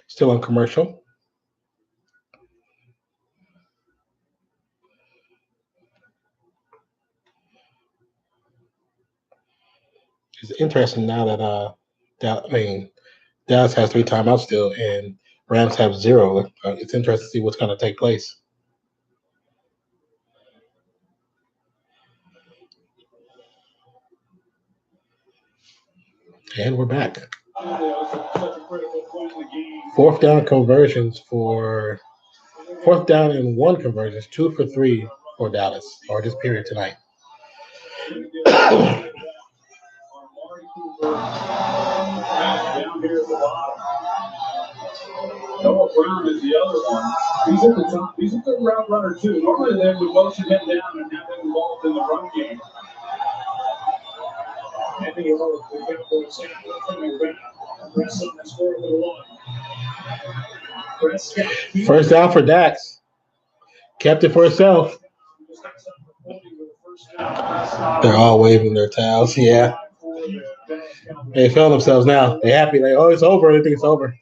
Still on commercial. It's interesting now that Dallas has 3 timeouts still, and Rams have 0. It's interesting to see what's going to take place. And we're back. 4th down conversions for 4th down and 1 conversions, 2 for 3 for Dallas, or this period tonight. Down here at the bottom. Noah Brown is the other one. He's at the top. He's a good route runner, too. Normally, they would motion him down and have him involved in the run game. Anthony Hall, the Cowboys, coming back. Press on the score for the one. First down for Dax. Kept it for himself. They're all waving their towels. Yeah. They feel themselves now. They're happy. Like, oh, it's over. They think it's over.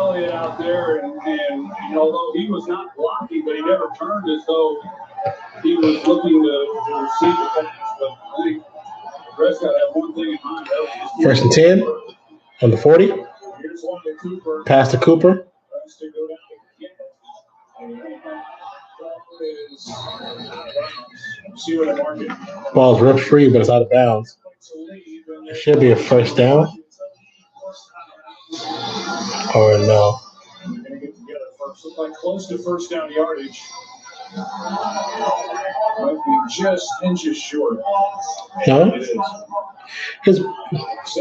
Elliott out there, and although he was not blocking, but he never turned as though he was looking to receive the pass. But I think Prescott had one thing in mind. First and 10 on the 40. Here's one to Cooper. Pass to Cooper. See what I mark it. Ball's ripped free, but it's out of bounds. It should be a first down. Or no. Going to get together first. Look like close to first down yardage. Might be just inches short. No? It is.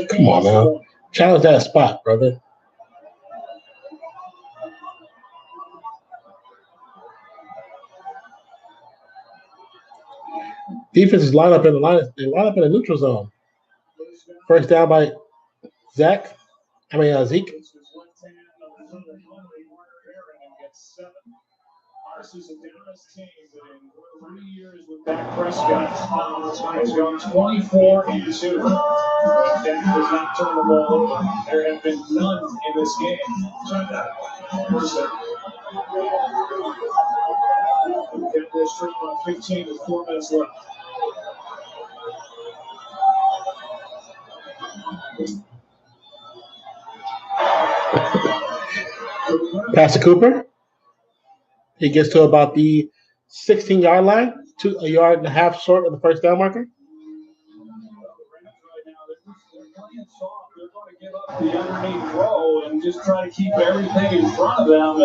Come on now. Challenge that spot, brother. Defenses line up in the neutral zone. First down by Zeke. This is a Dallas team that in 3 years with Dak Prescott has gone 24-2. Dak does not turn the ball over. There have been none in this game. Cowboys trip on 15 with 4 minutes left. Pass to Cooper. He gets to about the 16-yard line, a yard and a half short of the first down marker. They're going to give up the underneath throw and just try to keep everything in front of them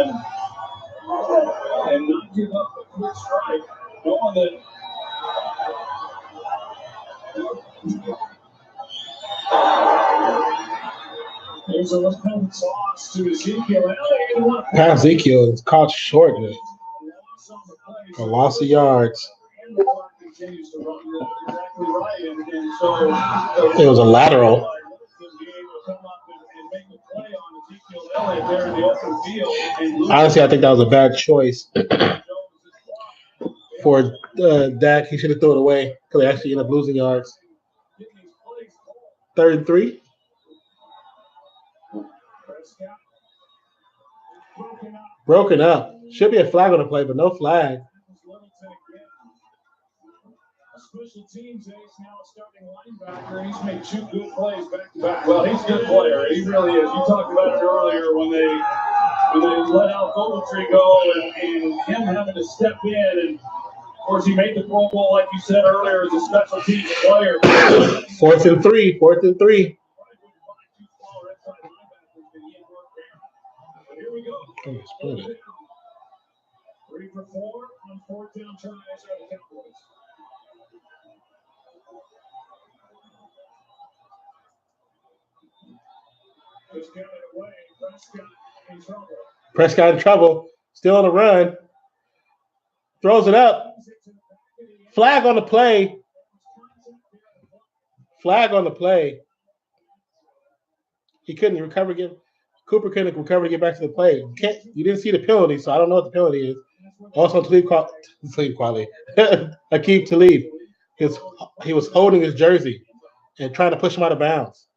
and not give up a quick strike, knowing that. There's a little toss to Ezekiel. Pass Ezekiel is caught short. A loss of yards. It was a lateral. Honestly, I think that was a bad choice for Dak. He should have thrown it away because they actually ended up losing yards. 3rd and 3. Broken up. Should be a flag on the play, but no flag. Special teams ace, now a starting linebacker. He's made 2 good plays back to back. Well, he's a good player. He really is. You talked about it earlier when they let out Ogletree go and him having to step in. And of course, he made the Pro Bowl, like you said earlier, as a special teams player. 4th and 3. 4th and 3. Here we go. 3 for 4 on 4th down tries are the Cowboys. Just got it away. Prescott in trouble. Still on the run. Throws it up. Flag on the play. Flag on the play. He couldn't recover. Cooper couldn't recover to get back to the play. You didn't see the penalty, so I don't know what the penalty is. Also, Talib Kweli. Aqib Talib. He was holding his jersey and trying to push him out of bounds.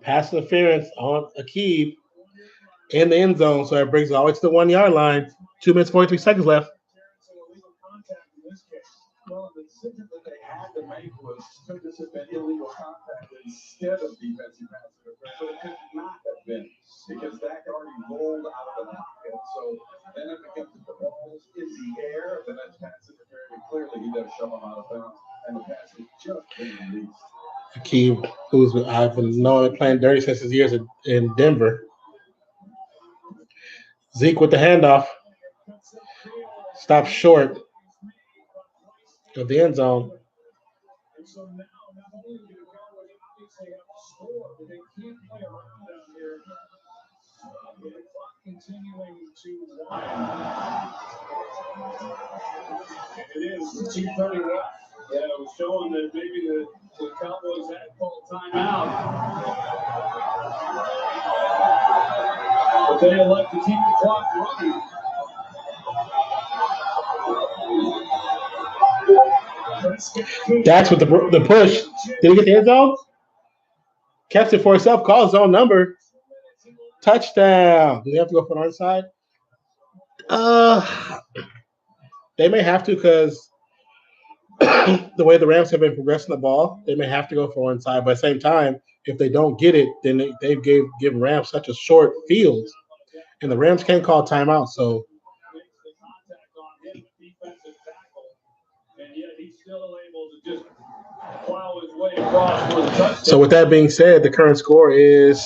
Pass interference on Aqib in the end zone, so it brings it all the way to the 1 yard line. 2 minutes, 43 seconds left. Well, the decision that they had to make was could this have been illegal contact instead of defensive pass interference, but it could not have been because Dak already rolled out of the pocket. So then it becomes the ball is in the air, then that's pass interference. Clearly, he does shove him out of bounds, and the pass is just been released. Akeem, who's I've been knowing playing dirty since his years in Denver. Zeke with the handoff. Stopped short of the end zone. And so now, not only do the Cowboys obviously have to score, but they can't play around down here. With the clock continuing to wind. And it is 2:30 left. Yeah, it was showing that maybe the Cowboys had called timeout. But they elect to keep the clock running. That's what the push. Did he get the end zone? Kept it for himself. Called his own number. Touchdown. Do they have to go for an onside? They may have to because the way the Rams have been progressing the ball, they may have to go for onside. But at the same time, if they don't get it, then they've given Rams such a short field, and the Rams can't call timeout. So. So with that being said, the current score is.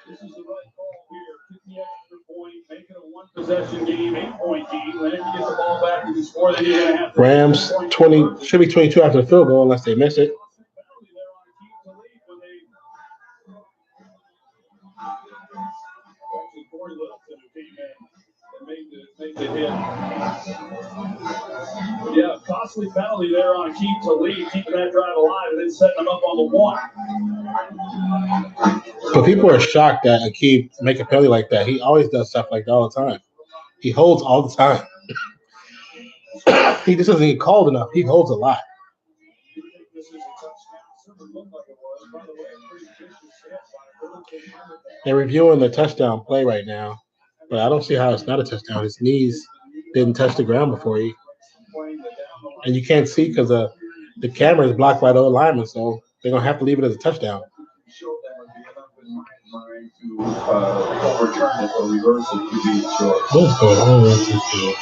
This is the right call here. Kick the extra point, make it a one-possession game, 8-point game. Then if you get the ball back and you score, then you're going to have to. Rams 20 should be 22 after the field goal unless they miss it. Yeah, costly penalty there on Keep to lead, keeping that drive alive, and then setting them up on the one. But people are shocked that Akeem make a penalty like that. He always does stuff like that all the time. He holds all the time. He just doesn't get called enough. He holds a lot. They're reviewing the touchdown play right now, but I don't see how it's not a touchdown. His knees didn't touch the ground before he. And you can't see because the camera is blocked by the lineman, so they're going to have to leave it as a touchdown. Overturn it or reverse it to be short. What's going on with this field?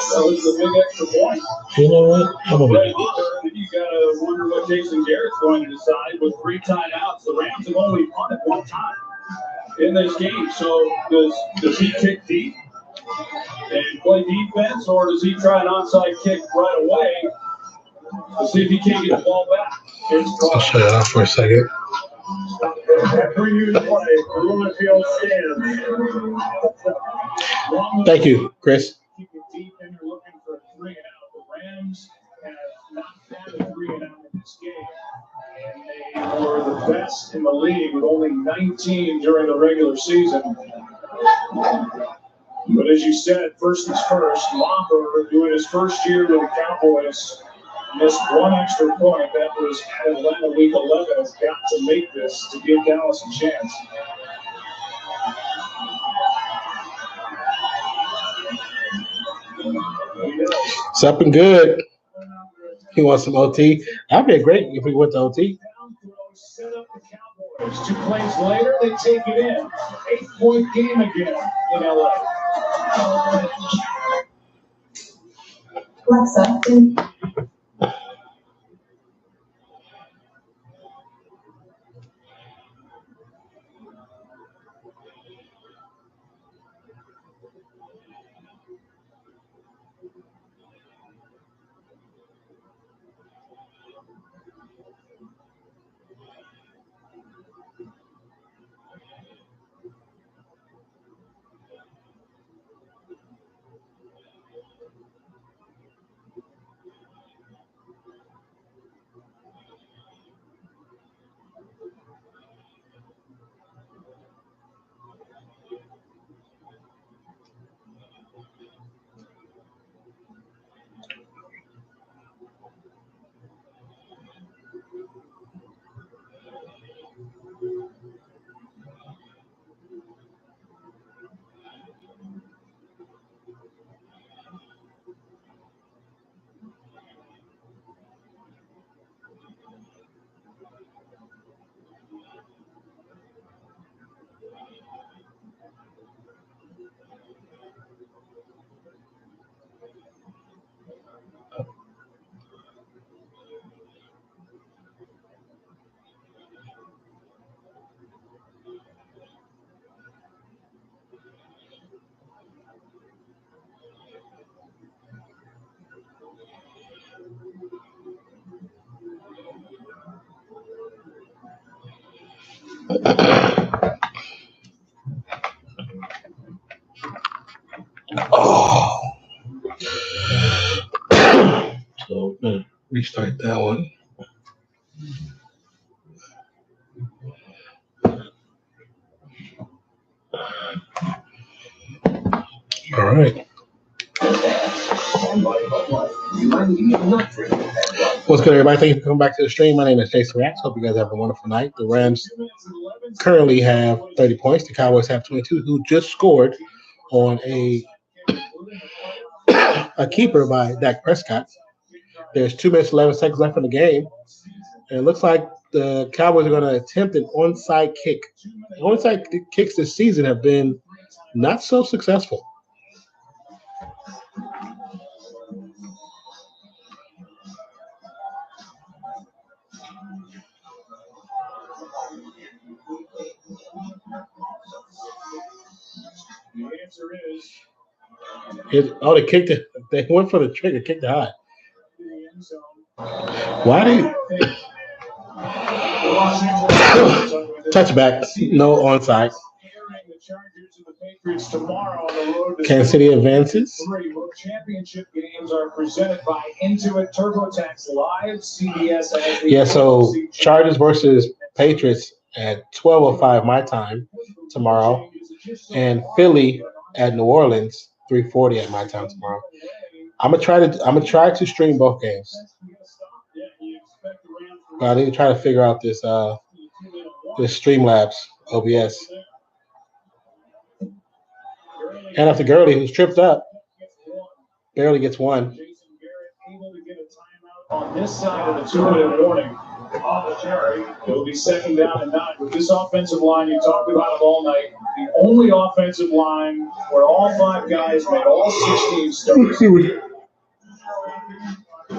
That was the big extra point. You know what? Right, you gotta wonder what Jason Garrett's going to decide with 3 timeouts. The Rams have only punted 1 time in this game. So does he kick deep and play defense, or does he try an onside kick right away to see if he can't get the ball back? I'll shut it off for a second. Thank you, Chris. Keep it deep and you're looking for a 3 and out. The Rams have not had a 3 and out in this game. And they were the best in the league with only 19 during the regular season. But as you said, first things first, Lomber, doing his first year with the Cowboys, missed 1 extra point. That was at Atlanta week 11. Has got to make this to give Dallas a chance. Something good. He wants some OT. That'd be great if we went to OT. Set up the Cowboys. 2 plays later, they take it in. 8-point game again in LA. Alexa, Oh. So restart that one. All right. What's good, everybody? Thank you for coming back to the stream. My name is Jasonreacts. Hope you guys have a wonderful night. The Rams currently have 30 points. The Cowboys have 22, who just scored on a keeper by Dak Prescott. There's 2 minutes, 11 seconds left in the game. And it looks like the Cowboys are going to attempt an onside kick. Onside kicks this season have been not so successful. The answer is They kicked it. They went for the trigger, kicked it high. the end zone. Why do you touchback? No onside. The Chargers and the Patriots tomorrow on the road to Kansas City advances. Both championship games are presented by Intuit TurboTax Live. CBS has the so Chargers versus Patriots at 12:05 my time tomorrow, and Philly at New Orleans 3:40 at my time tomorrow. I'm gonna try to stream both games. But I need to try to figure out this Streamlabs OBS. And after Gurley, who's tripped up, barely gets one. On this side of the 2-minute warning, it'll be 2nd down and 9. With this offensive line, you talked about it all night. The only offensive line where all 5 guys made all 16 starts.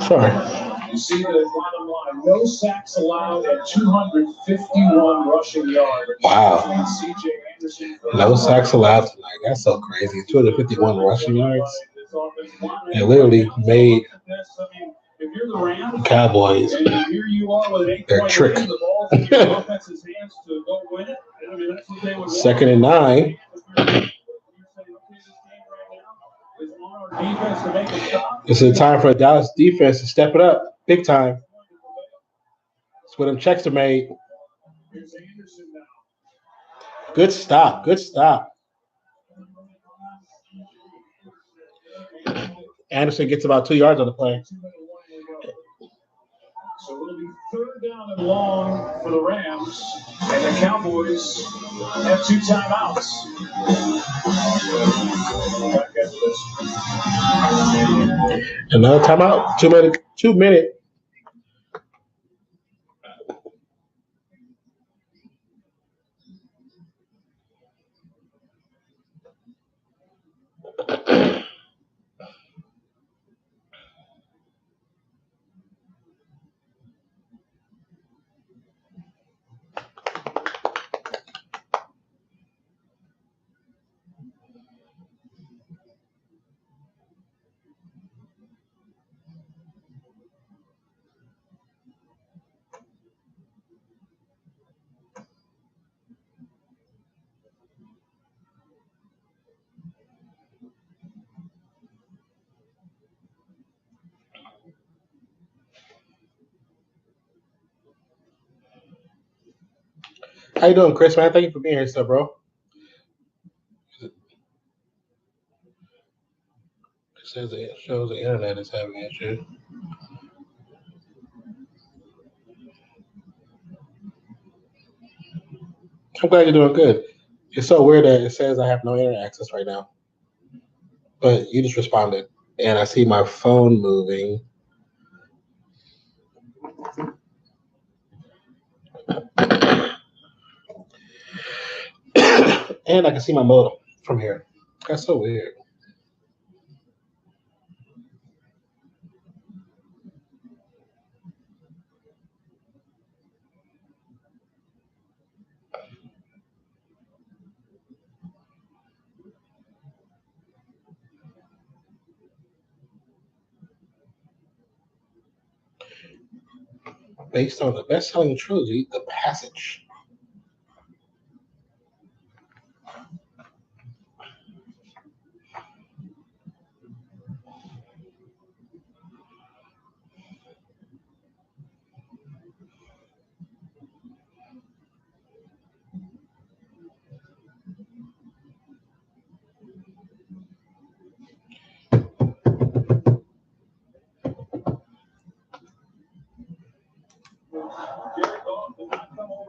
Sorry. You see the bottom line. No sacks allowed and 251 rushing yards. Wow. C.J. Anderson. No sacks allowed tonight. That's so crazy. 251 rushing yards. It literally made the Cowboys their trick. 2nd and 9. This is a time for the Dallas defense to step it up big time. That's where them checks are made. Good stop. Good stop. Anderson gets about 2 yards on the play. So it'll be 3rd down and long for the Rams, and the Cowboys have 2 timeouts. Another timeout. 2 minute. How you doing, Chris, man? Thank you for being here, sir, bro. It says it shows the internet is having an issue. I'm glad you're doing good. It's so weird that it says I have no internet access right now. But you just responded, and I see my phone moving. And I can see my modem from here. That's so weird. Based on the best-selling trilogy, The Passage.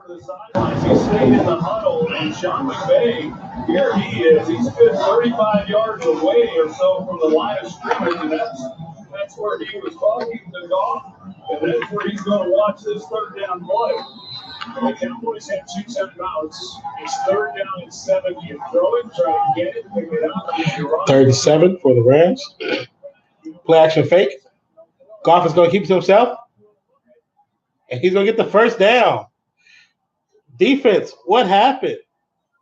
over the sidelines. He stayed in the huddle, and Sean McVay, here he is. He's a good 35 yards away or so from the line of scrimmage, and that's where he was talking to Goff, and that's where he's going to watch this third down play. The Cowboys have 2 timeouts. It's third down and 7. You throw it, try to get it, pick it up. If you're on 37 for the Rams. Play action fake. Goff is going to keep it to himself. And he's going to get the first down. Defense, what happened?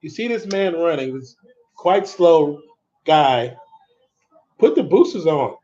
You see this man running, this quite slow guy. Put the boosters on.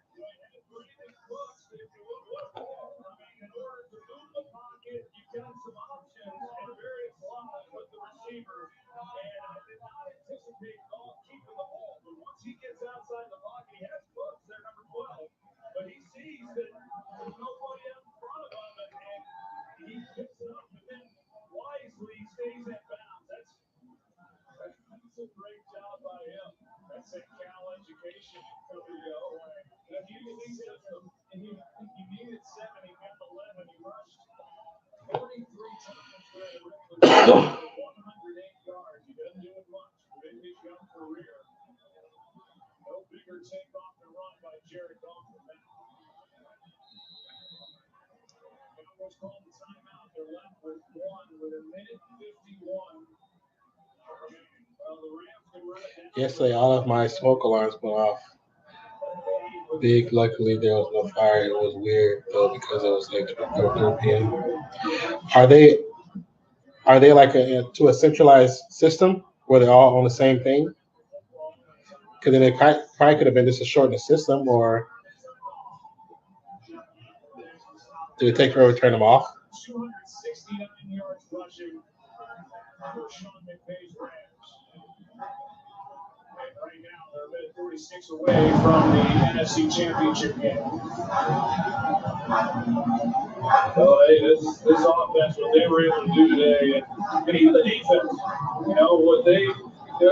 Yesterday, all of my smoke alarms went off. Big, luckily, there was no fire. It was weird, though, because it was like 3 p.m. Are they like to a centralized system where they're all on the same thing? Because then it probably could have been just a shortened system, or did it take forever to turn them off? 269 yards rushing for Sean McVay's Rams. And right now, they're a minute 46 away from the NFC Championship game. Well, hey, this offense, what they were able to do today, and even the defense, what they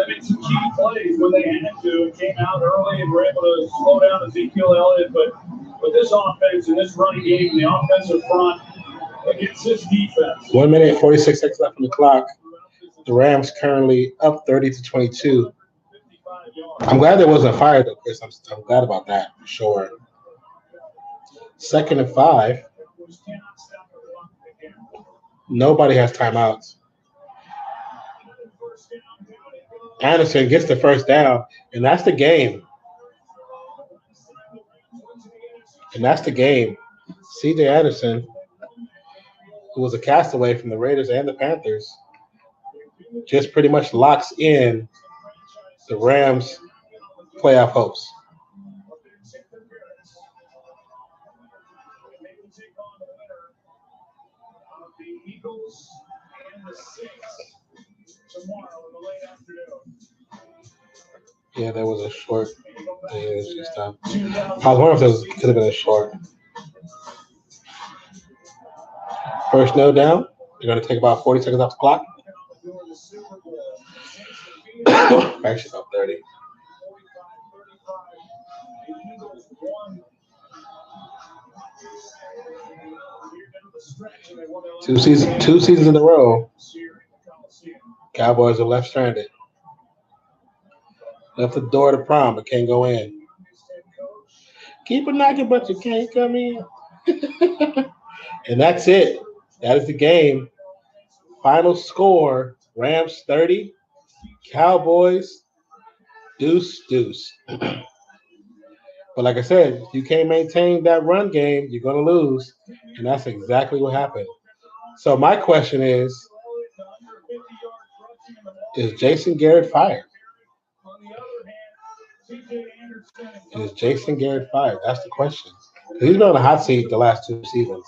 made some key plays when they had to and came out early and were able to slow down Ezekiel Elliott. But with this offense and this running game, the offensive front against this defense. 1 minute, 46 seconds left on the clock. The Rams currently up 30-22. I'm glad there wasn't a fire, though, Chris. I'm glad about that, for sure. 2nd and 5. Nobody has timeouts. Anderson gets the first down, and that's the game. C.J. Anderson, who was a castaway from the Raiders and the Panthers, just pretty much locks in the Rams' playoff hopes. Yeah, there was a short. It was just, I was wondering if it could have been a short. First no down. They're going to take about 40 seconds off the clock. Actually, about 30. Two seasons in a row, Cowboys are left stranded. Left the door to prom, but can't go in. Keep a knocking, but you can't come in. And that's it. That is the game. Final score, Rams 30, Cowboys deuce. But like I said, if you can't maintain that run game, you're going to lose. And that's exactly what happened. So my question is Jason Garrett fired? Is Jason Garrett fired? That's the question. He's been on the hot seat the last 2 seasons.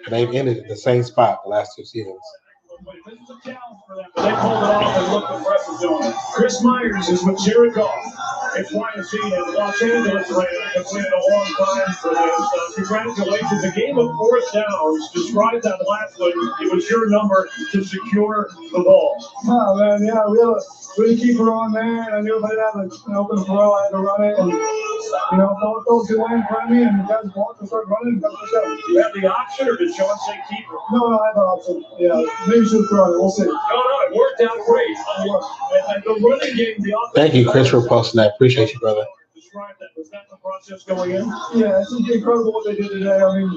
And they've ended at the same spot the last 2 seasons. They pulled it off and looked impressive doing it. Chris Myers is with Jared Goff. It's YC and Los Angeles Rams have waited a long time for this. Congratulations. A game of fourth downs. Described that last one. It was your number to secure the ball. Oh, man, yeah, we had to keep it on there, and I knew if I had an open throw, I had to run it, and, don't throw too late in front of me, and the guys walk and start running, and push up. Do you have the option, or did Sean say keep it? No, I have the option. Yeah, maybe should have thrown it. We'll see. No, it worked out great. And the running game, the offense. Thank you, Chris, for posting that. Appreciate you, brother. Describe that. Was that the process going in? Yeah, it's just incredible what they did today. I mean,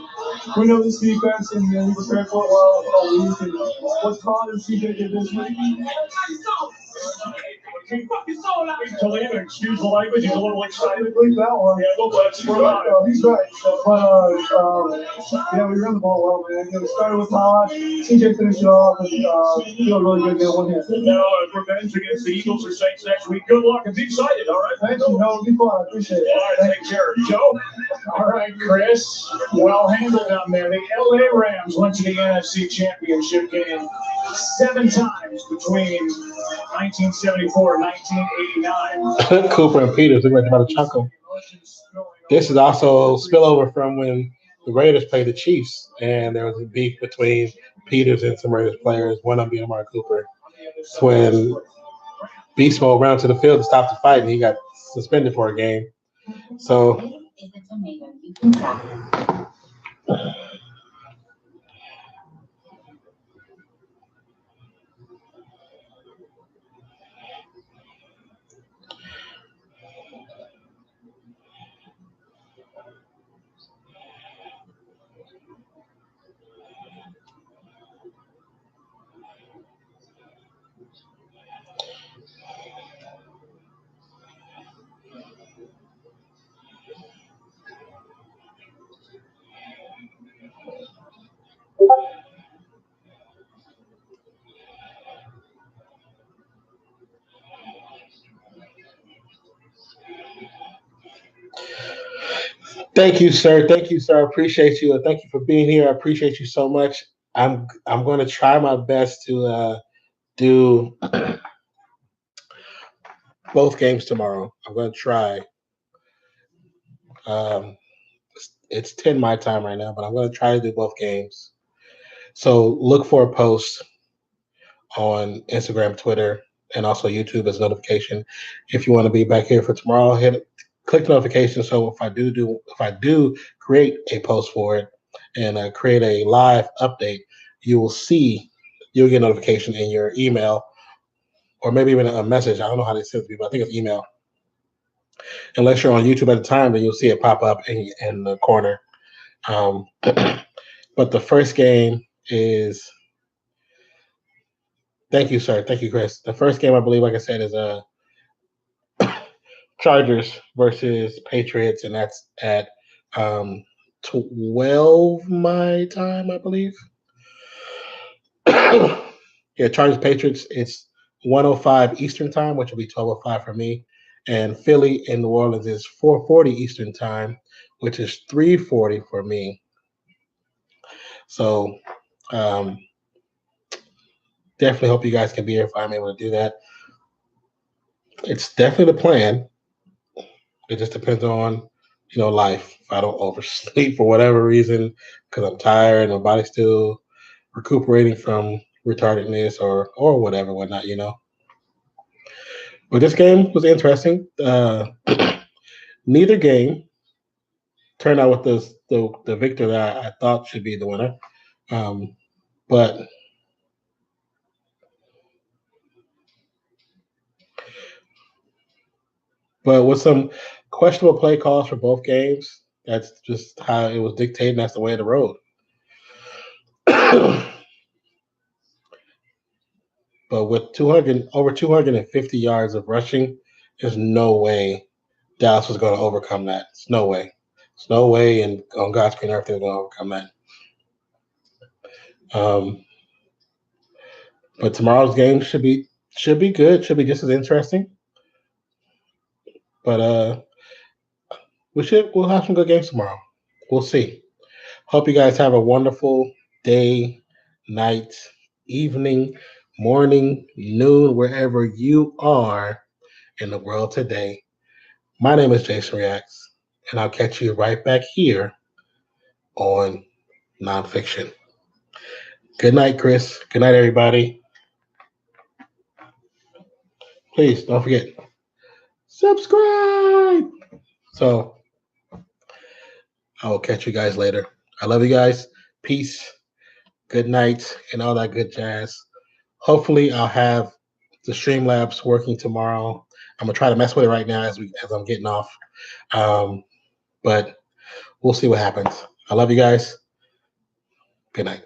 we know this defense, and we prepared for it well all week, and what Todd and CJ did this week. To leave and excuse the language, he's a little excited. Leave that one. Yeah, well, that's He's right. But, we ran the ball well, man. We started with Todd, CJ finished it off, and feel really good getting one here. Now, revenge against the Eagles or Saints next week. Good luck and be excited, all right? Thank you. No, be fun. I appreciate it. All right, take care. Joe? All right, Chris. Well handled down there. The LA Rams went to the NFC Championship game 7 times between 1974 and 1989. Cooper and Peters, they're ready about to chuckle. This is also spillover from when the Raiders played the Chiefs, and there was a beef between Peters and some Raiders players, one of them being Amari Cooper. It's when Beast Mode ran to the field to stop the fight, and he got suspended for a game. So thank you, sir. Thank you, sir. I appreciate you. Thank you for being here. I appreciate you so much. I'm going to try my best to do both games tomorrow. I'm going to try. It's 10 my time right now, but I'm going to try to do both games. So look for a post on Instagram, Twitter, and also YouTube as a notification. If you want to be back here for tomorrow, click the notification. So if I do create a post for it and create a live update, you'll get a notification in your email, or maybe even a message. I don't know how they send it to people. I think it's email. Unless you're on YouTube at the time, then you'll see it pop up in the corner. But the first game is. Thank you, sir. Thank you, Chris. The first game, I believe, like I said, is Chargers versus Patriots, and that's at 12 my time, I believe. Yeah, Chargers Patriots. It's 1:05 Eastern time, which will be 12:05 for me. And Philly in New Orleans is 4:40 Eastern time, which is 3:40 for me. So definitely hope you guys can be here if I'm able to do that. It's definitely the plan. It just depends on, life. If I don't oversleep for whatever reason, because I'm tired and my body's still recuperating from retardedness or whatnot. But this game was interesting. Neither game turned out with the victor that I thought should be the winner. But with some questionable play calls for both games, that's just how it was dictated. That's the way of the road. But with over 250 yards of rushing, there's no way Dallas was going to overcome that. It's no way. There's no way, and on God's green earth, they're going to overcome that. But tomorrow's game should be good. Should be just as interesting. But we'll have some good games tomorrow. We'll see. Hope you guys have a wonderful day, night, evening, morning, noon, wherever you are in the world today. My name is Jasonreacts, and I'll catch you right back here on Nonfiction. Good night, Chris. Good night, everybody. Please don't forget, subscribe. So I will catch you guys later. I love you guys. Peace. Good night, and all that good jazz. Hopefully, I'll have the Streamlabs working tomorrow. I'm gonna try to mess with it right now as I'm getting off. But we'll see what happens. I love you guys. Good night.